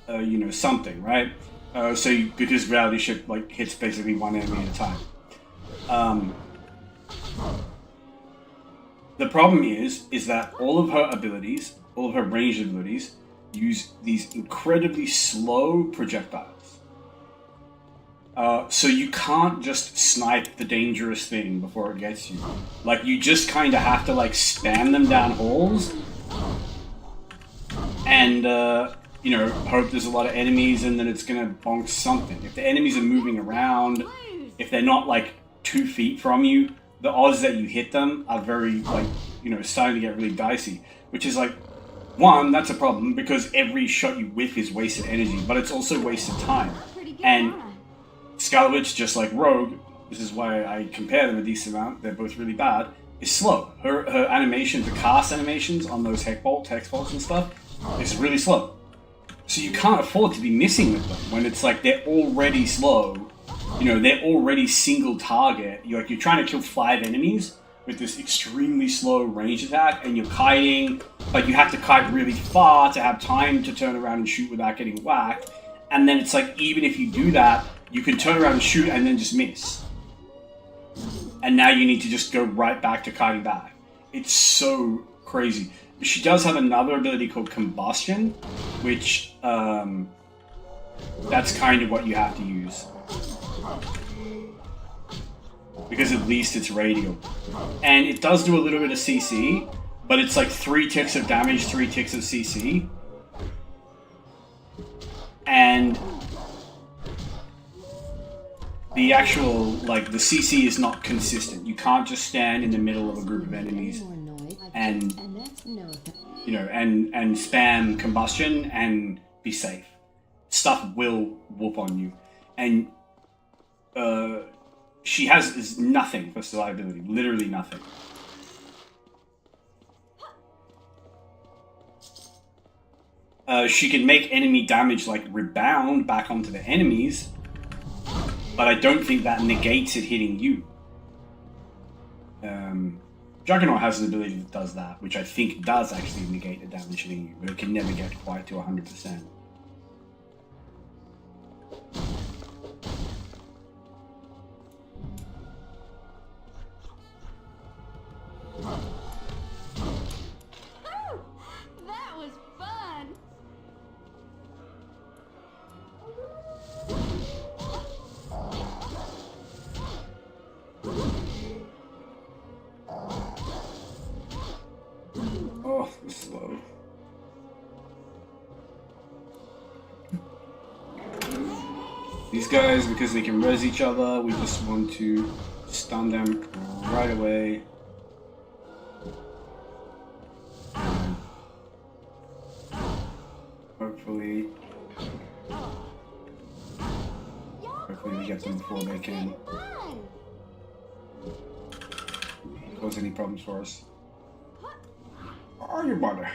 you know, something, right? Because Reality Shift like hits basically one enemy at a time. The problem is that all of her abilities, all of her ranged abilities, use these incredibly slow projectiles. So you can't just snipe the dangerous thing before it gets you. Like, you just kind of have to like spam them down halls and you know, hope there's a lot of enemies and then it's gonna bonk something. If the enemies are moving around, if they're not like 2 feet from you, the odds that you hit them are very, like, you know, starting to get really dicey. Which is like, one, that's a problem because every shot you whiff is wasted energy, but it's also wasted time. Pretty good, And aren't I? Scarlet Witch, just like Rogue, this is why I compare them a decent amount, they're both really bad, is slow. Her animation, the cast animations on those hex bolts and stuff, is really slow. So you can't afford to be missing with them when it's like they're already slow. You know, they're already single target. You're trying to kill 5 enemies with this extremely slow range attack, and you're kiting, but you have to kite really far to have time to turn around and shoot without getting whacked. And then it's like, even if you do that, you can turn around and shoot and then just miss. And now you need to just go right back to kiting back. It's so crazy. She does have another ability called Combustion, which, that's kind of what you have to use. because at least it's radial. And it does do a little bit of CC, but it's like 3 ticks of damage, 3 ticks of CC. And the actual, like, the CC is not consistent. You can't just stand in the middle of a group of enemies and, that's no effect. you know, and spam combustion and be safe. Stuff will whoop on you. And she has nothing for survivability, literally nothing. She can make enemy damage like rebound back onto the enemies, but I don't think that negates it hitting you. Juggernaut has an ability that does that, which I think does actually negate the damage hitting you, but it can never get quite to 100%. That was fun. Oh, slow. These guys, because they can res each other, we just want to stun them right away. Hopefully we get them before they can cause any problems for us. Oh, your mother.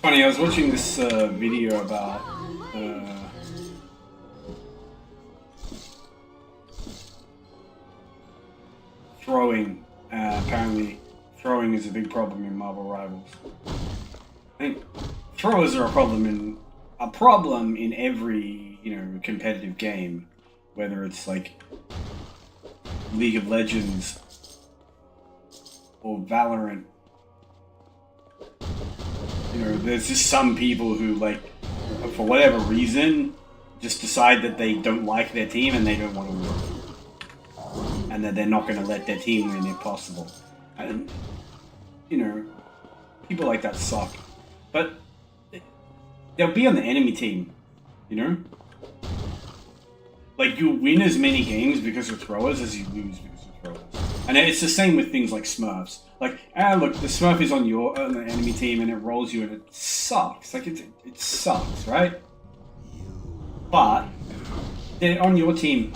Funny, I was watching this video about throwing. Apparently, throwing is a big problem in Marvel Rivals. I think throwers are a problem in every, you know, competitive game, whether it's like League of Legends or Valorant. You know, there's just some people who, like, for whatever reason, just decide that they don't like their team and they don't want to win. And that they're not going to let their team win if possible. And, you know, people like that suck. But they'll be on the enemy team, you know? Like, you'll win as many games because of throwers as you lose because of throwers. And it's the same with things like Smurfs. Like, look, the Smurf is on the enemy team and it rolls you and it sucks. Like, it sucks, right? But they're on your team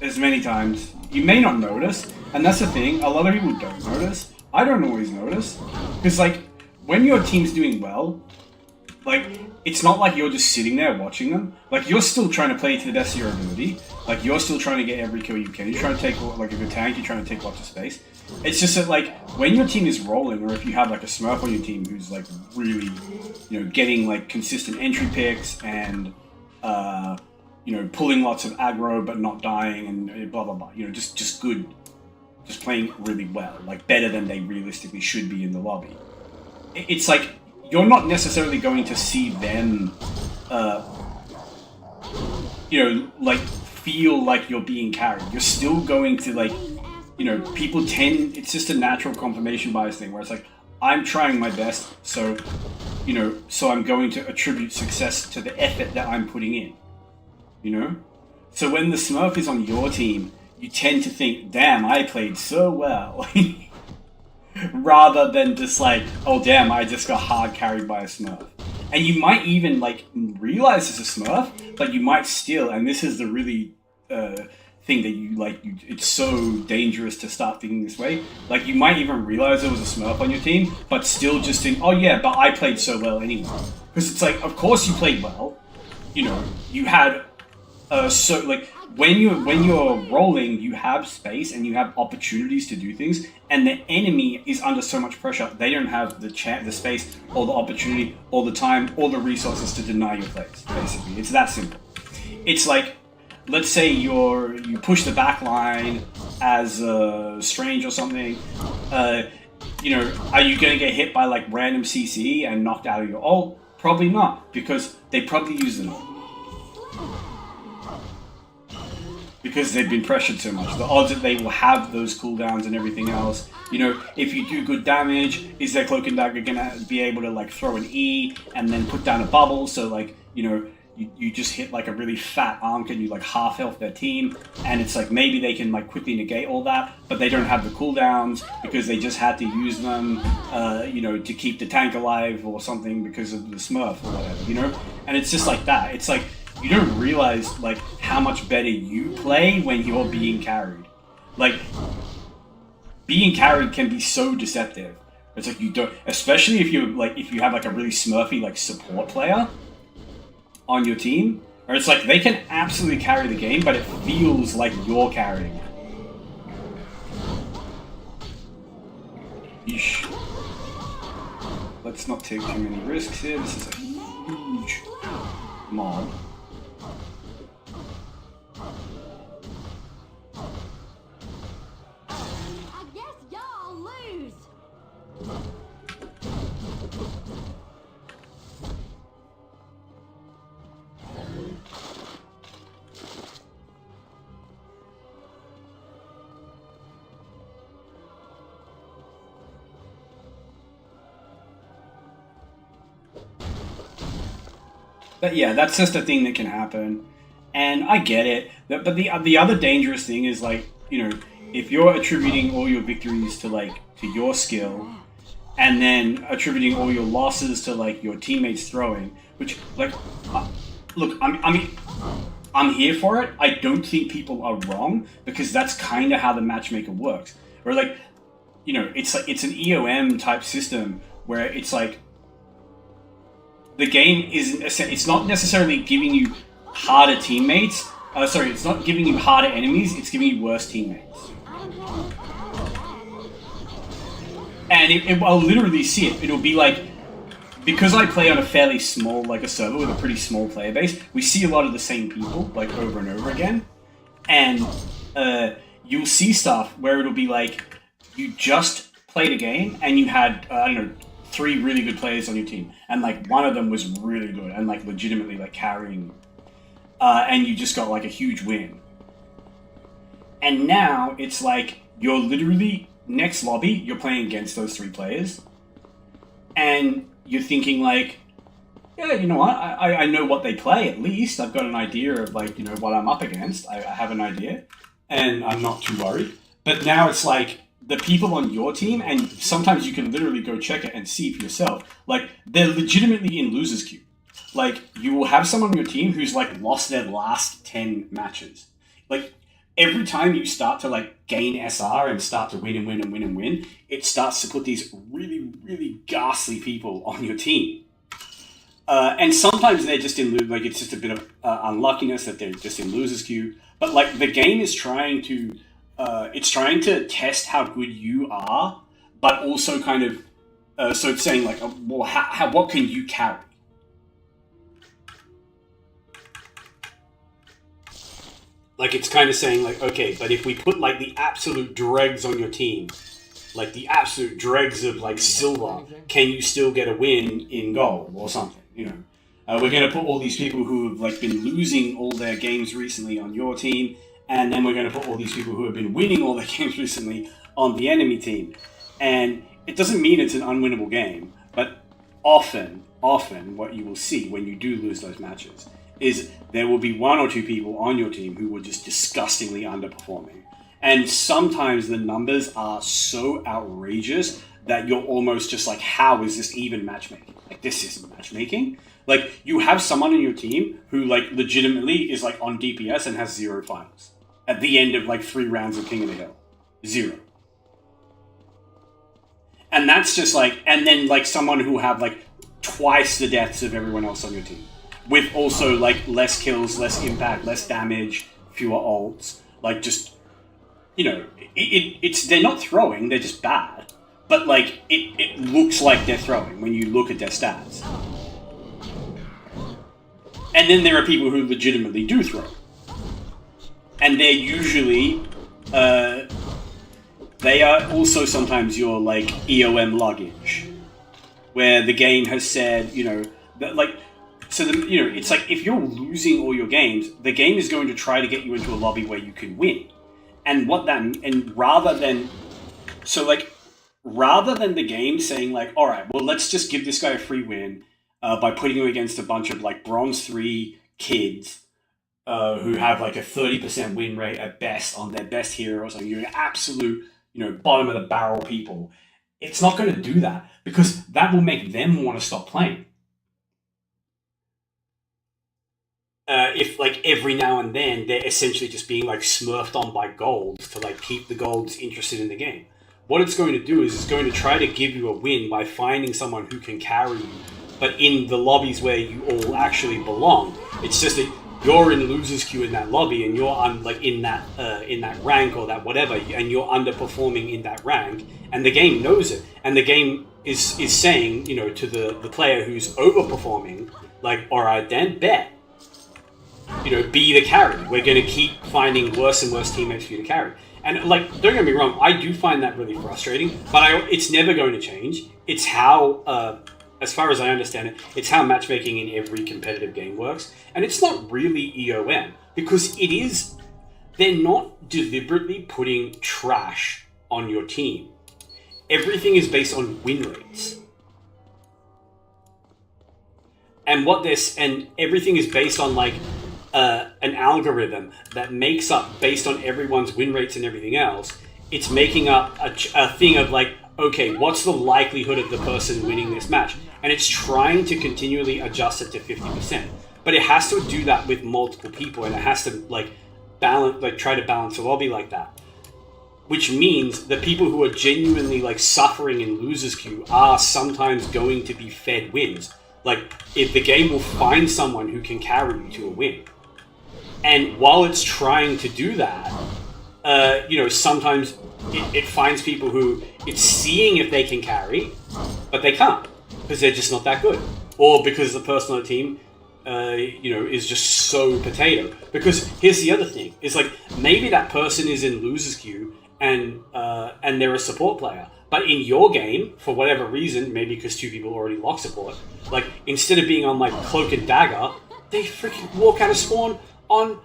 as many times. You may not notice, and that's the thing. A lot of people don't notice. I don't always notice. Because, like, when your team's doing well, like, it's not like you're just sitting there watching them. Like, you're still trying to play to the best of your ability. Like, you're still trying to get every kill you can. You're trying to take, like, if you're a tank, you're trying to take lots of space. It's just that, like, when your team is rolling, or if you have, like, a Smurf on your team who's, like, really, you know, getting, like, consistent entry picks and, you know, pulling lots of aggro but not dying and blah, blah, blah. You know, just good. Just playing really well. Like, better than they realistically should be in the lobby. It's like, you're not necessarily going to see them, you know, like, feel like you're being carried. You're still going to, like, you know, people tend, it's just a natural confirmation bias thing where it's like, I'm trying my best, so, you know, so I'm going to attribute success to the effort that I'm putting in, you know? So when the Smurf is on your team, you tend to think, damn, I played so well. Rather than just like, oh damn, I just got hard carried by a Smurf. And you might even, like, realize it's a Smurf, but you might still, and this is the really thing that you, like, it's so dangerous to start thinking this way. Like, you might even realize there was a Smurf on your team, but still just think, oh yeah, but I played so well anyway. Because it's like, of course you played well, you know, you had so like when you're rolling, you have space and you have opportunities to do things, and the enemy is under so much pressure. They don't have the space or the opportunity or the time or the resources to deny your plays. Basically, it's that simple. It's like, let's say you push the back line as Strange or something. You know, are you going to get hit by like random CC and knocked out of your ult? Probably not, because they probably use an ult. Because they've been pressured so much. The odds that they will have those cooldowns and everything else. You know, if you do good damage, is their Cloak and Dagger gonna be able to like throw an E and then put down a bubble? So like, you know, you just hit like a really fat arc and you like half health their team, and it's like maybe they can like quickly negate all that, but they don't have the cooldowns because they just had to use them, you know, to keep the tank alive or something because of the Smurf or whatever, you know? And it's just like that. It's like, you don't realize like how much better you play when you're being carried. Like, being carried can be so deceptive. It's like you don't, especially if you have like a really smurfy like support player on your team, or it's like they can absolutely carry the game, but it feels like you're carrying it. Yeesh. Let's not take too many risks here. This is a huge mob. I guess y'all lose. But yeah, that's just a thing that can happen, and I get it. But the other dangerous thing is like, you know, if you're attributing all your victories to like to your skill, and then attributing all your losses to like your teammates throwing, which like, look, I'm here for it. I don't think people are wrong, because that's kind of how the matchmaker works. Or like, you know, it's like it's an EOM type system where it's like, the game it's not necessarily giving you harder teammates. It's not giving you harder enemies, it's giving you worse teammates. And I'll literally see it. It'll be like, because I play on a fairly small, like a server with a pretty small player base, we see a lot of the same people, like over and over again. And you'll see stuff where it'll be like, you just played a game and you had, I don't know, 3 really good players on your team, and like one of them was really good and like legitimately like carrying, and you just got like a huge win. And now it's like you're literally next lobby, you're playing against those 3 players, and you're thinking like, yeah, you know what? I know what they play. At least I've got an idea of like, you know, what I'm up against. I have an idea, and I'm not too worried. But now it's like, the people on your team, and sometimes you can literally go check it and see for yourself, like, they're legitimately in losers queue. Like, you will have someone on your team who's like lost their last 10 matches. Like, every time you start to like gain SR and start to win and win and win and win, it starts to put these really, really ghastly people on your team. And sometimes they're just in, like, it's just a bit of unluckiness that they're just in losers queue. But like, the game is trying to test how good you are, but also kind of, so it's saying like, well, what can you carry? Like, it's kind of saying like, okay, but if we put like the absolute dregs on your team, like the absolute dregs of like silver, can you still get a win in gold or something? You know, we're going to put all these people who have like been losing all their games recently on your team, and then we're going to put all these people who have been winning all their games recently on the enemy team. And it doesn't mean it's an unwinnable game, but often what you will see when you do lose those matches is there will be 1 or 2 people on your team who were just disgustingly underperforming. And sometimes the numbers are so outrageous that you're almost just like, how is this even matchmaking? Like, this isn't matchmaking. Like, you have someone on your team who like legitimately is like on DPS and has 0 finals at the end of like 3 rounds of King of the Hill. 0. And that's just like, and then like someone who have like twice the deaths of everyone else on your team. with also like less kills, less impact, less damage, fewer ults. Like just, you know, it's they're not throwing, they're just bad. But like it looks like they're throwing when you look at their stats. And then there are people who legitimately do throw. And they're usually, they are also sometimes your, like, EOM luggage. Where the game has said, you know, that, like, so, you know, it's like if you're losing all your games, the game is going to try to get you into a lobby where you can win. And rather than the game saying, like, all right, well, let's just give this guy a free win by putting him against a bunch of, like, Bronze 3 kids who have like a 30% win rate at best on their best hero or something. You're an absolute, you know, bottom of the barrel people. It's not going to do that because that will make them want to stop playing. If like every now and then they're essentially just being like smurfed on by golds to like keep the golds interested in the game. What it's going to do is it's going to try to give you a win by finding someone who can carry you, but in the lobbies where you all actually belong. It's just that you're in losers queue in that lobby, and you're in that rank or that whatever, and you're underperforming in that rank, and the game knows it, and the game is saying, you know, to the player who's overperforming, like, all right, then bet, you know, be the carry. We're going to keep finding worse and worse teammates for you to carry. And like, don't get me wrong, I do find that really frustrating, but it's never going to change. It's how. As far as I understand it, it's how matchmaking in every competitive game works. And it's not really EOM, because they're not deliberately putting trash on your team. Everything is based on win rates. And everything is based on like an algorithm that makes up, based on everyone's win rates and everything else, it's making up a thing of like, okay, what's the likelihood of the person winning this match? And it's trying to continually adjust it to 50%. But it has to do that with multiple people, and it has to try to balance a lobby like that. Which means the people who are genuinely like suffering in losers queue are sometimes going to be fed wins. Like, if the game will find someone who can carry you to a win. And while it's trying to do that, you know, sometimes it finds people who it's seeing if they can carry, but they can't because they're just not that good, or because the person on the team, you know, is just so potato. Because here's the other thing: is like maybe that person is in losers queue and they're a support player, but in your game, for whatever reason, maybe because 2 people already lock support, like instead of being on like Cloak and Dagger, they freaking walk out of spawn on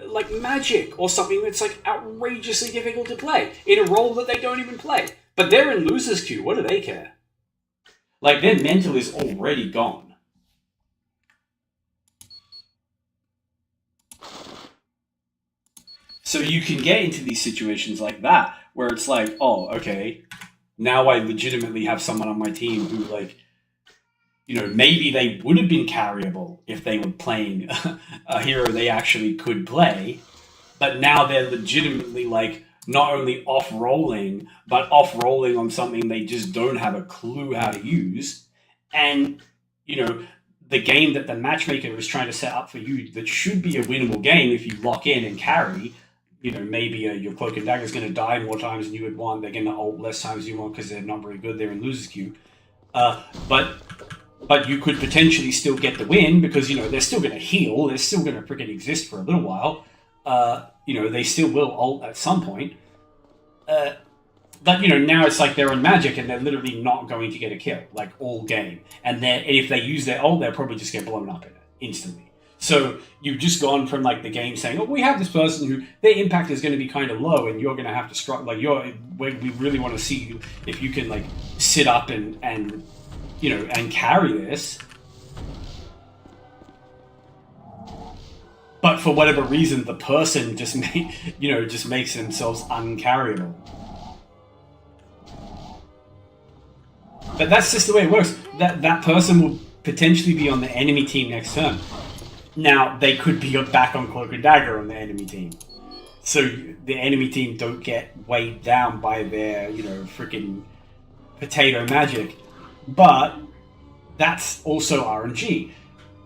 like Magic or something that's like outrageously difficult to play in a role that they don't even play. But they're in losers queue. What do they care? Like, their mental is already gone. So you can get into these situations like that where it's like, oh, okay, now I legitimately have someone on my team who, like, you know, maybe they would have been carryable if they were playing a hero they actually could play, but now they're legitimately, like, not only off-rolling, but off-rolling on something they just don't have a clue how to use. And, you know, the game that the matchmaker is trying to set up for you that should be a winnable game if you lock in and carry, you know, maybe your Cloak and Dagger is going to die more times than you would want. They're going to ult less times than you want because they're not very good. They're in losers queue. But you could potentially still get the win because, you know, they're still going to heal. They're still going to freaking exist for a little while. You know, they still will ult at some point. But, you know, now it's like they're on Magic and they're literally not going to get a kill, like, all game. And if they use their ult, they'll probably just get blown up in it instantly. So you've just gone from, like, the game saying, oh, we have this person who, their impact is going to be kind of low and you're going to have to struggle. Like, we really want to see you if you can, like, sit up and you know, and carry this. But for whatever reason, the person just makes themselves uncarryable. But that's just the way it works. That person will potentially be on the enemy team next turn. Now, they could be back on Cloak and Dagger on the enemy team. So the enemy team don't get weighed down by their, you know, freaking potato magic. But that's also RNG.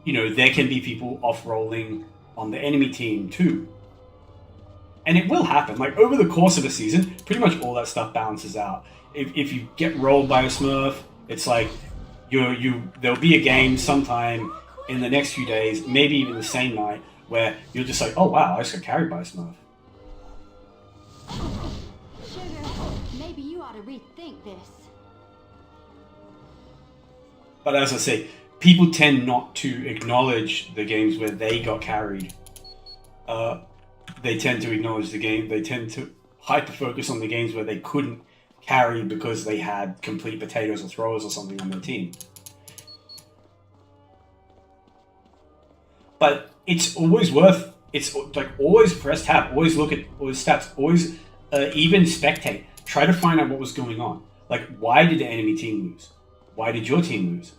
there can be people off-rolling on the enemy team too. And it will happen. Like, over the course of a season, pretty much all that stuff balances out. If you get rolled by a Smurf, it's like there'll be a game sometime in the next few days, maybe even the same night, where you're just like, oh wow, I just got carried by a Smurf. Sugar, maybe you ought to rethink this. But as I say, people tend not to acknowledge the games where they got carried. They tend to acknowledge the game. They tend to hyper-focus on the games where they couldn't carry because they had complete potatoes or throwers or something on their team. But it's always always press tab, always look at always stats, always even spectate. Try to find out what was going on. Like, why did the enemy team lose? Why did your team lose?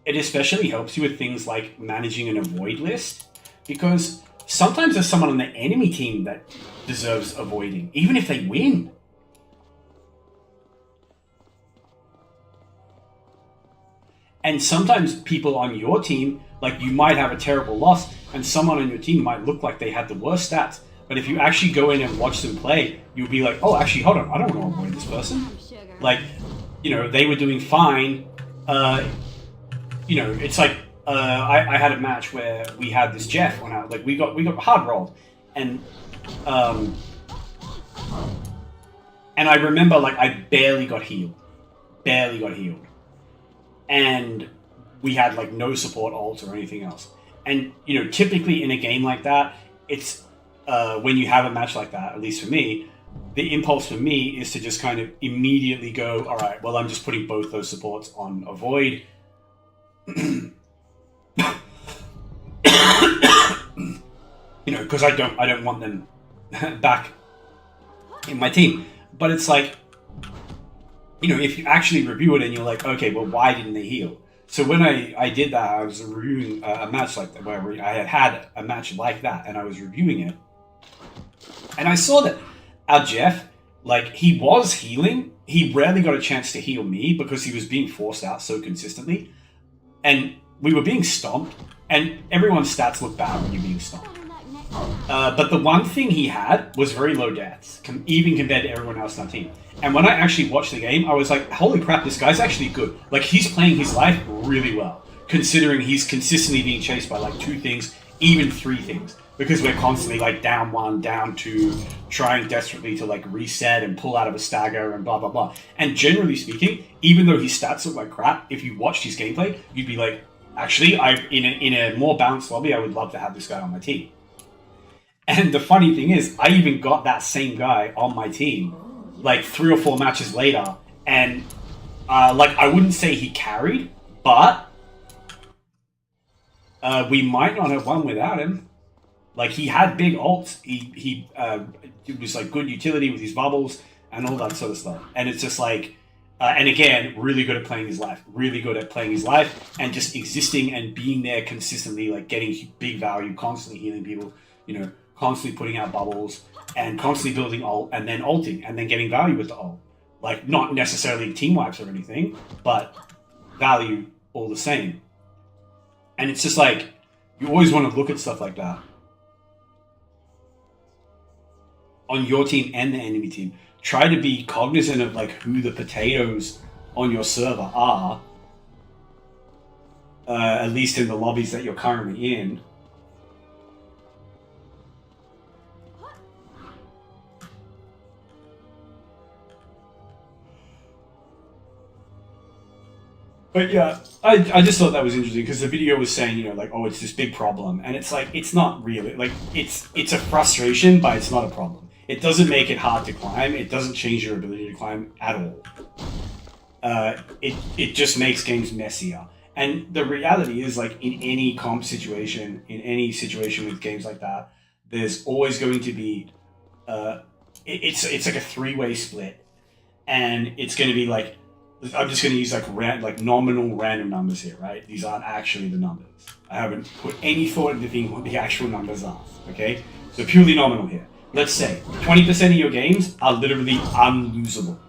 It especially helps you with things like managing an avoid list, because sometimes there's someone on the enemy team that deserves avoiding, even if they win. And sometimes people on your team, like, you might have a terrible loss, and someone on your team might look like they had the worst stats. But if you actually go in and watch them play, you'll be like, oh, actually, hold on, I don't want to avoid this person. Like, they were doing fine. It's like, I had a match where we had this Jeff on our, like, we got hard rolled, and I remember, like, I barely got healed, and we had, like, no support ults or anything else. And typically in a game like that, it's when you have a match like that, at least for me, the impulse for me is to just kind of immediately go, all right, well, I'm just putting both those supports on avoid. Because I don't want them back in my team. But it's like, if you actually review it and you're like, okay, well, why didn't they heal? So when I did that, I was reviewing a match like that, where I had a match like that, and I was reviewing it, and I saw that our Jeff, like, he was healing. He rarely got a chance to heal me because he was being forced out so consistently, and we were being stomped, and everyone's stats look bad when you're being stomped. But the one thing he had was very low deaths, even compared to everyone else on our team. And when I actually watched the game, I was like, holy crap, this guy's actually good. Like, he's playing his life really well, considering he's consistently being chased by, like, 2 things, even 3 things. Because we're constantly, like, down 1, down 2, trying desperately to, like, reset and pull out of a stagger and blah, blah, blah. And generally speaking, even though his stats look like crap, if you watched his gameplay, you'd be like, actually, in a more balanced lobby, I would love to have this guy on my team. And the funny thing is, I even got that same guy on my team, like, 3 or 4 matches later, and, like, I wouldn't say he carried, but we might not have won without him. Like, he had big ults, he was, like, good utility with his bubbles, and all that sort of stuff. And it's just like, and again, really good at playing his life, and just existing and being there consistently, like, getting big value, constantly healing people, constantly putting out bubbles, and constantly building ult, and then ulting, and then getting value with the ult. Like, not necessarily team wipes or anything, but value all the same. And it's just like, you always want to look at stuff like that on your team and the enemy team. Try to be cognizant of, like, who the potatoes on your server are, at least in the lobbies that you're currently in. But yeah, I just thought that was interesting, because the video was saying, like, oh, it's this big problem. And it's like, it's not really. Like, it's a frustration, but it's not a problem. It doesn't make it hard to climb. It doesn't change your ability to climb at all. It just makes games messier. And the reality is, like, in any comp situation, in any situation with games like that, there's always going to be, it's like a 3-way split. And it's going to be like, I'm just going to use like nominal random numbers here, right? These aren't actually the numbers. I haven't put any thought into thinking what the actual numbers are, okay? So purely nominal here. Let's say 20% of your games are literally unlosable.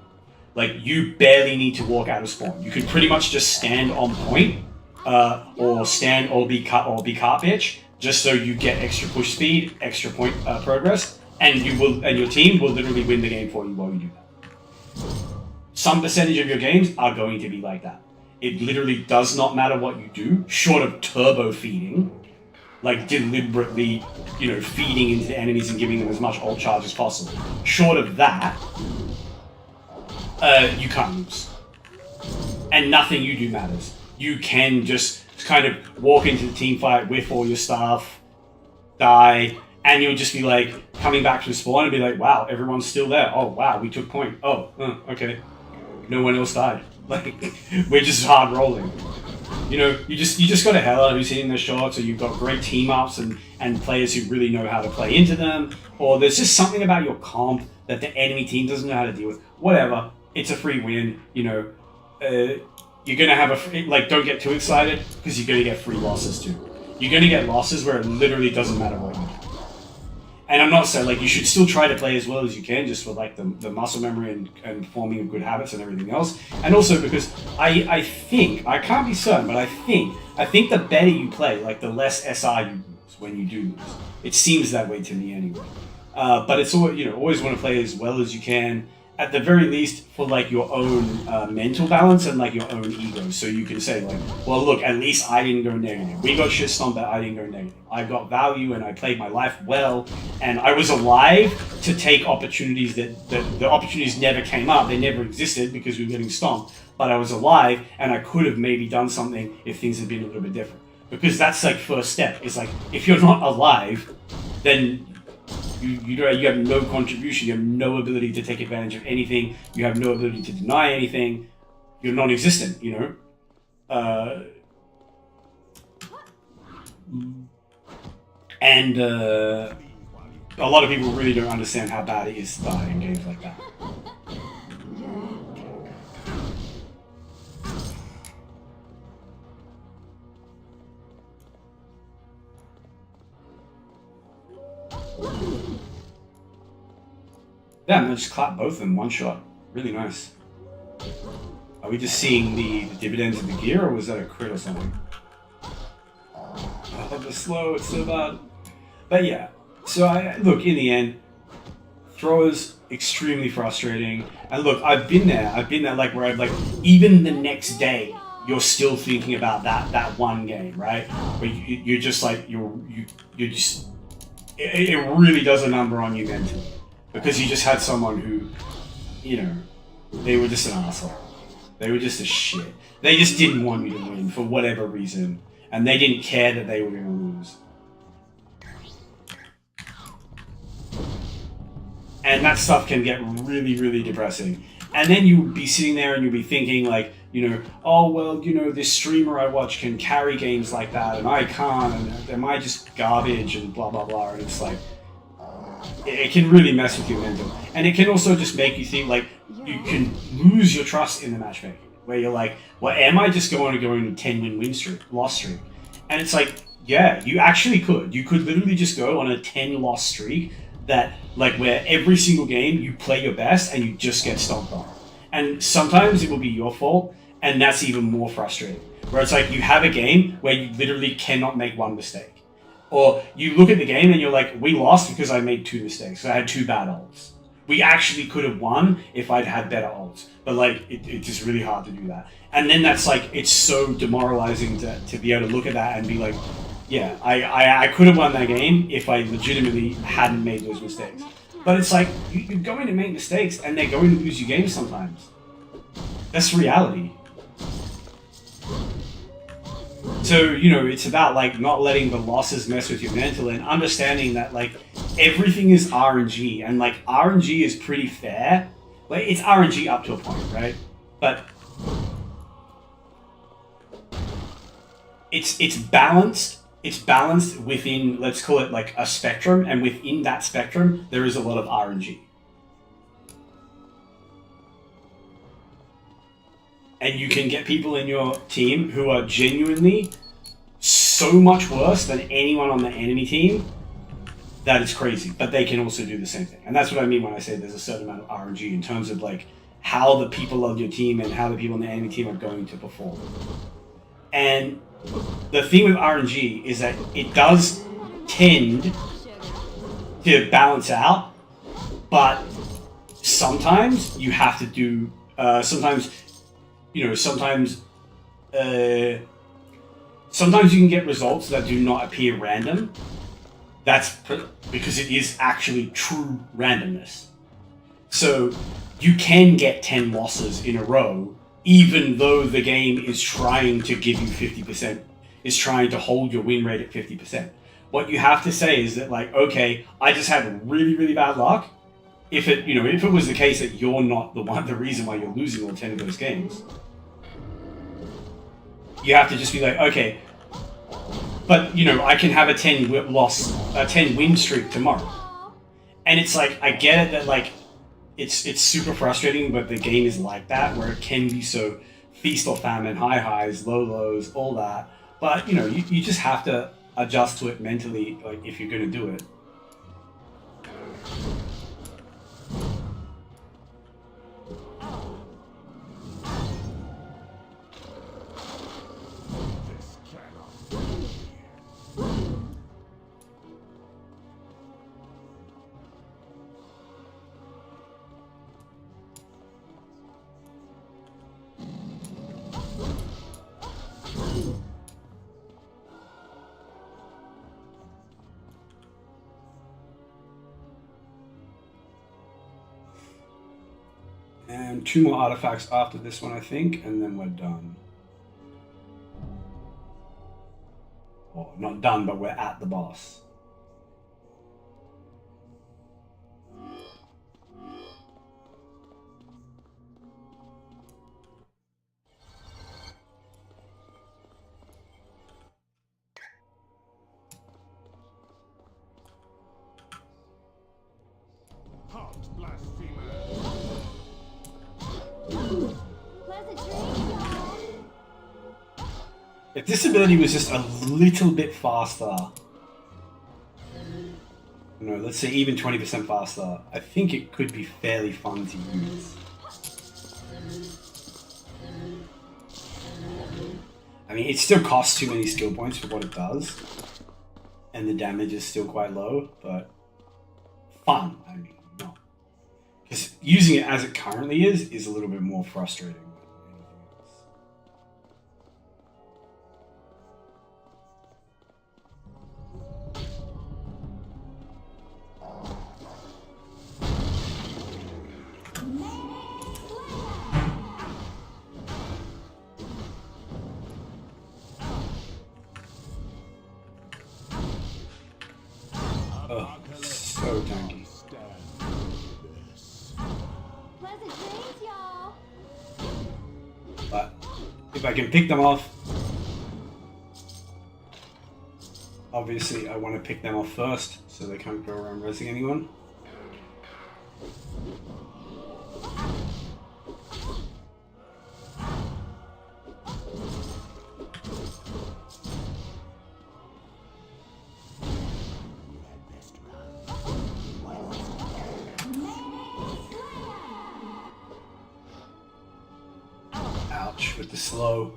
Like, you barely need to walk out of spawn. You can pretty much just stand on point or stand or be cart pitch, just so you get extra push speed, extra point progress, and your team will literally win the game for you while you do that. Some percentage of your games are going to be like that. It literally does not matter what you do, short of turbo feeding, like deliberately, feeding into the enemies and giving them as much ult charge as possible. Short of that, you can't lose. And nothing you do matters. You can just kind of walk into the team fight with all your stuff, die, and you'll just be like coming back from spawn and be like, wow, everyone's still there. Oh, wow, we took point. Oh, okay. No one else died. Like, we're just hard rolling. You just got a Hela who's hitting their shots, or you've got great team ups and players who really know how to play into them, or there's just something about your comp that the enemy team doesn't know how to deal with. Whatever. It's a free win, you're gonna have don't get too excited, because you're gonna get free losses too. You're gonna get losses where it literally doesn't matter what you do. And I'm not saying, you should still try to play as well as you can, just for the muscle memory and forming of good habits and everything else. And also because I think, I can't be certain, but I think the better you play, the less SR you lose when you do lose. It seems that way to me anyway. But it's always want to play as well as you can, at the very least for your own mental balance and your own ego. So you can say well, look, at least I didn't go negative. We got shit stomped, but I didn't go negative. I got value and I played my life well, and I was alive to take opportunities that the opportunities never came up. They never existed because we were getting stomped. But I was alive, and I could have maybe done something if things had been a little bit different. Because that's first step. It's if you're not alive, then you have no contribution, you have no ability to take advantage of anything, you have no ability to deny anything, you're non-existent, and a lot of people really don't understand how bad it is to die in games like that. Yeah, I'm gonna just clap both of them one shot. Really nice. Are we just seeing the dividends of the gear, or was that a crit or something? Oh, the slow, it's so bad. But yeah, so look, in the end, throwers, extremely frustrating. And look, I've been there where I've even the next day, you're still thinking about that one game, right? But you're just you're just, it really does a number on you mentally. Because you just had someone who, they were just an asshole. They were just a shit. They just didn't want you to win for whatever reason. And they didn't care that they were going to lose. And that stuff can get really, really depressing. And then you'll be sitting there and you'll be thinking oh, well, this streamer I watch can carry games like that and I can't. And am I just garbage and blah, blah, blah. And it's it can really mess with your mental. And it can also just make you think you can lose your trust in the matchmaking, where you're well, am I just going to go into 10-win loss streak? And it's yeah, you actually could. You could literally just go on a 10-loss streak that where every single game you play your best and you just get stomped on. And sometimes it will be your fault, and that's even more frustrating. Where it's you have a game where you literally cannot make one mistake. Or you look at the game and you're we lost because I made 2 mistakes. I had 2 bad ults. We actually could have won if I'd had better ults. But it's just really hard to do that. And then that's it's so demoralizing to be able to look at that and be yeah, I could have won that game if I legitimately hadn't made those mistakes. But it's you're going to make mistakes and they're going to lose you games sometimes. That's reality. So, it's about not letting the losses mess with your mental and understanding that everything is RNG, and RNG is pretty fair. It's RNG up to a point, right? But it's balanced. It's balanced within, let's call it a spectrum, and within that spectrum there is a lot of RNG. And you can get people in your team who are genuinely so much worse than anyone on the enemy team that it's crazy. But they can also do the same thing. And that's what I mean when I say there's a certain amount of RNG in terms of how the people of your team and how the people on the enemy team are going to perform. And the thing with RNG is that it does tend to balance out, but sometimes you have to do. Sometimes you can get results that do not appear random. That's because it is actually true randomness. So you can get 10 losses in a row, even though the game is trying to give you 50%, is trying to hold your win rate at 50%. What you have to say is that, like, okay, I just had really, really bad luck. If it was the case that you're not the reason why you're losing all 10 of those games, you have to just be like, okay, but I can have a 10 win streak tomorrow. And it's like, I get it that, like, it's super frustrating, but the game is like that, where it can be so feast or famine, high highs, low lows, all that. But you just have to adjust to it mentally, like, if you're gonna do it. And 2 more artifacts after this one, I think, and then we're done. Well, not done, but we're at the boss. If this ability was just a little bit faster, let's say even 20% faster, I think it could be fairly fun to use. I mean, it still costs too many skill points for what it does, and the damage is still quite low, but fun, I mean, not. Because using it as it currently is a little bit more frustrating. Oh, so tanky. Pleasant dreams, y'all. But if I can pick them off, obviously I want to pick them off first so they can't go around resing anyone. Ouch, with the slow.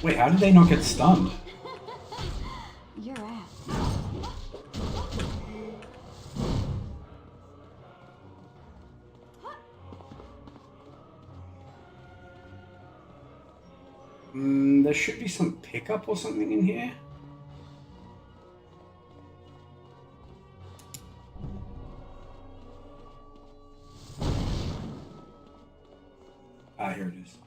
Wait, how did they not get stunned? You're out. There should be some pickup or something in here. Ah, here it is.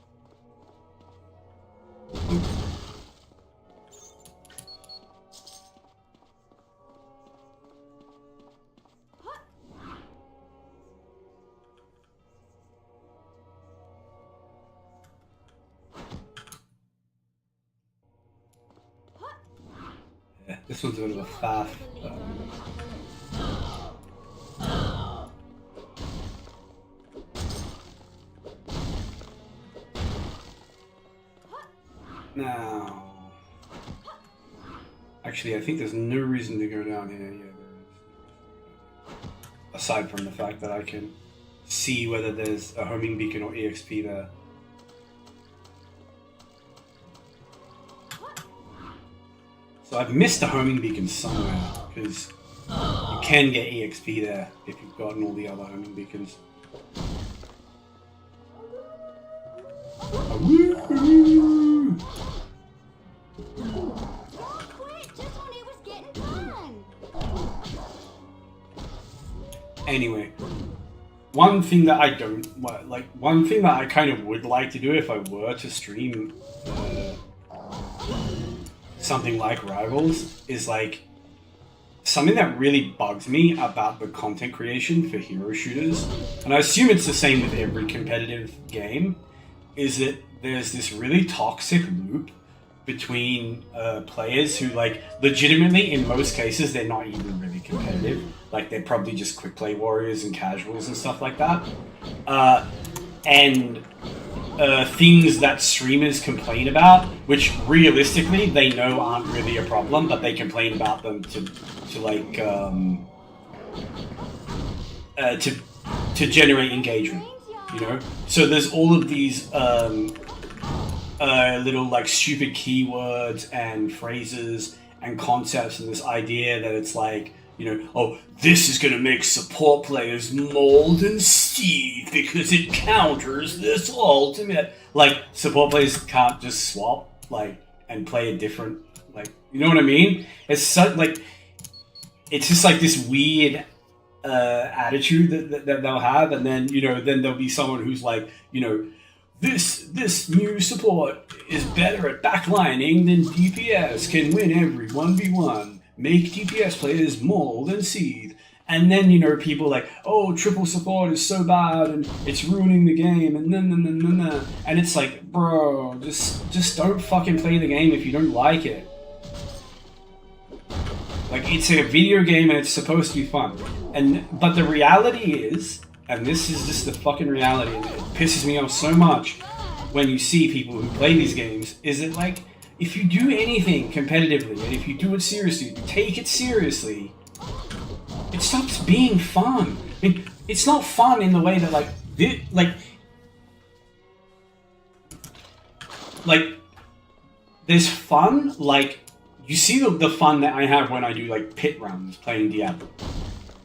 Yeah, this one's a bit of a faff. Now, actually, I think there's no reason to go down here. Yeah, there is. Aside from the fact that I can see whether there's a homing beacon or EXP there. So I've missed a homing beacon somewhere, because you can get EXP there if you've gotten all the other homing beacons. Woo! Quit just when it was getting fun. Anyway, one thing that I don't like, one thing that I kind of would like to do if I were to stream something like Rivals is like something that really bugs me about the content creation for hero shooters, and I assume it's the same with every competitive game, is that there's this really toxic loop between players who, like, legitimately, in most cases, they're not even really competitive. Like, they're probably just quick play warriors and casuals and stuff like that. And things that streamers complain about, which realistically they know aren't really a problem, but they complain about them to generate engagement, you know? So there's all of these little, like, stupid keywords and phrases and concepts, and this idea that it's like, you know, oh, this is going to make support players mold and seethe because it counters this ultimate. Like, support players can't just swap, like, and play a different, like, you know what I mean? It's such, like, it's just like this weird attitude that they'll have, and then, you know, then there'll be someone who's like, you know, this new support is better at backlining than DPS, can win every 1v1, make DPS players mold and seethe. And then, you know, people like, oh, triple support is so bad and it's ruining the game, and and it's like, bro, just don't fucking play the game if you don't like it. Like, it's a video game and it's supposed to be fun. But the reality is, and this is just the fucking reality, and it pisses me off so much when you see people who play these games, is that, like, if you do anything competitively, and if you do it seriously, you take it seriously, it stops being fun. I mean, it's not fun in the way that, like, there's fun, like, you see the fun that I have when I do, like, pit runs playing Diablo.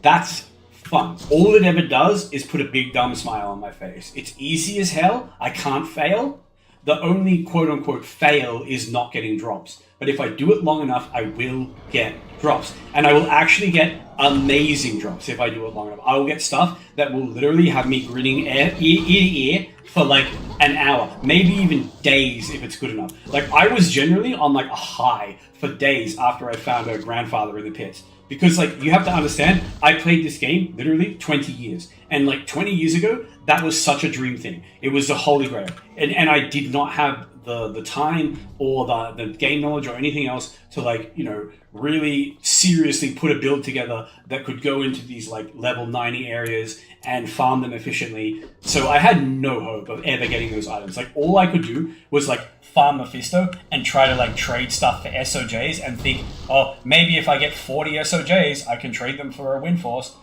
That's fun. All it ever does is put a big dumb smile on my face. It's easy as hell. I can't fail. The only quote-unquote fail is not getting drops. But if I do it long enough, I will get drops. And I will actually get amazing drops if I do it long enough. I will get stuff that will literally have me grinning ear to ear for like an hour, maybe even days if it's good enough. Like, I was generally on like a high for days after I found a grandfather in the pits. Because, like, you have to understand, I played this game literally 20 years. And, like, 20 years ago, that was such a dream thing. It was the holy grail. And I did not have the time or the game knowledge or anything else to, like, you know, really seriously put a build together that could go into these, like, level 90 areas and farm them efficiently. So I had no hope of ever getting those items. Like, all I could do was, like, farm Mephisto and try to, like, trade stuff for SOJs and think, oh, maybe if I get 40 SOJs, I can trade them for a win force.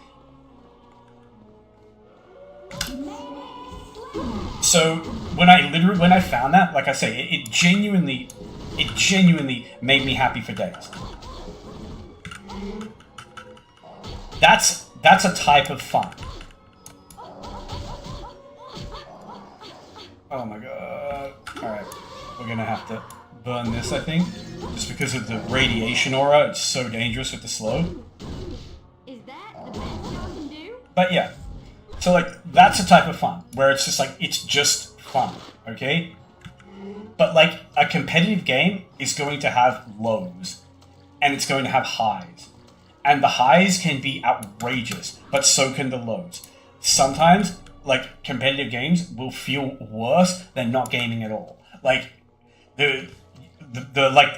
So when I found that, like I say, it genuinely made me happy for days. That's a type of fun. Oh my god. Alright. We're gonna have to burn this, I think. Just because of the radiation aura, it's so dangerous with the slow. Is that the best y'all can do? But yeah. So, like, that's a type of fun, where it's just like, it's just fun, okay? But, like, a competitive game is going to have lows, and it's going to have highs. And the highs can be outrageous, but so can the lows. Sometimes, like, competitive games will feel worse than not gaming at all. Like, the like,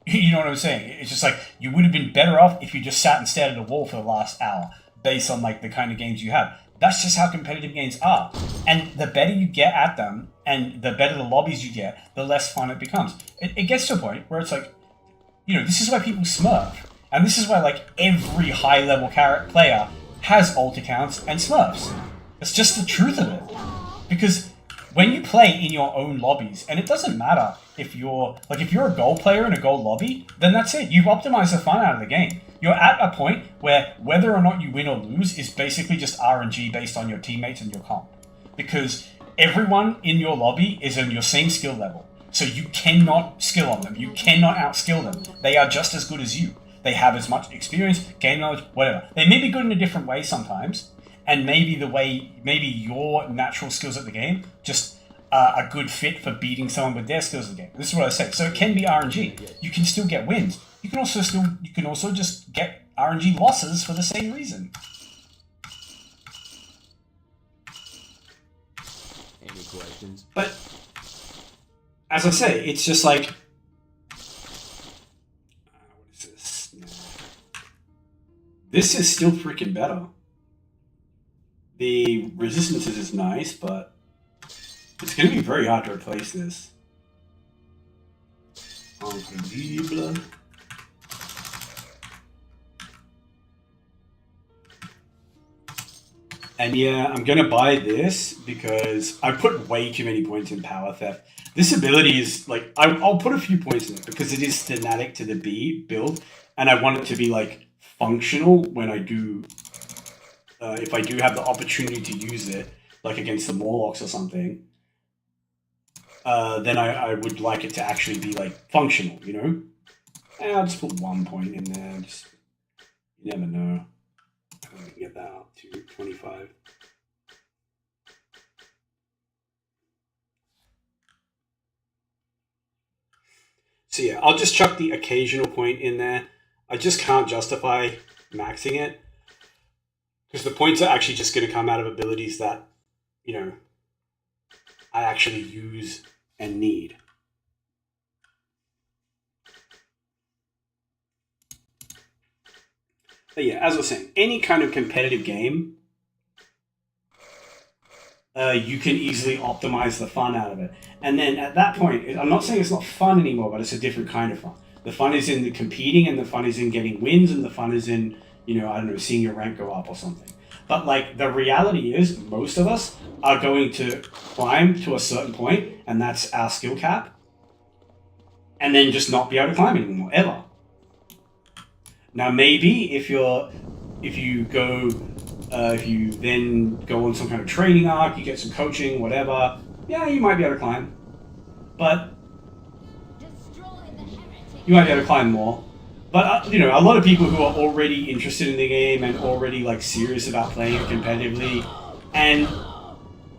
you know what I'm saying? It's just like, you would have been better off if you just sat and stared at a wall for the last hour, based on, like, the kind of games you have. That's just how competitive games are. And the better you get at them, and the better the lobbies you get, the less fun it becomes. It gets to a point where it's like, you know, this is why people smurf. And this is why, like, every high-level player has alt accounts and smurfs. It's just the truth of it. Because when you play in your own lobbies, and it doesn't matter if you're a gold player in a gold lobby, then that's it. You've optimized the fun out of the game. You're at a point where whether or not you win or lose is basically just RNG based on your teammates and your comp. Because everyone in your lobby is on your same skill level. So you cannot skill on them. You cannot outskill them. They are just as good as you. They have as much experience, game knowledge, whatever. They may be good in a different way sometimes, and maybe your natural skills at the game just are a good fit for beating someone with their skills at the game. This is what I say. So it can be RNG. You can still get wins. You can also just get RNG losses for the same reason. Any questions? But as I say, it's just like, what is this? This is still freaking better. The resistances is nice, but it's going to be very hard to replace this. Unbelievable. And yeah, I'm going to buy this because I put way too many points in Power Theft. This ability is like, I'll put a few points in it because it is thematic to the B build, and I want it to be like functional when I do, if I do have the opportunity to use it, like against the Morlocks or something, then I would like it to actually be like functional, you know? And I'll just put 1 point in there, just, you never know. I can get that up to 25. So yeah, I'll just chuck the occasional point in there. I just can't justify maxing it because the points are actually just going to come out of abilities that, you know, I actually use and need. But yeah, as I was saying, any kind of competitive game, you can easily optimize the fun out of it. And then at that point, I'm not saying it's not fun anymore, but it's a different kind of fun. The fun is in the competing, and the fun is in getting wins, and the fun is in, you know, I don't know, seeing your rank go up or something. But like the reality is, most of us are going to climb to a certain point, and that's our skill cap, and then just not be able to climb anymore, ever. Now, maybe if you then go on some kind of training arc, you get some coaching, whatever, yeah, you might be able to climb. But you might be able to climb more. But, you know, a lot of people who are already interested in the game and already, like, serious about playing it competitively, and,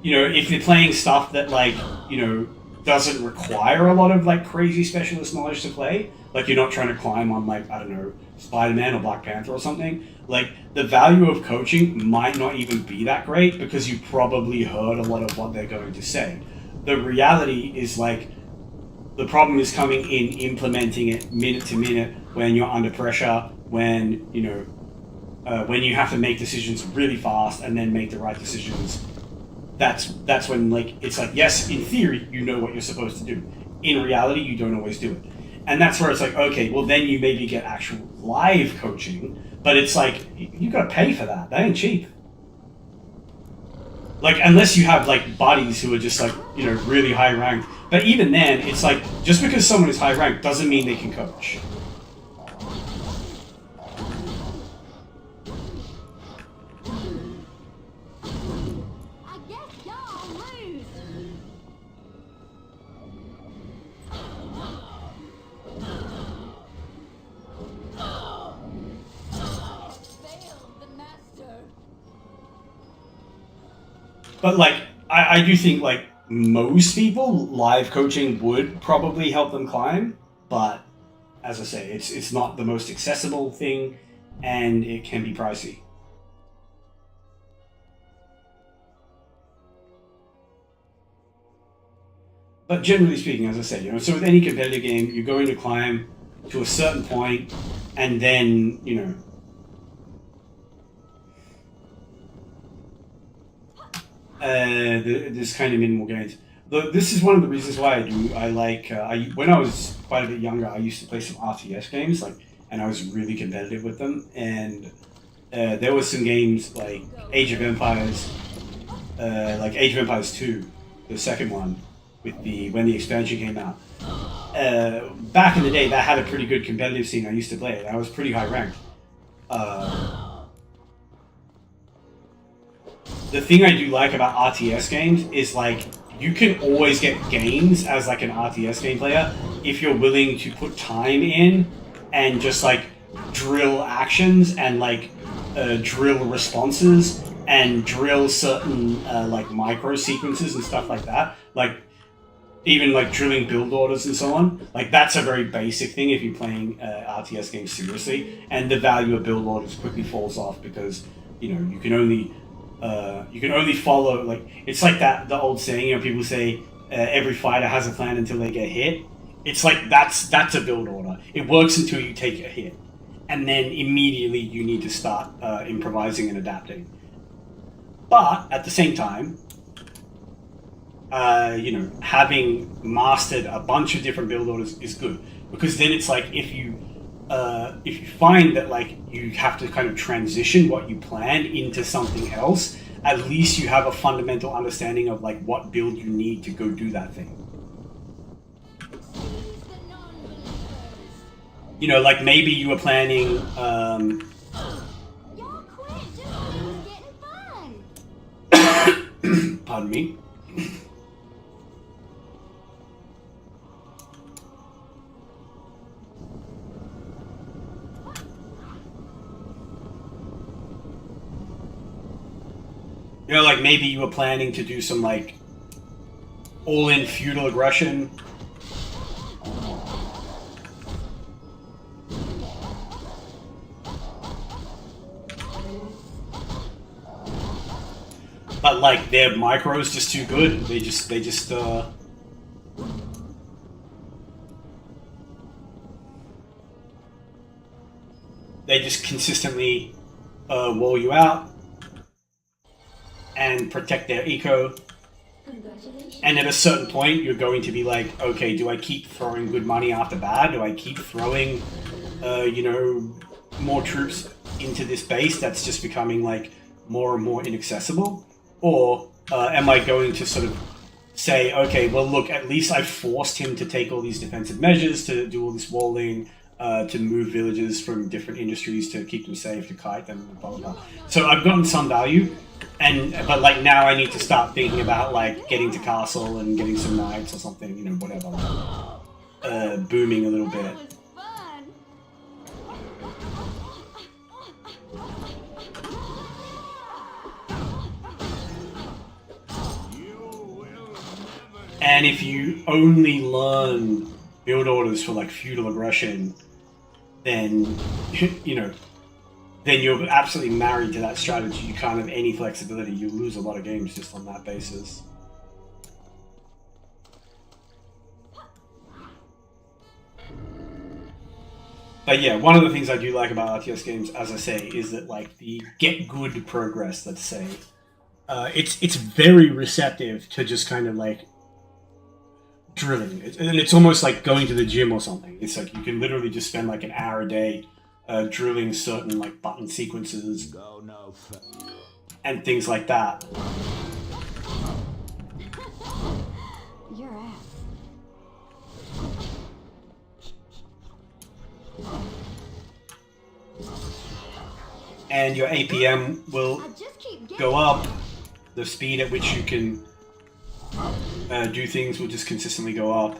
you know, if they're playing stuff that, like, you know, doesn't require a lot of, like, crazy specialist knowledge to play, like, you're not trying to climb on, like, I don't know, Spider-Man or Black Panther or something, like, the value of coaching might not even be that great because you probably heard a lot of what they're going to say. The reality is, like, the problem is coming in implementing it minute to minute when you're under pressure, when, you know, when you have to make decisions really fast and then make the right decisions. That's when, like, it's like, yes, in theory, you know what you're supposed to do. In reality, you don't always do it. And that's where it's like, okay, well, then you maybe get actual live coaching, but it's like, you gotta pay for that. That ain't cheap. Like, unless you have, like, buddies who are just, like, you know, really high ranked. But even then, it's like, just because someone is high ranked doesn't mean they can coach. I guess y'all lose. Failed the master. But, like, I do think, like, most people, live coaching would probably help them climb, but as I say, it's not the most accessible thing, and it can be pricey. But generally speaking, as I say, you know, so with any competitive game, you're going to climb to a certain point, and then, you know, there's kind of minimal gains. This is one of the reasons why I like, when I was quite a bit younger, I used to play some RTS games, like, and I was really competitive with them, and there were some games like Age of Empires like Age of Empires 2, the second one, with when the expansion came out. Back in the day, that had a pretty good competitive scene. I used to play it. I was pretty high ranked. The thing I do like about RTS games is like you can always get gains as like an RTS game player if you're willing to put time in and just like drill actions and like drill responses and drill certain like micro sequences and stuff like that. Like even like drilling build orders and so on. Like that's a very basic thing if you're playing RTS games seriously, and the value of build orders quickly falls off because you know you can only follow, like it's like that the old saying, you know, people say every fighter has a plan until they get hit. It's like that's a build order. It works until you take a hit, and then immediately you need to start improvising and adapting. But at the same time, you know, having mastered a bunch of different build orders is good, because then it's like if you find that like you have to kind of transition what you plan into something else, at least you have a fundamental understanding of like what build you need to go do that thing. You know, like maybe you were planning Y'all quit just when it was getting fun. pardon me. You know, like maybe you were planning to do some like all-in feudal aggression. But like their micro's just too good. They just consistently wall you out and protect their eco. And at a certain point, you're going to be like, okay, do I keep throwing good money after bad? Do I keep throwing, you know, more troops into this base that's just becoming like more and more inaccessible? Or am I going to sort of say, okay, well, look, at least I forced him to take all these defensive measures, to do all this walling, to move villages from different industries to keep them safe, to kite them, blah, blah, blah. So I've gotten some value. But like now I need to start thinking about like getting to castle and getting some knights or something, you know, whatever, like, booming a little bit. That was fun. And if you only learn build orders for like feudal aggression, then you know, then you're absolutely married to that strategy. You can't have any flexibility. You lose a lot of games just on that basis. But yeah, one of the things I do like about RTS games, as I say, is that like the get good progress, let's say, it's very receptive to just kind of like drilling. And it's almost like going to the gym or something. It's like you can literally just spend like an hour a day drilling certain like button sequences and things like that. Your ass. And your APM will I just keep getting go up. The speed at which you can do things will just consistently go up.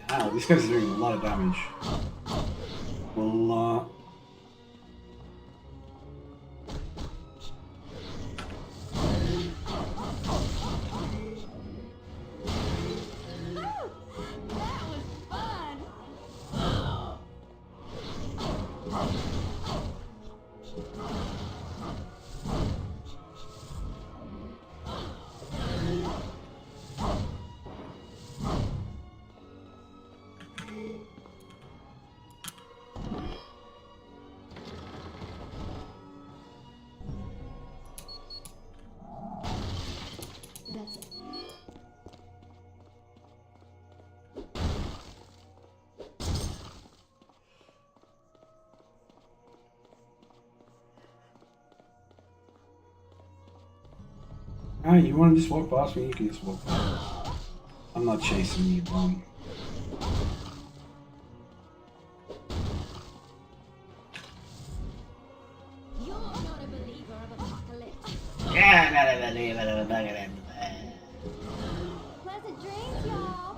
Ow, these guys are doing a lot of damage. Well, Alright, you want to just walk past me? You can just walk past. I'm not chasing you, bum. You're not a believer of apocalypse. Yeah, not a believer of apocalypse. Pleasant dreams, y'all.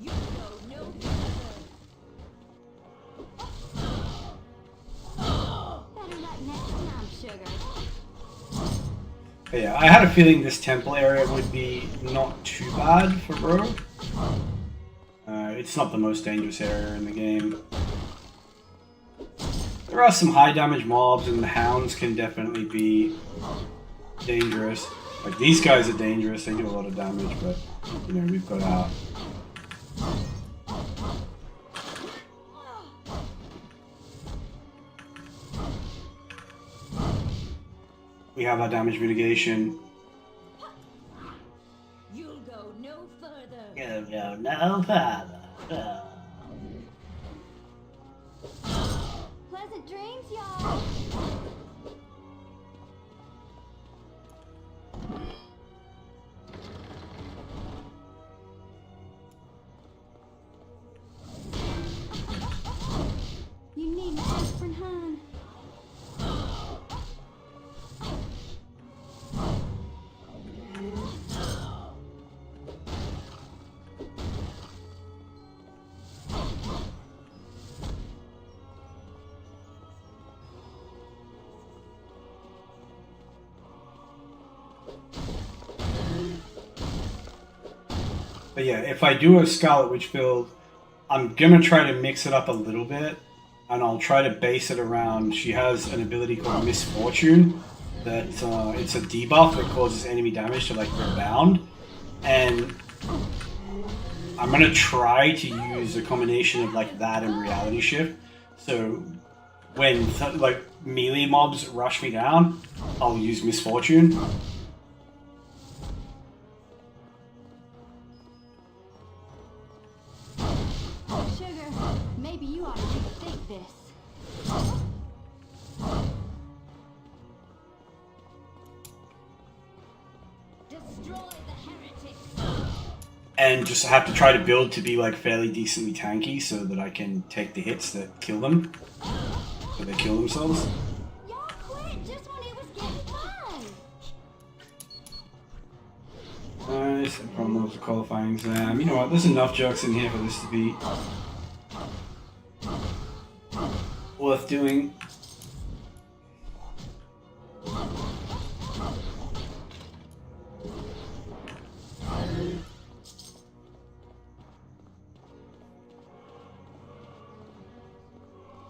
You go no further. Better luck next time, sugar. But yeah, I had a feeling this temple area would be not too bad for Rogue. It's not the most dangerous area in the game. There are some high damage mobs, and the hounds can definitely be dangerous. Like, these guys are dangerous, they do a lot of damage, but, you know, we've got our... We have our damage mitigation. You'll go no further. Go no further. Pleasant dreams, y'all. You need an aspirin, hon. But yeah, if I do a Scarlet Witch build, I'm gonna try to mix it up a little bit, and I'll try to base it around. She has an ability called Misfortune, that it's a debuff that causes enemy damage to like rebound, and I'm gonna try to use a combination of like that and Reality Shift. So when like melee mobs rush me down, I'll use Misfortune. Sugar, maybe you ought to rethink this. Destroy the heretics. And just have to try to build to be like fairly decently tanky so that I can take the hits that kill them. So they kill themselves. Y'all quit just when it was getting fun. Nice, no problem with the qualifying exam. You know what, there's enough jokes in here for this to be worth doing.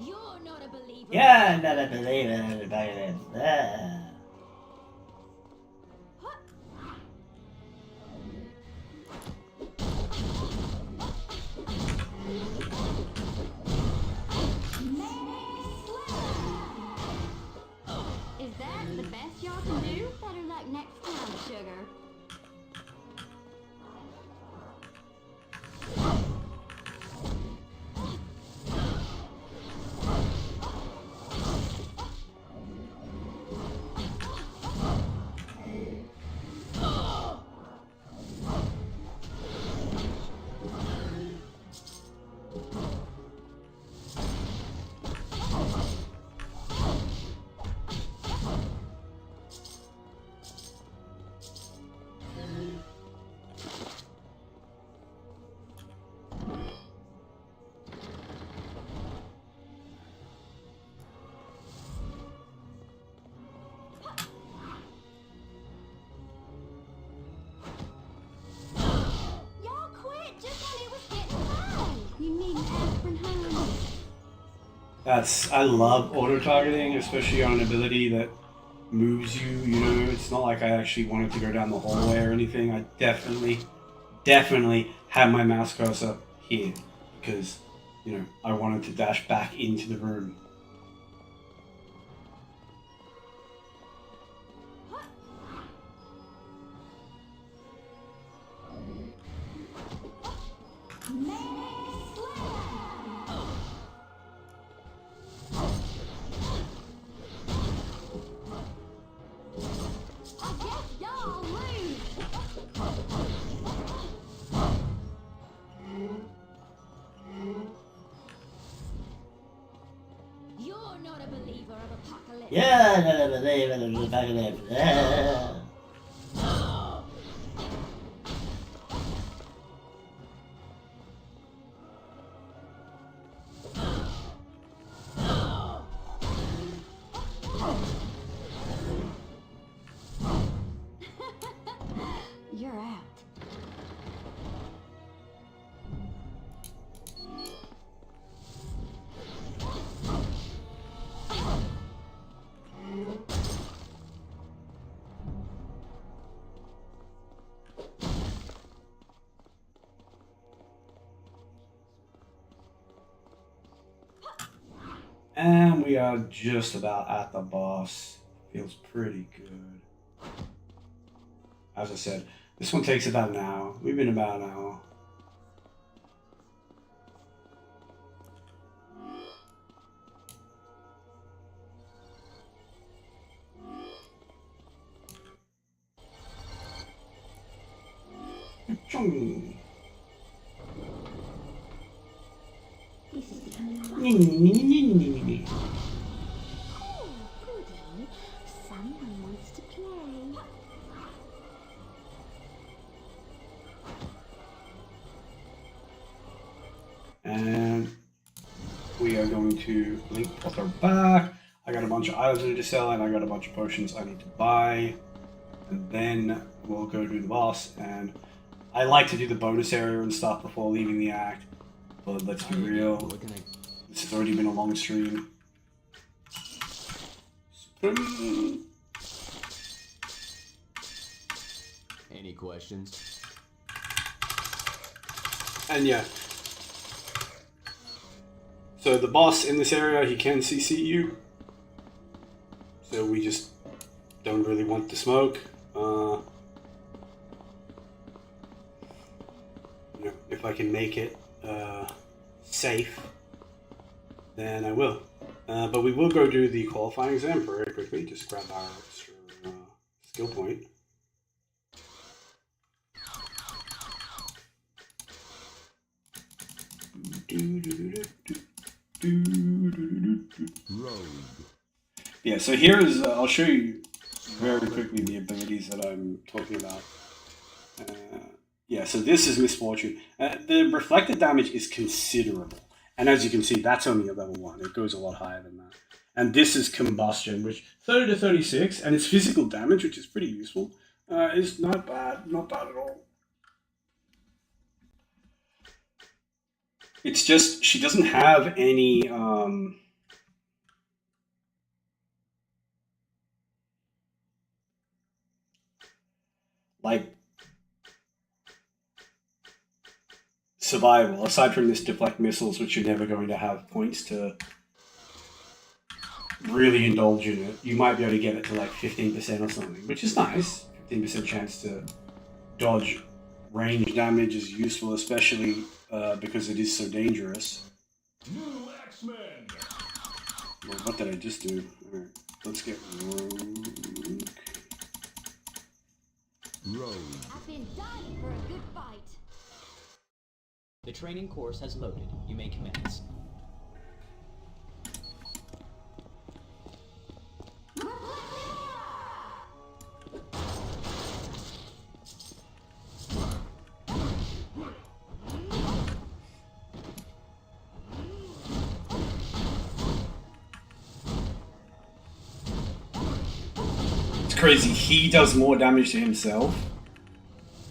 You're not a believer. Yeah, not a believer of apocalypse. Is that the best y'all can do? Better luck next time, sugar. Y'all quit just when it was getting fun. You need an aspirin, hon. I love auto-targeting, especially on an ability that moves you, you know, it's not like I actually wanted to go down the hallway or anything. I definitely have my mouse cursor here, because, you know, I wanted to dash back into the room. You're not a believer of apocalypse. Yeah, no, no, no. You're out. And we are just about at the boss. Feels pretty good. As I said, this one takes about an hour. We've been about an hour. Chung. Oh, goody. Someone wants to play. And we are going to link Potter back. I got a bunch of items I need to sell, and I got a bunch of potions I need to buy. And then we'll go do the boss. And I like to do the bonus area and stuff before leaving the act. But let's be real, this has already been a long stream. Any questions? And yeah. So the boss in this area, he can CC you. So we just don't really want the smoke. You know, if I can make it safe, then I will. But we will go do the qualifying exam very quickly. Just grab our extra skill point. Rogue. Yeah, so here is, I'll show you very quickly the abilities that I'm talking about. Yeah, so this is Misfortune. The reflected damage is considerable. And as you can see, that's only a level 1. It goes a lot higher than that. And this is Combustion, which 30 to 36, and it's physical damage, which is pretty useful. Is not bad at all. It's just, she doesn't have any, like, survival, aside from this deflect missiles, which you're never going to have points to really indulge in it. You might be able to get it to like 15% or something, which is nice. 15% chance to dodge range damage is useful, especially because it is so dangerous. New X-Men. Well, what did I just do? Alright, let's get Rogue. Rogue. I've been dying for a good fight. The training course has loaded. You may commence. It's crazy, he does more damage to himself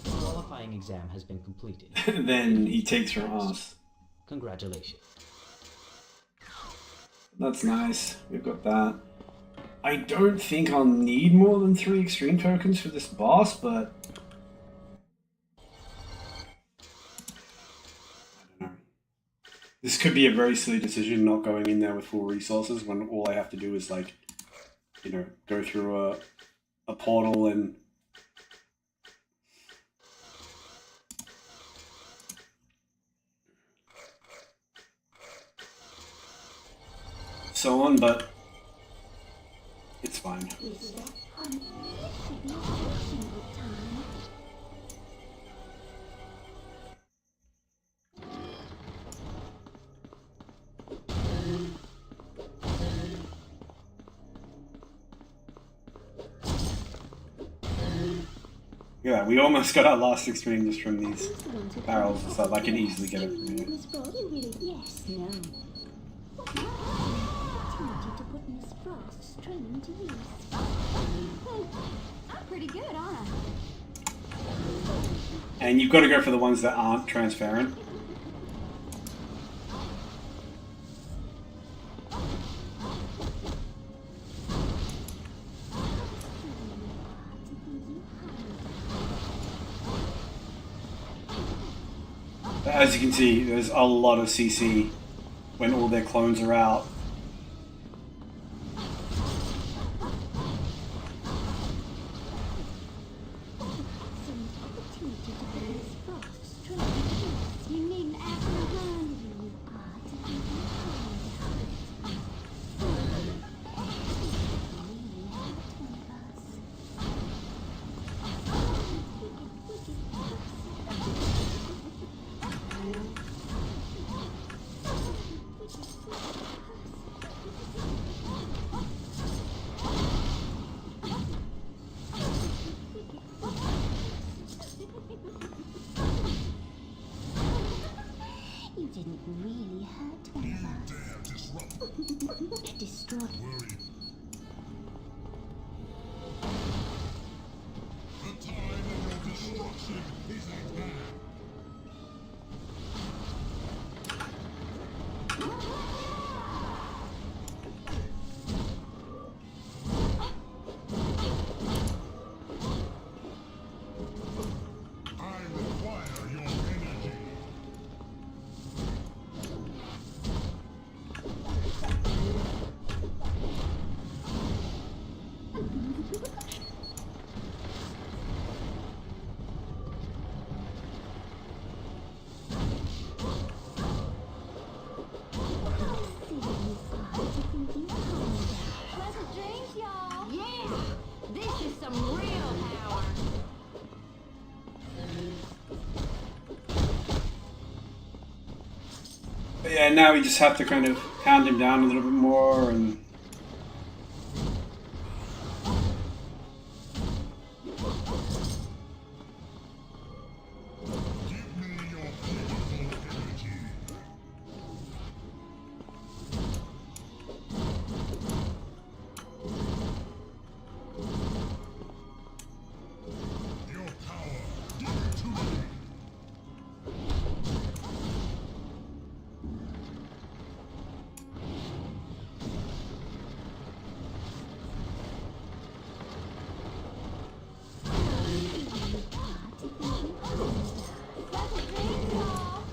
The qualifying exam has been completed. than he takes from us. Congratulations. That's nice. We've got that. I don't think I'll need more than 3 extreme tokens for this boss, but I don't know. This could be a very silly decision not going in there with full resources when all I have to do is like, you know, go through a portal and so on, but it's fine. Yeah, we almost got our last extreme just from these barrels and stuff. I can easily get it from here. Miss Frost, you really, yes, no. I told you to put Miss Frost's training to use. I'm pretty good, aren't I? And you've got to go for the ones that aren't transparent. As you can see, there's a lot of CC when all their clones are out. You needn't ask me why. You didn't really hurt one of us. Destroy. Pleasant dreams, y'all. Yeah, this is some real power. But yeah, now we just have to kind of pound him down a little bit more and... Pleasant dreams, y'all.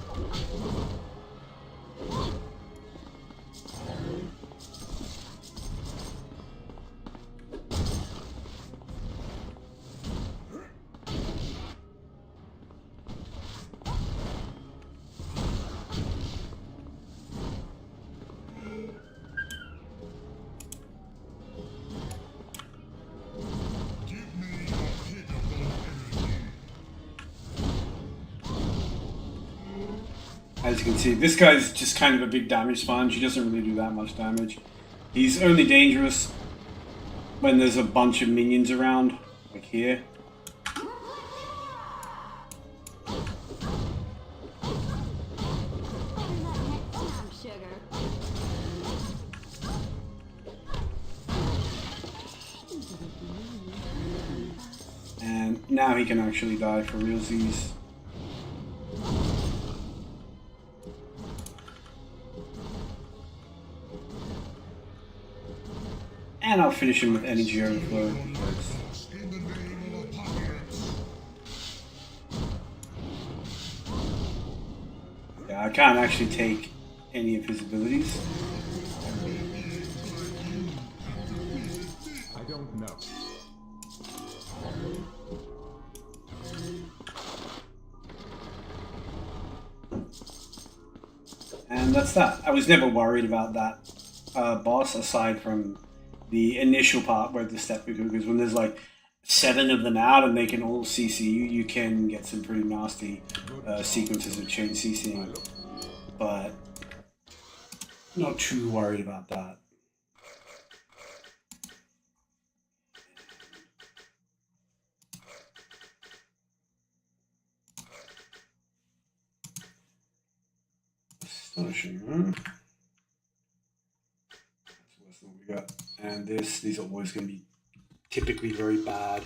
As you can see, this guy's just kind of a big damage sponge. He doesn't really do that much damage. He's only dangerous when there's a bunch of minions around, like here. Better luck next time, sugar. And now he can actually die for realsies. And I'll finish him with energy overflow. Because yeah, I can't actually take any of his abilities. I don't know. And that's that. I was never worried about that boss, aside from the initial part where the step, because when there's like 7 of them out and they can all CC you, you can get some pretty nasty sequences of chain CCing. But not too worried about that. Astonishing, huh? That's worse than what we got. And these are always going to be typically very bad.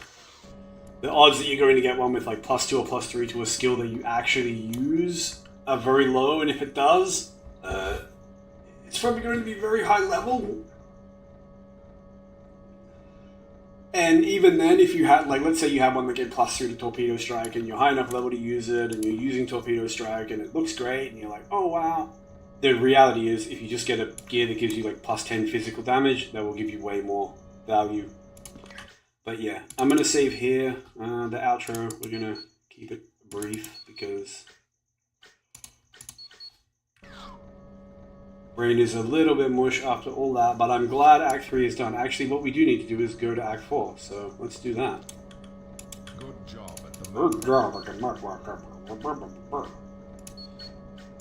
The odds that you're going to get one with like +2 or +3 to a skill that you actually use are very low, and if it does, it's probably going to be very high level. And even then, if you had, like, let's say you have one that gets +3 to Torpedo Strike, and you're high enough level to use it, and you're using Torpedo Strike, and it looks great, and you're like, oh wow. The reality is, if you just get a gear that gives you like +10 physical damage, that will give you way more value. But yeah, I'm going to save here. The outro, we're going to keep it brief, because brain is a little bit mush after all that, but I'm glad Act 3 is done. Actually, what we do need to do is go to Act 4, so let's do that. Good job at the Good job at the mark.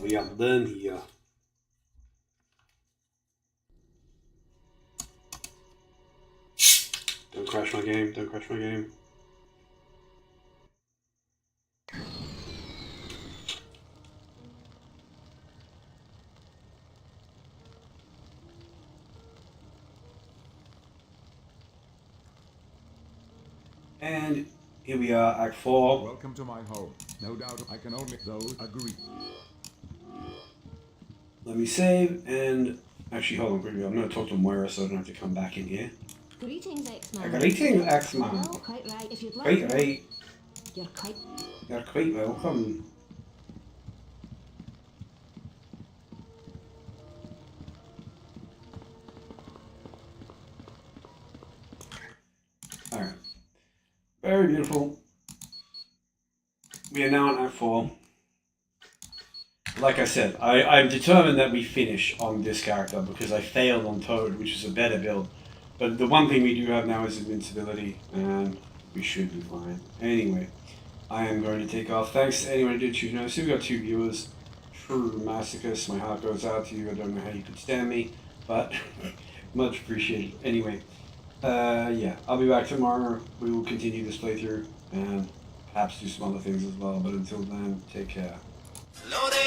We are done here. Don't crash my game, don't crash my game. And here we are, Act 4. Welcome to my home. No doubt I can only those agree. Let me save, and actually, hold on quickly. I'm going to talk to Moira so I don't have to come back in here. Greetings, X-Man. Greetings, X-Man. Well, quite right. If you'd like Quite to- right. You're quite welcome. Alright. Very beautiful. We are now on Act 4. Like I said, I'm determined that we finish on this character because I failed on Toad, which is a better build. But the one thing we do have now is invincibility, and we should be fine. Anyway, I am going to take off. Thanks to anyone who did choose now. So we got 2 viewers. True Masochist, my heart goes out to you. I don't know how you could stand me, but much appreciated. Anyway, yeah, I'll be back tomorrow. We will continue this playthrough and perhaps do some other things as well. But until then, take care. Hello there.